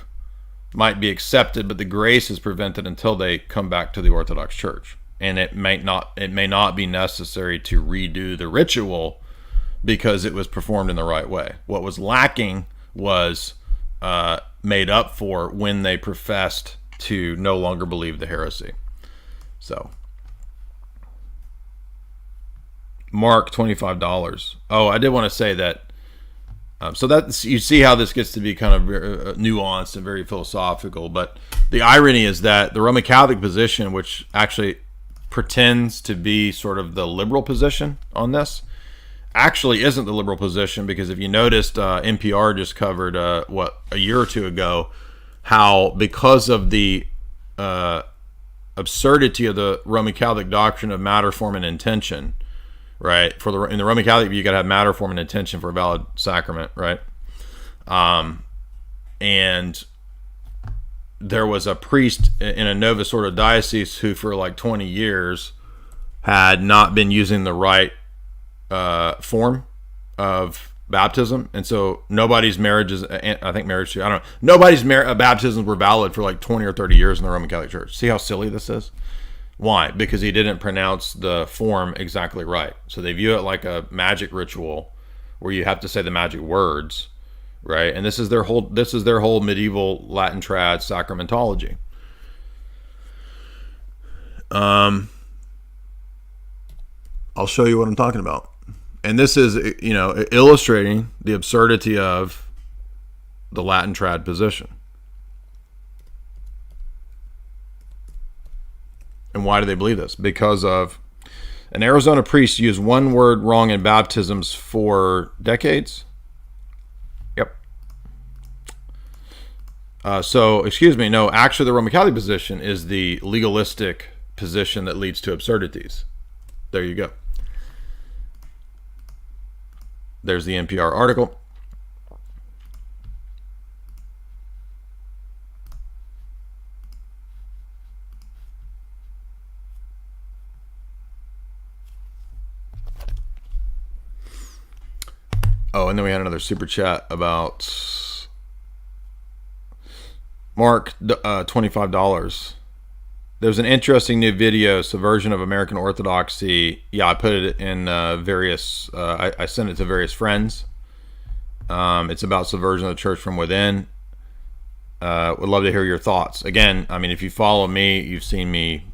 might be accepted, but the grace is prevented until they come back to the Orthodox Church. And it may not be necessary to redo the ritual because it was performed in the right way. What was lacking was made up for when they professed to no longer believe the heresy. So, Mark, $25. Oh, I did want to say that. So that you see how this gets to be kind of nuanced and very philosophical. But the irony is that the Roman Catholic position, which actually pretends to be sort of the liberal position on this, actually isn't the liberal position, because if you noticed, NPR just covered a year or two ago how, because of the absurdity of the Roman Catholic doctrine of matter, form, and intention. Right, in the Roman Catholic view, you got to have matter, form, and intention for a valid sacrament, right? And there was a priest in a Novus Ordo diocese who, for like 20 years, had not been using the right form of baptism, and so nobody's marriages, nobody's baptisms were valid for like 20 or 30 years in the Roman Catholic Church. See how silly this is? Why? Because he didn't pronounce the form exactly right. So they view it like a magic ritual where you have to say the magic words, right? And this is their whole medieval Latin trad sacramentology. I'll show you what I'm talking about. And this is, illustrating the absurdity of the Latin trad position. And why do they believe this? Because of an Arizona priest used one word wrong in baptisms for decades. Yep. Actually the Roman Catholic position is the legalistic position that leads to absurdities. There you go. There's the NPR article. Oh, and then we had another super chat about Mark, $25. There's an interesting new video, Subversion of American Orthodoxy. Yeah, I put it in various, I sent it to various friends. It's about subversion of the church from within. Would love to hear your thoughts. Again, if you follow me, you've seen me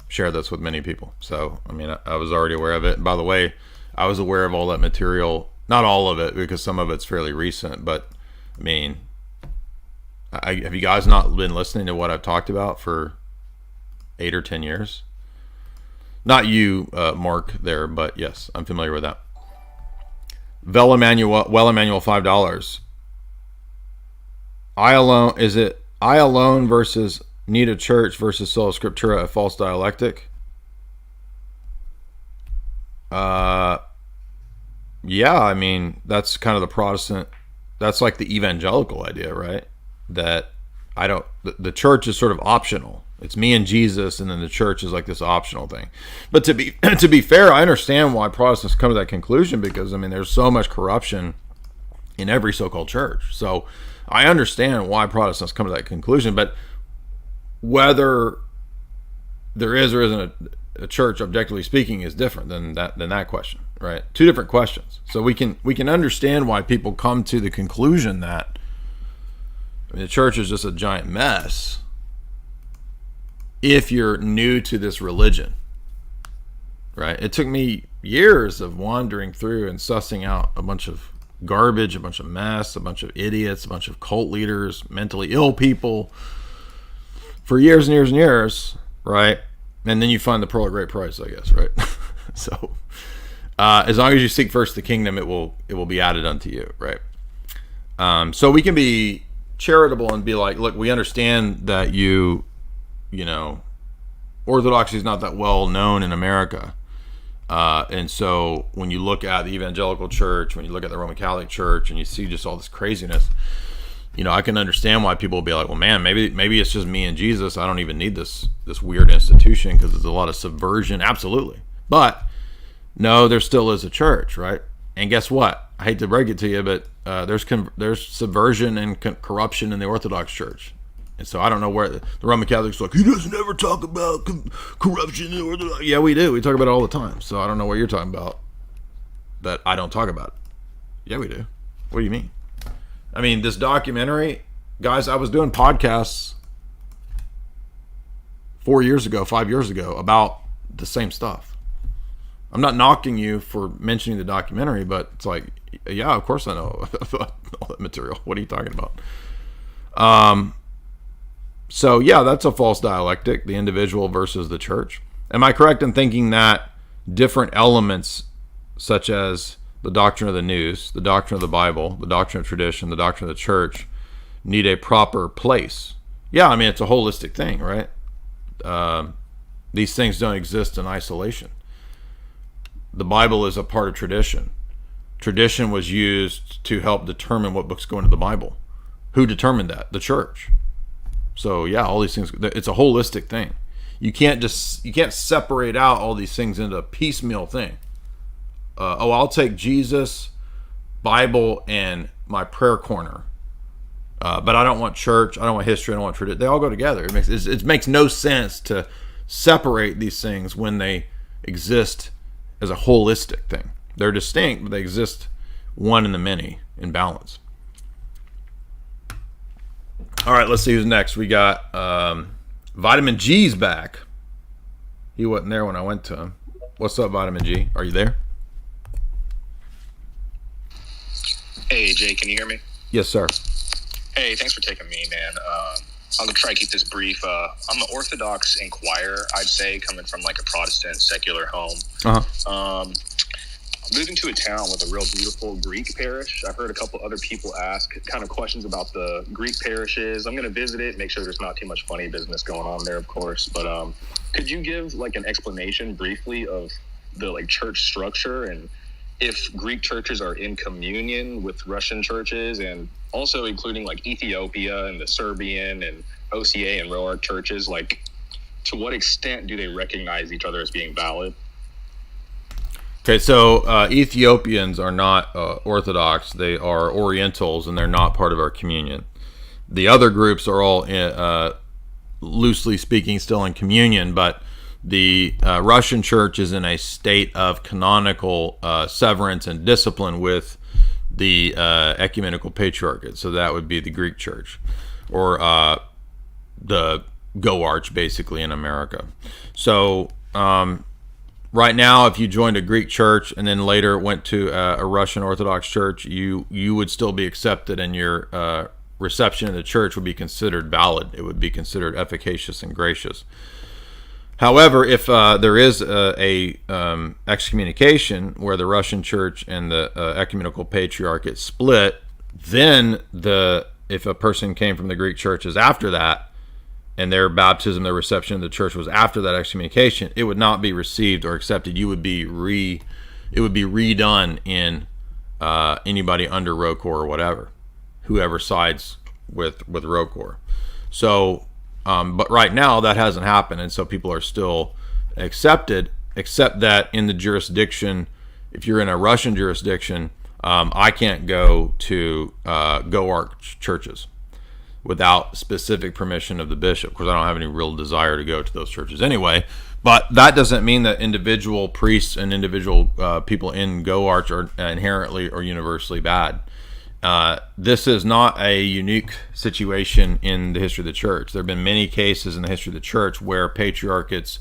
share this with many people. So, I was already aware of it. And by the way, I was aware of all that material. Not all of it, because some of it's fairly recent, but have you guys not been listening to what I've talked about for 8 or 10 years? Not you, Mark, there, but yes, I'm familiar with that. Well Emmanuel, $5. I alone versus need a church versus sola scriptura, a false dialectic? Yeah, that's kind of the Protestant, that's like the evangelical idea, right? That the church is sort of optional. It's me and Jesus, and then the church is like this optional thing. But to be fair, I understand why Protestants come to that conclusion, because there's so much corruption in every so-called church. So I understand why Protestants come to that conclusion, but whether there is or isn't a church, objectively speaking, is different than that question, right? Two different questions. So we can understand why people come to the conclusion that the church is just a giant mess if you're new to this religion, right? It took me years of wandering through and sussing out a bunch of garbage, a bunch of mess, a bunch of idiots, a bunch of cult leaders, mentally ill people for years and years and years, right? And then you find the pearl of great price, I guess, right? So as long as you seek first the kingdom, it will be added unto you, right? So we can be charitable and be like, look, we understand that you know, Orthodoxy is not that well known in America. And so when you look at the evangelical church, when you look at the Roman Catholic Church, and you see just all this craziness, you know, I can understand why people will be like, well, man, maybe it's just me and Jesus. I don't even need this weird institution because there's a lot of subversion. Absolutely. But no, there still is a church, right? And guess what? I hate to break it to you, but there's subversion and corruption in the Orthodox Church. And so I don't know where the Roman Catholics are like, he doesn't ever talk about corruption in the Orthodox. Yeah, we do. We talk about it all the time. So I don't know what you're talking about that I don't talk about it. Yeah, we do. What do you mean? I mean, this documentary, guys, I was doing podcasts 5 years ago about the same stuff. I'm not knocking you for mentioning the documentary, but it's like, yeah, of course I know about all that material. What are you talking about? So yeah, that's a false dialectic, the individual versus the church. Am I correct in thinking that different elements such as the doctrine of the news, the doctrine of the Bible, the doctrine of tradition, the doctrine of the church need a proper place? Yeah, I mean, it's a holistic thing, right? These things don't exist in isolation. The Bible is a part of tradition. Tradition was used to help determine what books go into the Bible. Who determined that? The church. So yeah, all these things, it's a holistic thing. You can't separate out all these things into a piecemeal thing. I'll take Jesus, Bible, and my prayer corner. But I don't want church, I don't want history, I don't want tradition. They all go together. It makes no sense to separate these things when they exist as a holistic thing. They're distinct, but they exist one in the many in balance. All right, let's see who's next. We got Vitamin G's back. He wasn't there when I went to him. What's up, Vitamin G? Are you there? Hey, Jay, can you hear me? Yes, sir. Hey, thanks for taking me, man. I'm going to try to keep this brief. I'm an Orthodox inquirer, I'd say, coming from like a Protestant secular home. Uh-huh. I'm moving to a town with a real beautiful Greek parish. I've heard a couple other people ask kind of questions about the Greek parishes. I'm going to visit it, make sure there's not too much funny business going on there, of course. But could you give like an explanation briefly of the like church structure and if Greek churches are in communion with Russian churches, and also including like Ethiopia and the Serbian and OCA and ROARC churches, like to what extent do they recognize each other as being valid? Okay, so Ethiopians are not Orthodox. They are Orientals, and they're not part of our communion. The other groups are all, loosely speaking, still in communion, but the Russian church is in a state of canonical severance and discipline with the ecumenical patriarchate. So that would be the Greek church, or the Go-Arch, basically, in America. So right now, if you joined a Greek church and then later went to a Russian Orthodox church, you would still be accepted, and your reception in the church would be considered valid. It would be considered efficacious and gracious. However, if there is a excommunication where the Russian church and the ecumenical patriarchate split, then if a person came from the Greek churches after that, and their baptism, their reception in the church was after that excommunication, it would not be received or accepted. It would be redone in anybody under ROCOR or whatever, whoever sides with ROCOR. So, but right now that hasn't happened, and so people are still accepted, except that in the jurisdiction, if you're in a Russian jurisdiction, I can't go to Go-Arch churches without specific permission of the bishop. Of course, I don't have any real desire to go to those churches anyway, but that doesn't mean that individual priests and individual people in Go-Arch are inherently or universally bad. This is not a unique situation in the history of the church. There have been many cases in the history of the church where patriarchates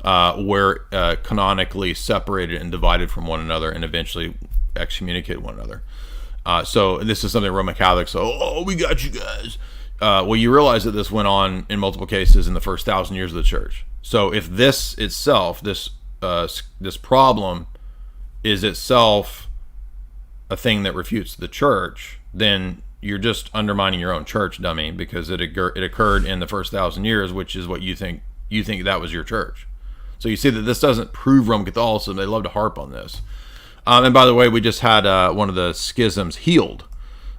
were canonically separated and divided from one another and eventually excommunicated one another. So this is something Roman Catholics, oh, we got you guys. Well, you realize that this went on in multiple cases in the first 1,000 years of the church. So if this itself, this problem is itself a thing that refutes the church, then you're just undermining your own church, dummy, because it occurred in the first 1,000 years, which is what you think that was your church. So you see that this doesn't prove Roman Catholicism. They love to harp on this. And by the way, we just had one of the schisms healed.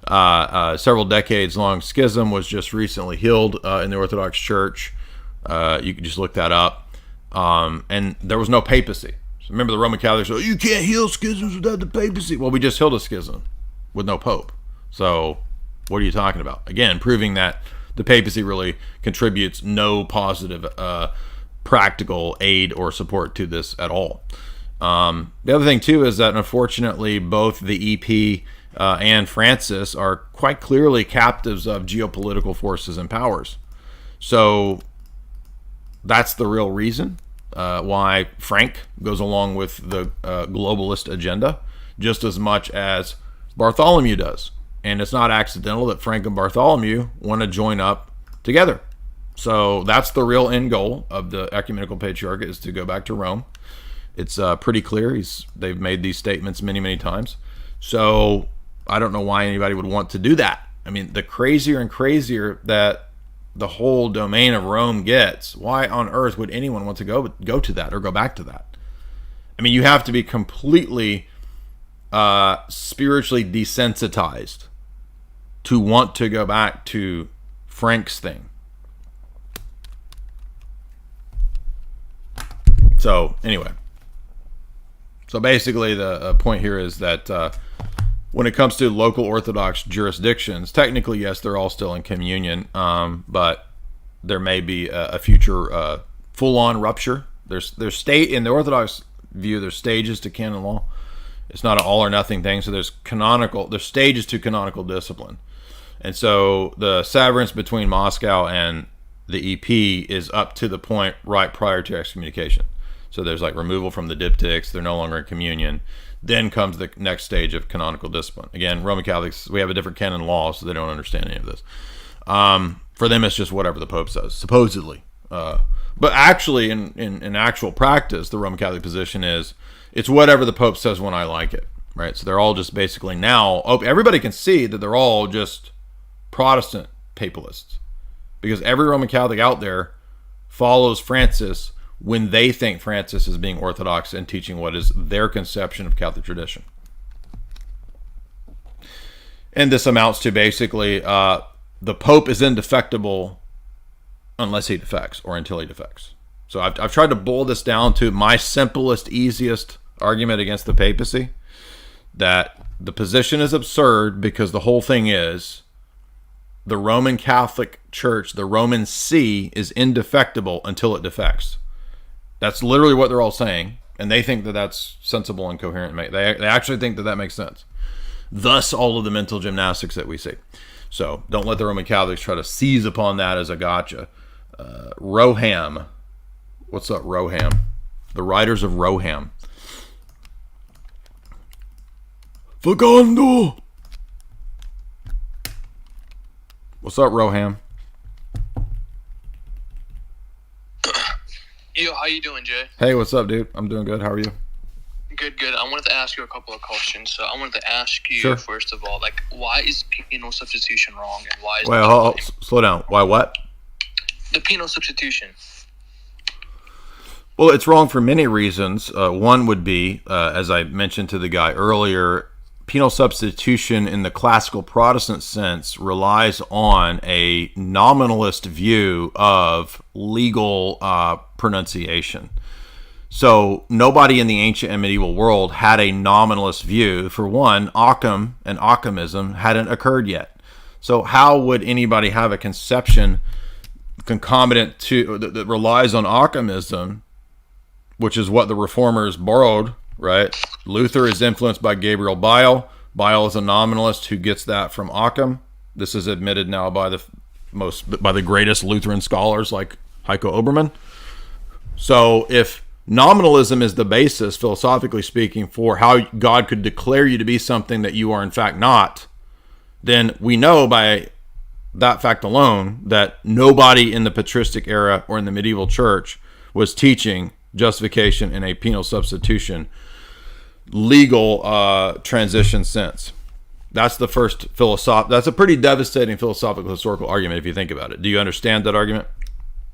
Several decades long schism was just recently healed in the Orthodox Church. You can just look that up. And there was no papacy. So remember the Roman Catholics, you can't heal schisms without the papacy. Well, we just healed a schism with no pope. So what are you talking about? Again, proving that the papacy really contributes no positive practical aid or support to this at all. The other thing too is that unfortunately both the EP and Francis are quite clearly captives of geopolitical forces and powers. So that's the real reason why Frank goes along with the globalist agenda just as much as Bartholomew does. And it's not accidental that Frank and Bartholomew want to join up together. So that's the real end goal of the ecumenical patriarchate, is to go back to Rome. It's pretty clear. They've made these statements many, many times. So I don't know why anybody would want to do that. I mean, the crazier and crazier that the whole domain of Rome gets, why on earth would anyone want to go to that or go back to that? I mean, you have to be completely spiritually desensitized to want to go back to Frank's thing. So anyway, so basically the point here is that when it comes to local Orthodox jurisdictions, technically, yes, they're all still in communion, but there may be a future full-on rupture. There's in the Orthodox view, there's stages to canon law. It's not an all or nothing thing. So there's stages to canonical discipline. And so the severance between Moscow and the EP is up to the point right prior to excommunication. So there's like removal from the diptychs. They're no longer in communion. Then comes the next stage of canonical discipline. Again, Roman Catholics, we have a different canon law, so they don't understand any of this. For them, it's just whatever the Pope says, supposedly. But actually, in actual practice, the Roman Catholic position is it's whatever the Pope says when I like it, right? So they're all just basically now, everybody can see that they're all just Protestant papalists, because every Roman Catholic out there follows Francis when they think Francis is being orthodox and teaching what is their conception of Catholic tradition. And this amounts to basically the Pope is indefectible unless he defects or until he defects. So I've tried to boil this down to my simplest, easiest argument against the papacy, that the position is absurd because the whole thing is the Roman Catholic Church, the Roman See, is indefectible until it defects. That's literally what they're all saying, and they think that that's sensible and coherent. They actually think that makes sense. Thus, all of the mental gymnastics that we see. So don't let the Roman Catholics try to seize upon that as a gotcha. Roham. What's up, Roham? The writers of Roham. Facundo. What's up, Roham? Yo, how you doing, Jay? Hey, what's up, dude? I'm doing good. How are you? Good. I wanted to ask you a couple of questions. So I wanted to ask you, Sure. First of all, why is penal substitution wrong, and why is Wait, slow down. Why what? the penal substitution? Well, it's wrong for many reasons. One would be, as I mentioned to the guy earlier, penal substitution in the classical Protestant sense relies on a nominalist view of legal pronunciation. So nobody in the ancient and medieval world had a nominalist view. For one, Occam and Ockhamism hadn't occurred yet. So how would anybody have a conception concomitant to that relies on Ockhamism, which is what the Reformers borrowed, right? Luther is influenced by Gabriel Biel. Biel is a nominalist who gets that from Occam. This is admitted now by the greatest Lutheran scholars like Heiko Obermann. So if nominalism is the basis, philosophically speaking, for how God could declare you to be something that you are in fact not, then we know by that fact alone that nobody in the patristic era or in the medieval church was teaching justification in a penal substitution legal transition sense. That's the first that's a pretty devastating philosophical historical argument if you think about it. Do you understand that argument?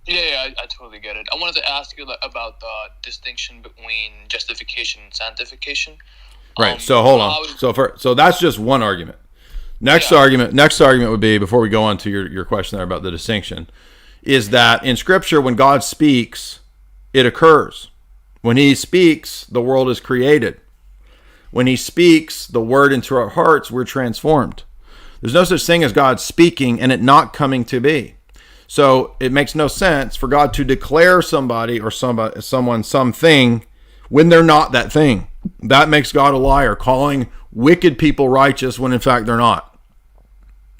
Yeah, I totally get it. I wanted to ask you about the distinction between justification and sanctification. Right. So hold on. So that's just one argument. Next argument would be, before we go on to your question there about the distinction, is that in Scripture, when God speaks, it occurs. When He speaks, the world is created. When He speaks the word into our hearts, we're transformed. There's no such thing as God speaking and it not coming to be. So it makes no sense for God to declare somebody or someone something when they're not that thing. That makes God a liar, calling wicked people righteous when in fact they're not.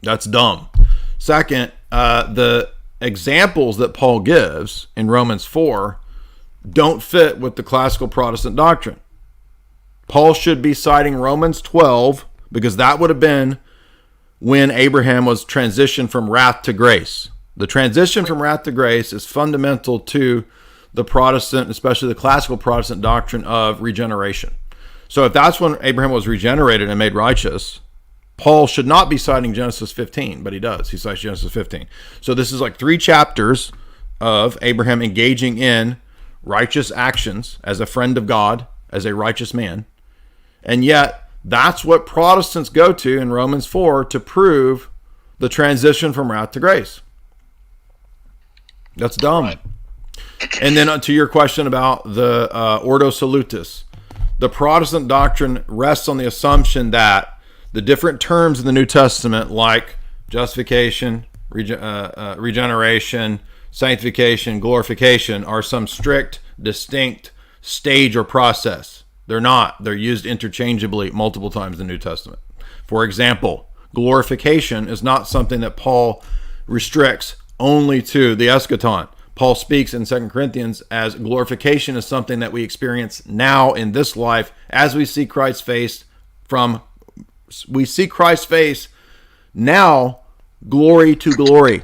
That's dumb. Second, the examples that Paul gives in Romans 4 don't fit with the classical Protestant doctrine. Paul should be citing Romans 12 because that would have been when Abraham was transitioned from wrath to grace. The transition from wrath to grace is fundamental to the Protestant, especially the classical Protestant doctrine of regeneration. So if that's when Abraham was regenerated and made righteous, Paul should not be citing Genesis 15, but he does. He cites Genesis 15. So this is like 3 chapters of Abraham engaging in righteous actions as a friend of God, as a righteous man. And yet, that's what Protestants go to in Romans 4 to prove the transition from wrath to grace. That's dumb. Right. And then to your question about the Ordo Salutis, the Protestant doctrine rests on the assumption that the different terms in the New Testament, like justification, regeneration, sanctification, glorification, are some strict, distinct stage or process. They're not. They're used interchangeably multiple times in the New Testament. For example, glorification is not something that Paul restricts only to the eschaton. Paul speaks in 2 Corinthians as glorification is something that we experience now in this life as we see Christ's face now, glory to glory.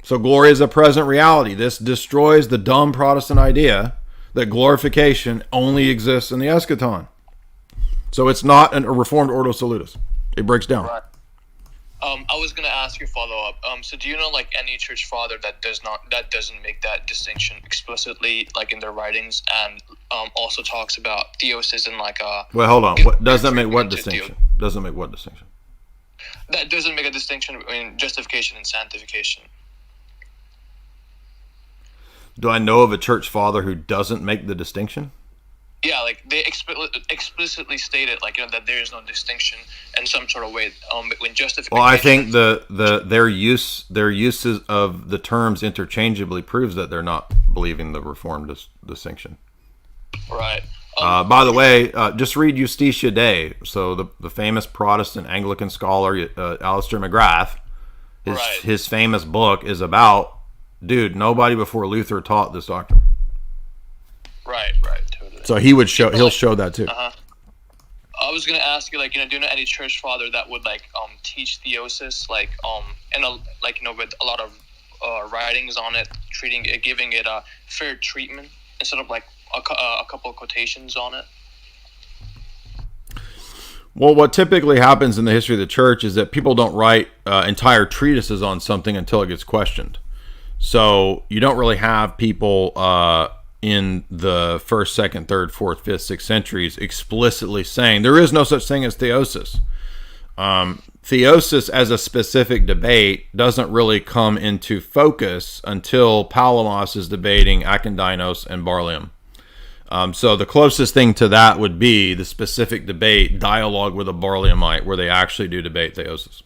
So glory is a present reality. This destroys the dumb Protestant idea that glorification only exists in the eschaton. So it's not a reformed Ordo Salutis. It breaks down. Right. I was going to ask you a follow-up. So do you know like any church father that doesn't make that distinction explicitly, like in their writings, and also talks about theosis and like well, hold on. What doesn't make what distinction? Doesn't make what distinction? That doesn't make a distinction between justification and sanctification. Do I know of a church father who doesn't make the distinction? Yeah, like they explicitly stated, like, you know, that there is no distinction in some sort of way between justification. Well, I think their uses of the terms interchangeably proves that they're not believing the Reformed distinction. Right. By the way, just read Justitia Dei. So the famous Protestant Anglican scholar Alistair McGrath, his famous book is about, dude, nobody before Luther taught this doctrine. Right, totally. So he'll show that too. I was gonna ask you, like, you know, do you know any church father that would like teach theosis, like and like, you know, with a lot of writings on it, giving it a fair treatment instead of like a couple of quotations on it? Well, what typically happens in the history of the church is that people don't write entire treatises on something until it gets questioned. So you don't really have people in the 1st, 2nd, 3rd, 4th, 5th, 6th centuries explicitly saying there is no such thing as theosis. Theosis as a specific debate doesn't really come into focus until Palamas is debating Akondinos and Barlium. So the closest thing to that would be the specific debate, Dialogue with a Barliumite, where they actually do debate theosis.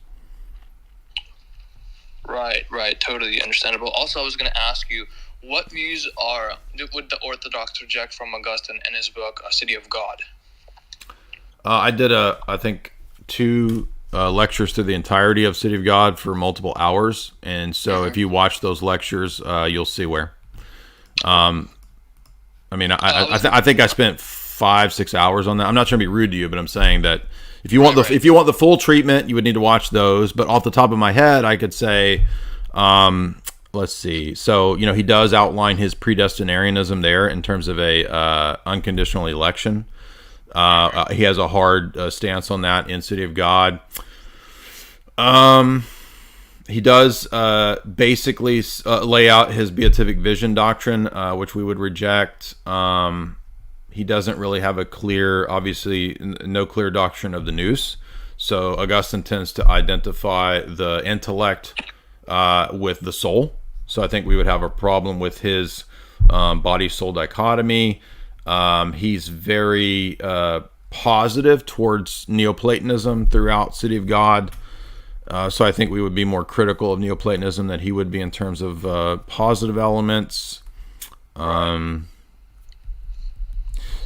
Right, totally understandable. Also, I was going to ask you, what views would the Orthodox reject from Augustine in his book, A City of God? I did, I think, 2 lectures through the entirety of City of God for multiple hours. And so if you watch those lectures, you'll see where. I mean, I think I spent 5-6 hours on that. I'm not trying to be rude to you, but I'm saying that if you want the full treatment, you would need to watch those. But off the top of my head, I could say, let's see. So he does outline his predestinarianism there in terms of a unconditional election. He has a hard stance on that in City of God. He does basically lay out his beatific vision doctrine, which we would reject. He doesn't really have a clear, obviously, no clear doctrine of the nous. So Augustine tends to identify the intellect with the soul. So I think we would have a problem with his body-soul dichotomy. He's very positive towards Neoplatonism throughout City of God. So I think we would be more critical of Neoplatonism than he would be in terms of positive elements.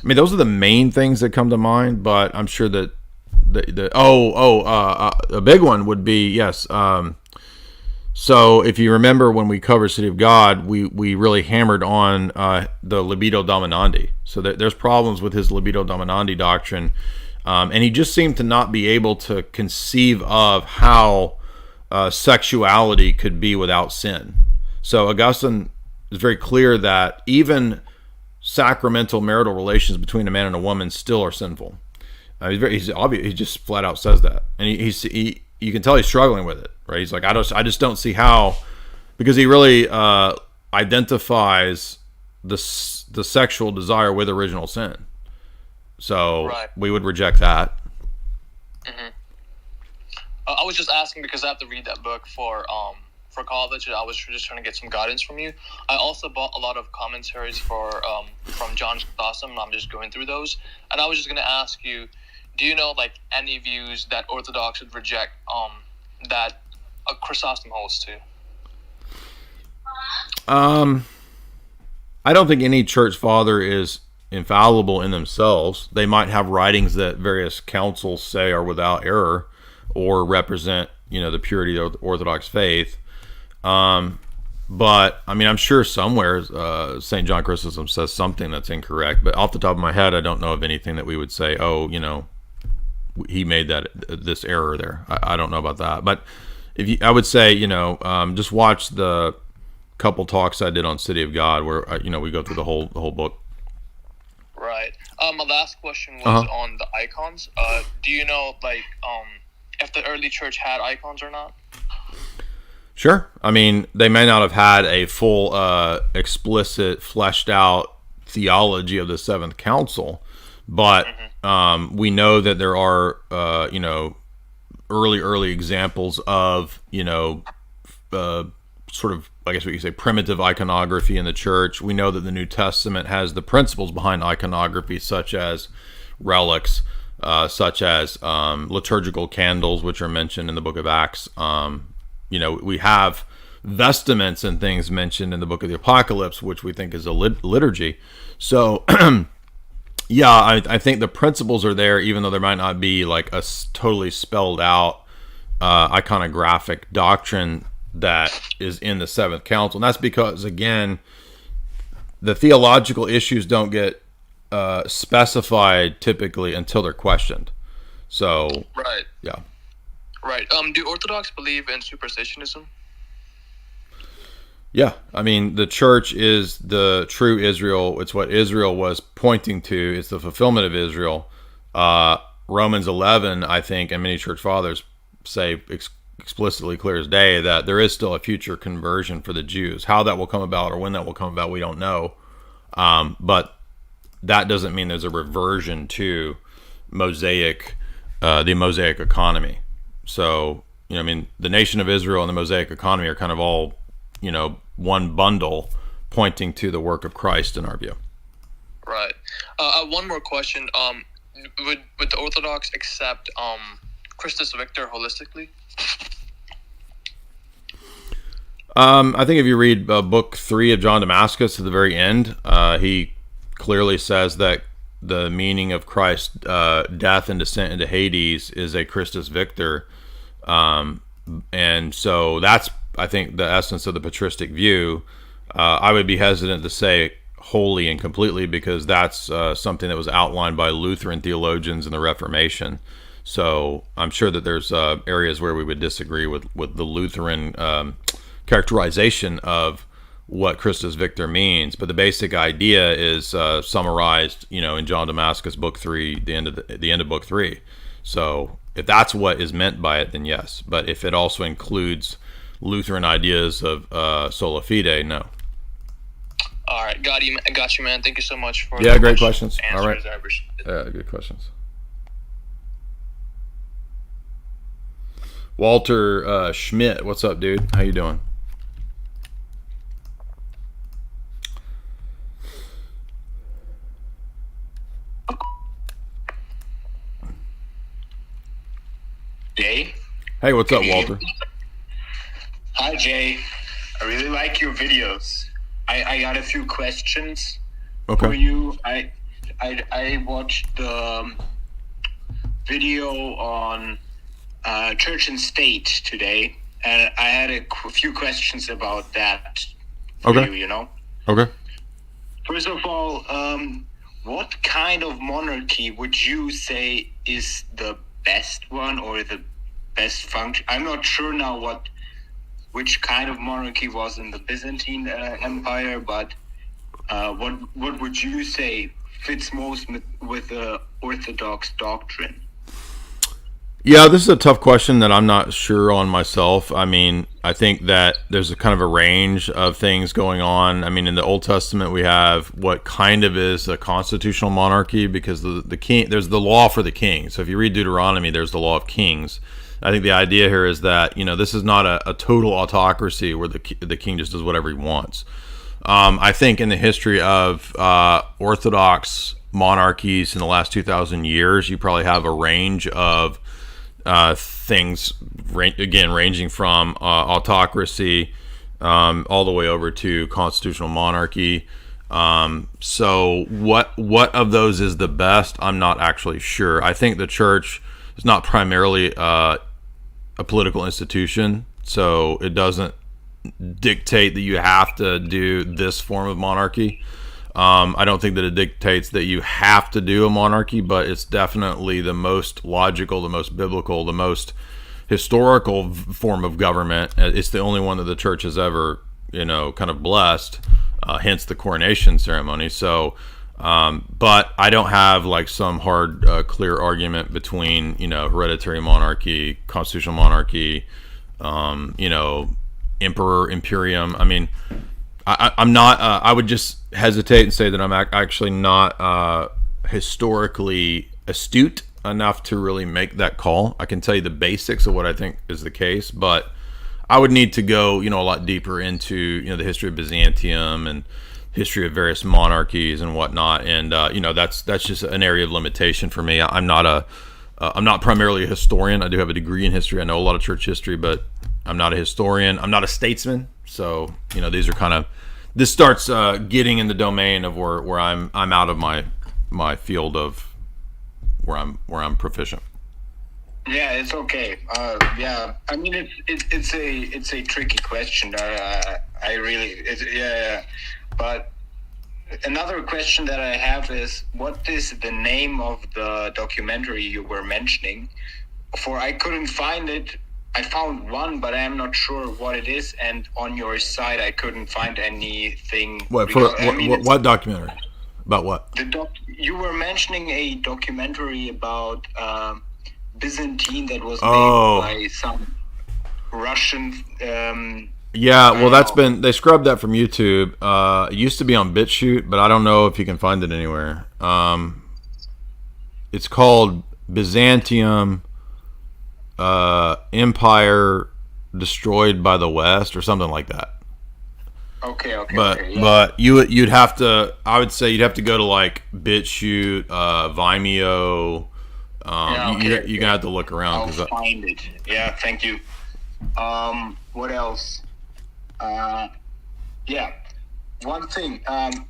I mean, those are the main things that come to mind, but I'm sure that a big one would be, yes. So if you remember when we covered City of God, we really hammered on the libido dominandi. So there's problems with his libido dominandi doctrine. And he just seemed to not be able to conceive of how sexuality could be without sin. So Augustine is very clear that even sacramental marital relations between a man and a woman still are sinful. He's obvious. He just flat out says that, and he you can tell he's struggling with it, right? He's like, I just don't see how, because he really identifies the sexual desire with original sin. So we would reject that. Mm-hmm. I was just asking because I have to read that book for college, and I was just trying to get some guidance from you. I also bought a lot of commentaries from John Chrysostom, and I'm just going through those. And I was just going to ask you, do you know like any views that Orthodox would reject that Chrysostom holds to? I don't think any church father is infallible in themselves. They might have writings that various councils say are without error or represent, the purity of the Orthodox faith. But I mean, I'm sure somewhere St. John Chrysostom says something that's incorrect, but off the top of my head, I don't know of anything that we would say, he made this error there. I don't know about that, but I would say, just watch the couple talks I did on City of God where, we go through the whole book. Right. My last question was on the icons. Do you know, if the early church had icons or not? Sure. I mean, they may not have had a full, explicit, fleshed out theology of the Seventh Council, but we know that there are, early examples of, sort of, I guess what you say, primitive iconography in the church. We know that the New Testament has the principles behind iconography, such as relics, such as liturgical candles, which are mentioned in the book of Acts. We have vestments and things mentioned in the book of the Apocalypse, which we think is a liturgy. So, I think the principles are there, even though there might not be like a totally spelled out iconographic doctrine that is in the Seventh Council. And that's because, again, the theological issues don't get specified typically until they're questioned. So, right. Yeah. Right. Do Orthodox believe in superstitionism? Yeah. I mean, the church is the true Israel. It's what Israel was pointing to. It's the fulfillment of Israel. Romans 11, I think, and many church fathers say explicitly clear as day that there is still a future conversion for the Jews. How that will come about or when that will come about, we don't know. But that doesn't mean there's a reversion to the Mosaic economy. So, the nation of Israel and the Mosaic economy are kind of all, one bundle pointing to the work of Christ in our view. Right. One more question. Would the Orthodox accept Christus Victor holistically? I think if you read book 3 of John Damascus to the very end, he clearly says that the meaning of Christ's death and descent into Hades is a Christus Victor. And so that's, I think, the essence of the patristic view. I would be hesitant to say wholly and completely, because that's something that was outlined by Lutheran theologians in the Reformation. So I'm sure that there's areas where we would disagree with the Lutheran characterization of what Christus Victor means, but the basic idea is summarized, in John Damascus, book 3, the end of book 3. So if that's what is meant by it, then yes. But if it also includes Lutheran ideas of sola fide, no. All right, got you, man. Thank you so much for great questions. All right, good questions. Walter Schmidt, what's up, dude? How you doing? Jay? Hey, what's up, Walter? Hi, Jay. I really like your videos. I got a few questions for you. I watched the video on church and state today, and I had a few questions about that for you, Okay. First of all, what kind of monarchy would you say is the best one or the best function? I'm not sure now which kind of monarchy was in the Byzantine Empire, but what would you say fits most with the Orthodox doctrine? Yeah, this is a tough question that I'm not sure on myself. I mean, I think that there's a kind of a range of things going on. I mean, in the Old Testament, we have what kind of is a constitutional monarchy, because the king, there's the law for the king. So if you read Deuteronomy, there's the law of kings. I think the idea here is that, this is not a total autocracy where the king just does whatever he wants. I think in the history of Orthodox monarchies in the last 2,000 years, you probably have a range of things, ranging from autocracy all the way over to constitutional monarchy. So what of those is the best? I'm not actually sure. I think the church is not primarily a political institution, so it doesn't dictate that you have to do this form of monarchy. I don't think that it dictates that you have to do a monarchy, but it's definitely the most logical, the most biblical, the most historical form of government. It's the only one that the church has ever, kind of blessed, hence the coronation ceremony. So, but I don't have like some hard, clear argument between, hereditary monarchy, constitutional monarchy, emperor, imperium. I mean, I'm not, I would just hesitate and say that I'm actually not historically astute enough to really make that call. I can tell you the basics of what I think is the case, but I would need to go, a lot deeper into, the history of Byzantium and history of various monarchies and whatnot. And, that's just an area of limitation for me. I'm not primarily a historian. I do have a degree in history. I know a lot of church history, but I'm not a historian. I'm not a statesman. So, these are this starts getting in the domain of where I'm out of my field of where I'm proficient. Yeah, it's okay. Yeah, I mean it's a tricky question. But another question that I have is, what is the name of the documentary you were mentioning? I couldn't find it. I found one, but I'm not sure what it is. And on your site, I couldn't find anything. What documentary? About what? You were mentioning a documentary about Byzantine that was made by some Russian. They scrubbed that from YouTube. It used to be on BitChute, but I don't know if you can find it anywhere. It's called Byzantium Empire Destroyed by the West or something like that. But you'd have to, I would say you'd have to go to like BitChute, Vimeo. You're gonna have to look around. I'll find it. Yeah, thank you. What else? One thing.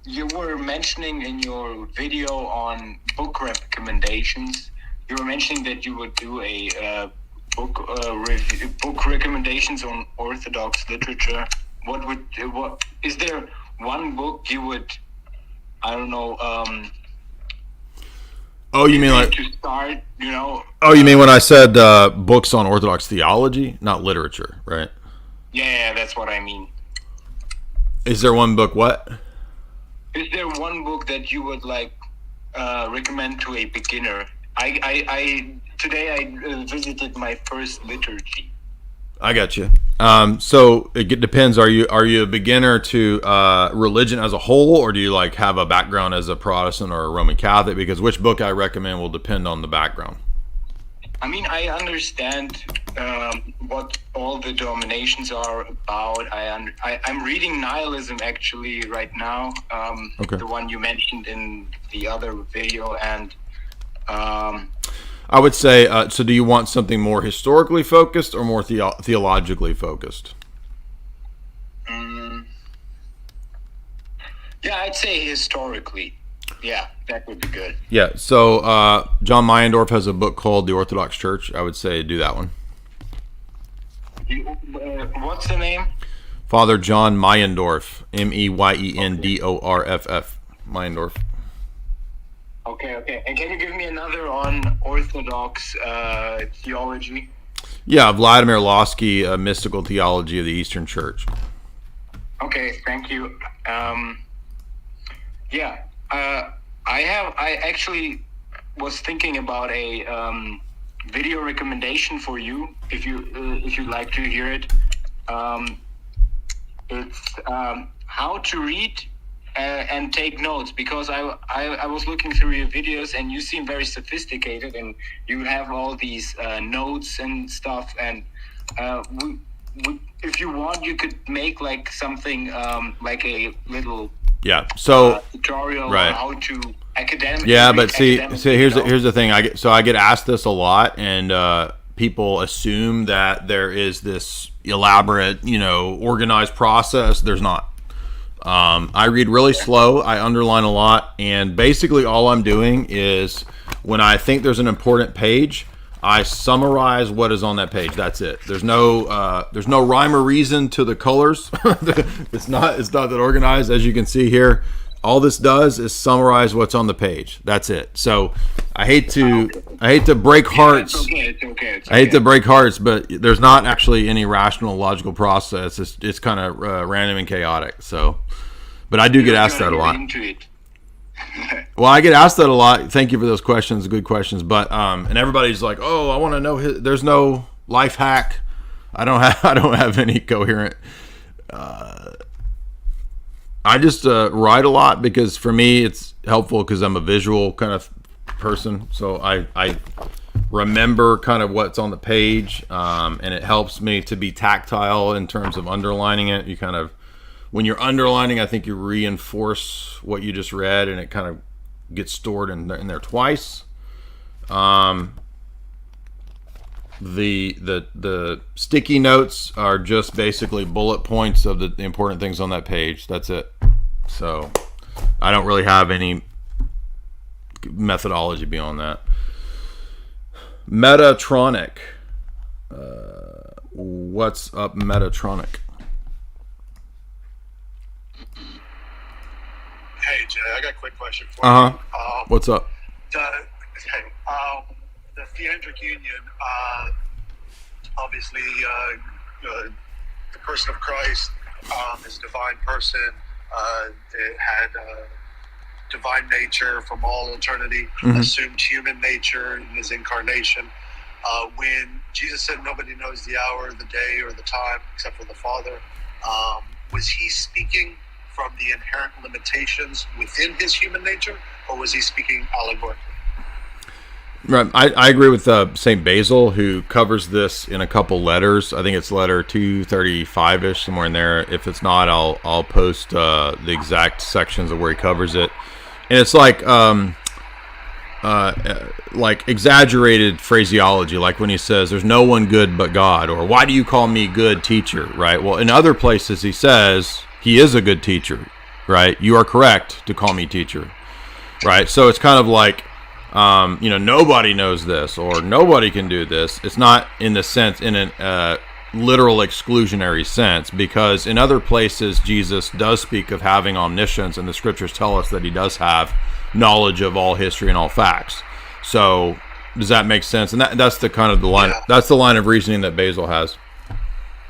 You were mentioning in your video on book recommendations. You were mentioning that you would do a book recommendations on Orthodox literature. what is there one book you would, I don't know, oh, you mean like to start, oh, you mean when I said books on Orthodox theology, not literature, right? Yeah, that's what I mean. Is there one book? What? Is there one book that you would like recommend to a beginner? Today I visited my first liturgy. I got you. So it depends. Are you a beginner to religion as a whole, or do you like have a background as a Protestant or a Roman Catholic? Because which book I recommend will depend on the background. I mean, I understand what all the denominations are about. I'm reading Nihilism actually right now. Okay. The one you mentioned in the other video, and I would say. So, do you want something more historically focused or more theologically focused? Yeah, I'd say historically. Yeah, that would be good. Yeah. So, John Meyendorff has a book called The Orthodox Church. I would say do that one. What's the name? Father John Meyendorff, Meyendorff, Meyendorff. Okay. And can you give me another on Orthodox theology? Yeah, Vladimir Losky, Mystical Theology of the Eastern Church. Okay, thank you. I actually was thinking about a video recommendation for you if you'd like to hear it. It's how to read and take notes, because I was looking through your videos and you seem very sophisticated and you have all these notes and stuff, and if you want you could make like something like a little tutorial right. on how to academic. Yeah, but see here's the thing. I get asked this a lot, and people assume that there is this elaborate, organized process. There's not. I read really slow. I underline a lot, and basically all I'm doing is when I think there's an important page, I summarize what is on that page. That's it. There's no rhyme or reason to the colors. It's not that organized, as you can see here. All this does is summarize what's on the page. That's it. So I hate to break hearts. It's okay. I hate to break hearts, but there's not actually any rational, logical process. It's kind of random and chaotic. So, but I do get asked that a lot. Well, I get asked that a lot. Thank you for those questions, good questions. But and everybody's like, "Oh, I want to know." There's no life hack. I don't have any coherent. I just write a lot because for me it's helpful because I'm a visual kind of person. So I remember kind of what's on the page, and it helps me to be tactile in terms of underlining it. You kind of, when you're underlining, I think you reinforce what you just read, and it kind of gets stored in there twice. The sticky notes are just basically bullet points of the important things on that page. That's it. So I don't really have any methodology beyond that. Metatronic. What's up, Metatronic? Hey, Jay, I got a quick question for you. What's up? The Theandric Union, obviously, the person of Christ is a divine person. It had divine nature from all eternity, assumed human nature in his incarnation. When Jesus said nobody knows the hour, the day, or the time except for the Father, was he speaking from the inherent limitations within his human nature, or was he speaking allegorically? Right, I agree with St. Basil, who covers this in a couple letters. I think it's letter 235-ish, somewhere in there. If it's not, I'll post the exact sections of where he covers it. And it's like exaggerated phraseology, like when he says, "There's no one good but God," or "Why do you call me good teacher?" Right? Well, in other places he says he is a good teacher. Right? "You are correct to call me teacher." Right? So it's kind of like, nobody knows this, or nobody can do this. It's not in the sense, in an literal exclusionary sense, because in other places Jesus does speak of having omniscience, and the scriptures tell us that he does have knowledge of all history and all facts. So does that make sense? And that's the kind of the line, that's the line of reasoning that Basil has.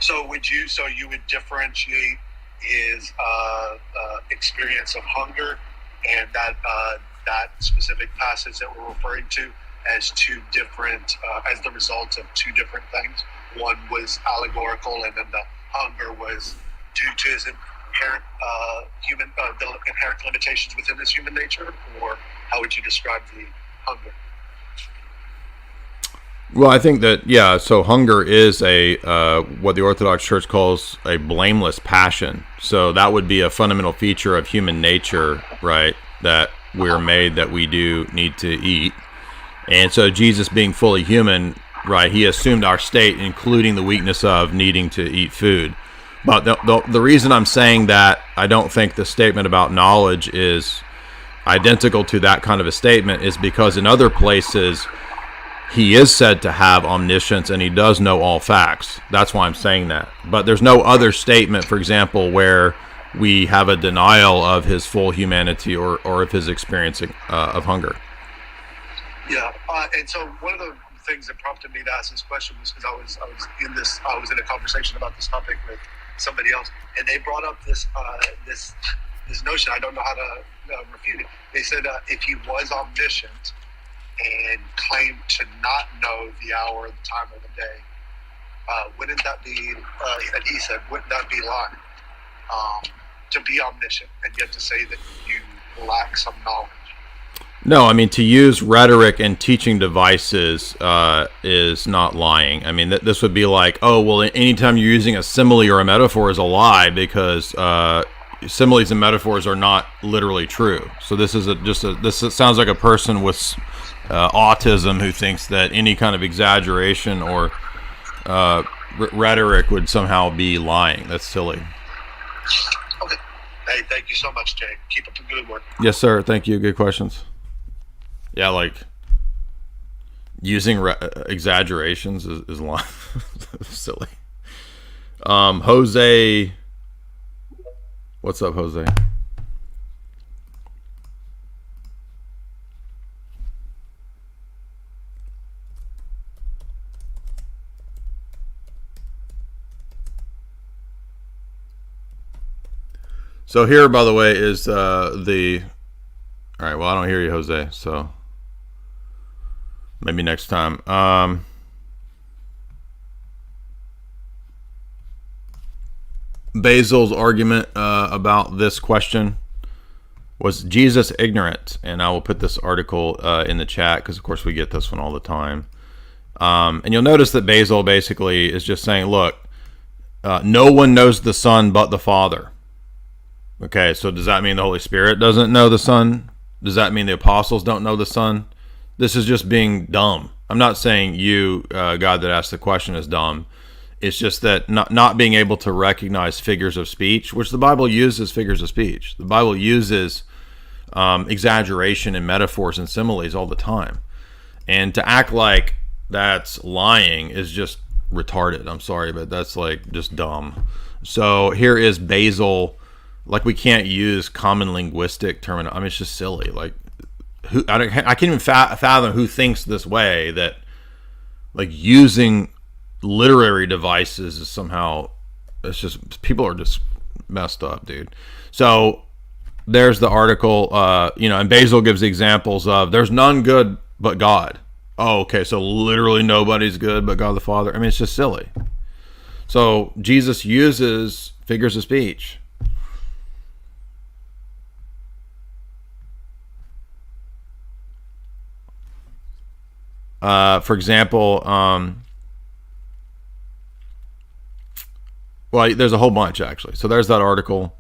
So you would differentiate his experience of hunger and that specific passage that we're referring to as two different, as the result of two different things. One was allegorical, and then the hunger was due to his inherent the inherent limitations within his human nature. Or how would you describe the hunger? Well, I think that, so hunger is what the Orthodox Church calls a blameless passion. So that would be a fundamental feature of human nature, right? That we're made that we do need to eat. And so Jesus being fully human, right, he assumed our state, including the weakness of needing to eat food. But the reason I'm saying that I don't think the statement about knowledge is identical to that kind of a statement is because in other places he is said to have omniscience and he does know all facts. That's why I'm saying that. But there's no other statement, for example, where we have a denial of his full humanity or of his experiencing of hunger. Yeah, and so one of the things that prompted me to ask this question was because I was in a conversation about this topic with somebody else, and they brought up this notion. I don't know how to refute it. They said if he was omniscient and claimed to not know the hour or the time of the day, wouldn't that be, and he said, wouldn't that be lying? To be omniscient and yet to say that you lack some knowledge. No, I mean, to use rhetoric and teaching devices is not lying. I mean, this would be like, oh, well, anytime you're using a simile or a metaphor is a lie because similes and metaphors are not literally true. So this sounds like a person with autism who thinks that any kind of exaggeration or rhetoric would somehow be lying. That's silly. Okay. Hey, thank you so much, Jay. Keep up the good work. Yes, sir. Thank you. Good questions. Yeah, like using exaggerations is silly. Jose, what's up, Jose? So here, by the way, is all right, well, I don't hear you, Jose, so maybe next time. Basil's argument about this question was Jesus ignorant? And I will put this article in the chat because, of course, we get this one all the time. And you'll notice that Basil basically is just saying, look, no one knows the Son but the Father. Okay, so does that mean the Holy Spirit doesn't know the Son? Does that mean the apostles don't know the Son? This is just being dumb. I'm not saying you, God that asked the question, is dumb. It's just that not being able to recognize figures of speech, which the Bible uses figures of speech. The Bible uses exaggeration and metaphors and similes all the time. And to act like that's lying is just retarded. I'm sorry, but that's like just dumb. So here is Basil. Like, we can't use common linguistic terminology. I mean, it's just silly. Like, I can't even fathom who thinks this way, that like using literary devices is somehow, it's just, people are just messed up, dude. So there's the article, and Basil gives examples of there's none good but God. Oh, okay, so literally nobody's good but God the Father. I mean, it's just silly. So Jesus uses figures of speech. For example, well, there's a whole bunch, actually. So there's that article.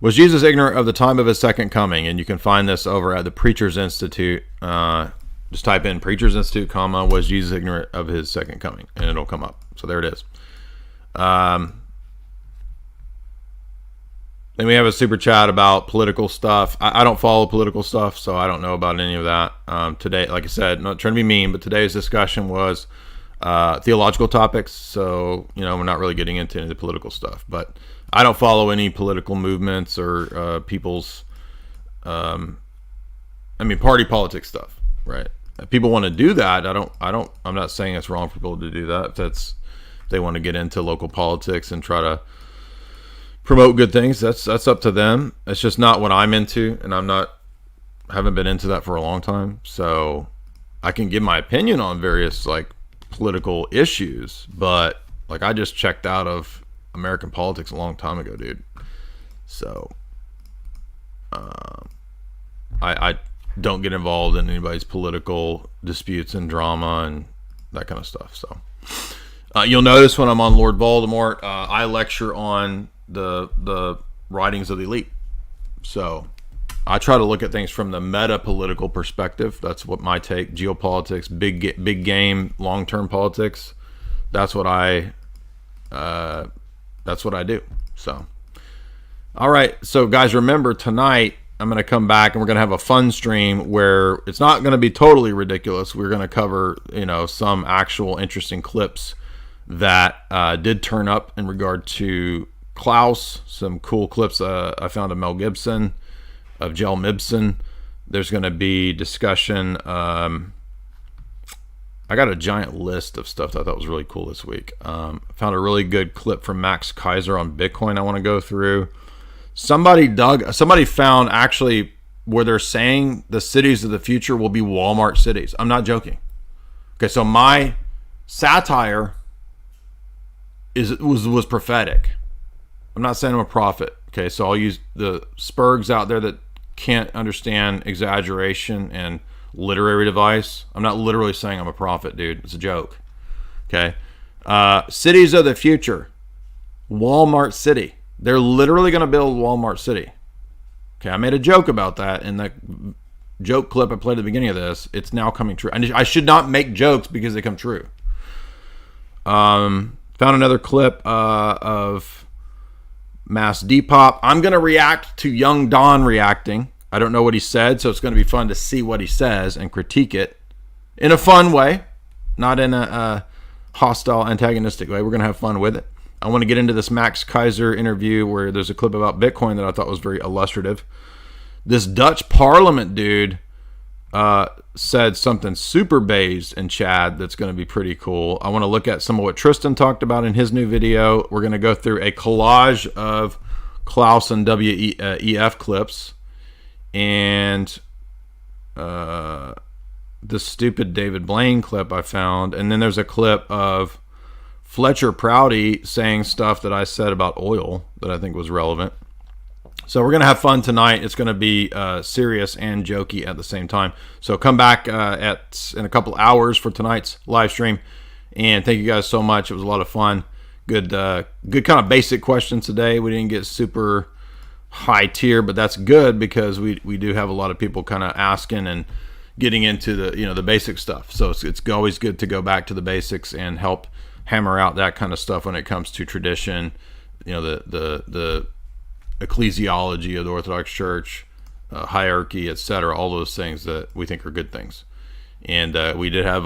Was Jesus ignorant of the time of his second coming? And you can find this over at the Preacher's Institute. Just type in Preacher's Institute, was Jesus ignorant of his second coming? And it'll come up. So there it is. Then we have a super chat about political stuff. I don't follow political stuff, so I don't know about any of that. Today, like I said, not trying to be mean, but today's discussion was theological topics. So, we're not really getting into any of the political stuff. But I don't follow any political movements or people's, party politics stuff, right? If people want to do that, I'm not saying it's wrong for people to do that. If they want to get into local politics and try to promote good things, that's up to them. It's just not what I'm into, and haven't been into that for a long time. So I can give my opinion on various like political issues, but like I just checked out of American politics a long time ago, dude. So I don't get involved in anybody's political disputes and drama and that kind of stuff. So you'll notice when I'm on Lord Voldemort, I lecture on the writings of the elite. So I try to look at things from the meta-political perspective. That's what my take. Geopolitics, big game, long-term politics. That's what I do. So, all right. So, guys, remember tonight I'm going to come back and we're going to have a fun stream where it's not going to be totally ridiculous. We're going to cover, some actual interesting clips that did turn up in regard to Klaus. Some cool clips I found of Mel Gibson, of Jel Mibson. There's going to be discussion. I got a giant list of stuff that I thought was really cool this week. Found a really good clip from Max Kaiser on Bitcoin I want to go through. Somebody found actually where they're saying the cities of the future will be Walmart cities. I'm not joking. Okay, so my satire was prophetic. I'm not saying I'm a prophet. Okay, so I'll use the spurgs out there that can't understand exaggeration and literary device. I'm not literally saying I'm a prophet, dude. It's a joke. Okay. Cities of the future. Walmart City. They're literally going to build Walmart City. Okay, I made a joke about that in that joke clip I played at the beginning of this. It's now coming true. And I should not make jokes because they come true. Found another clip of Mass Depop. I'm going to react to Young Don reacting. I don't know what he said, so it's going to be fun to see what he says and critique it in a fun way, not in a hostile, antagonistic way. We're going to have fun with it. I want to get into this Max Kaiser interview where there's a clip about Bitcoin that I thought was very illustrative. This Dutch Parliament dude said something super based in Chad that's going to be pretty cool. I want to look at some of what Tristan talked about in his new video. We're going to go through a collage of Klaus and WEF clips and the stupid David Blaine clip I found. And then there's a clip of Fletcher Prouty saying stuff that I said about oil that I think was relevant. So we're going to have fun tonight. It's going to be serious and jokey at the same time. So come back in a couple hours for tonight's live stream. And thank you guys so much. It was a lot of fun. Good kind of basic questions today. We didn't get super high tier, but that's good because we do have a lot of people kind of asking and getting into the basic stuff. So it's always good to go back to the basics and help hammer out that kind of stuff when it comes to tradition, the ecclesiology of the Orthodox Church, hierarchy, etc. All those things that we think are good things. And we did have our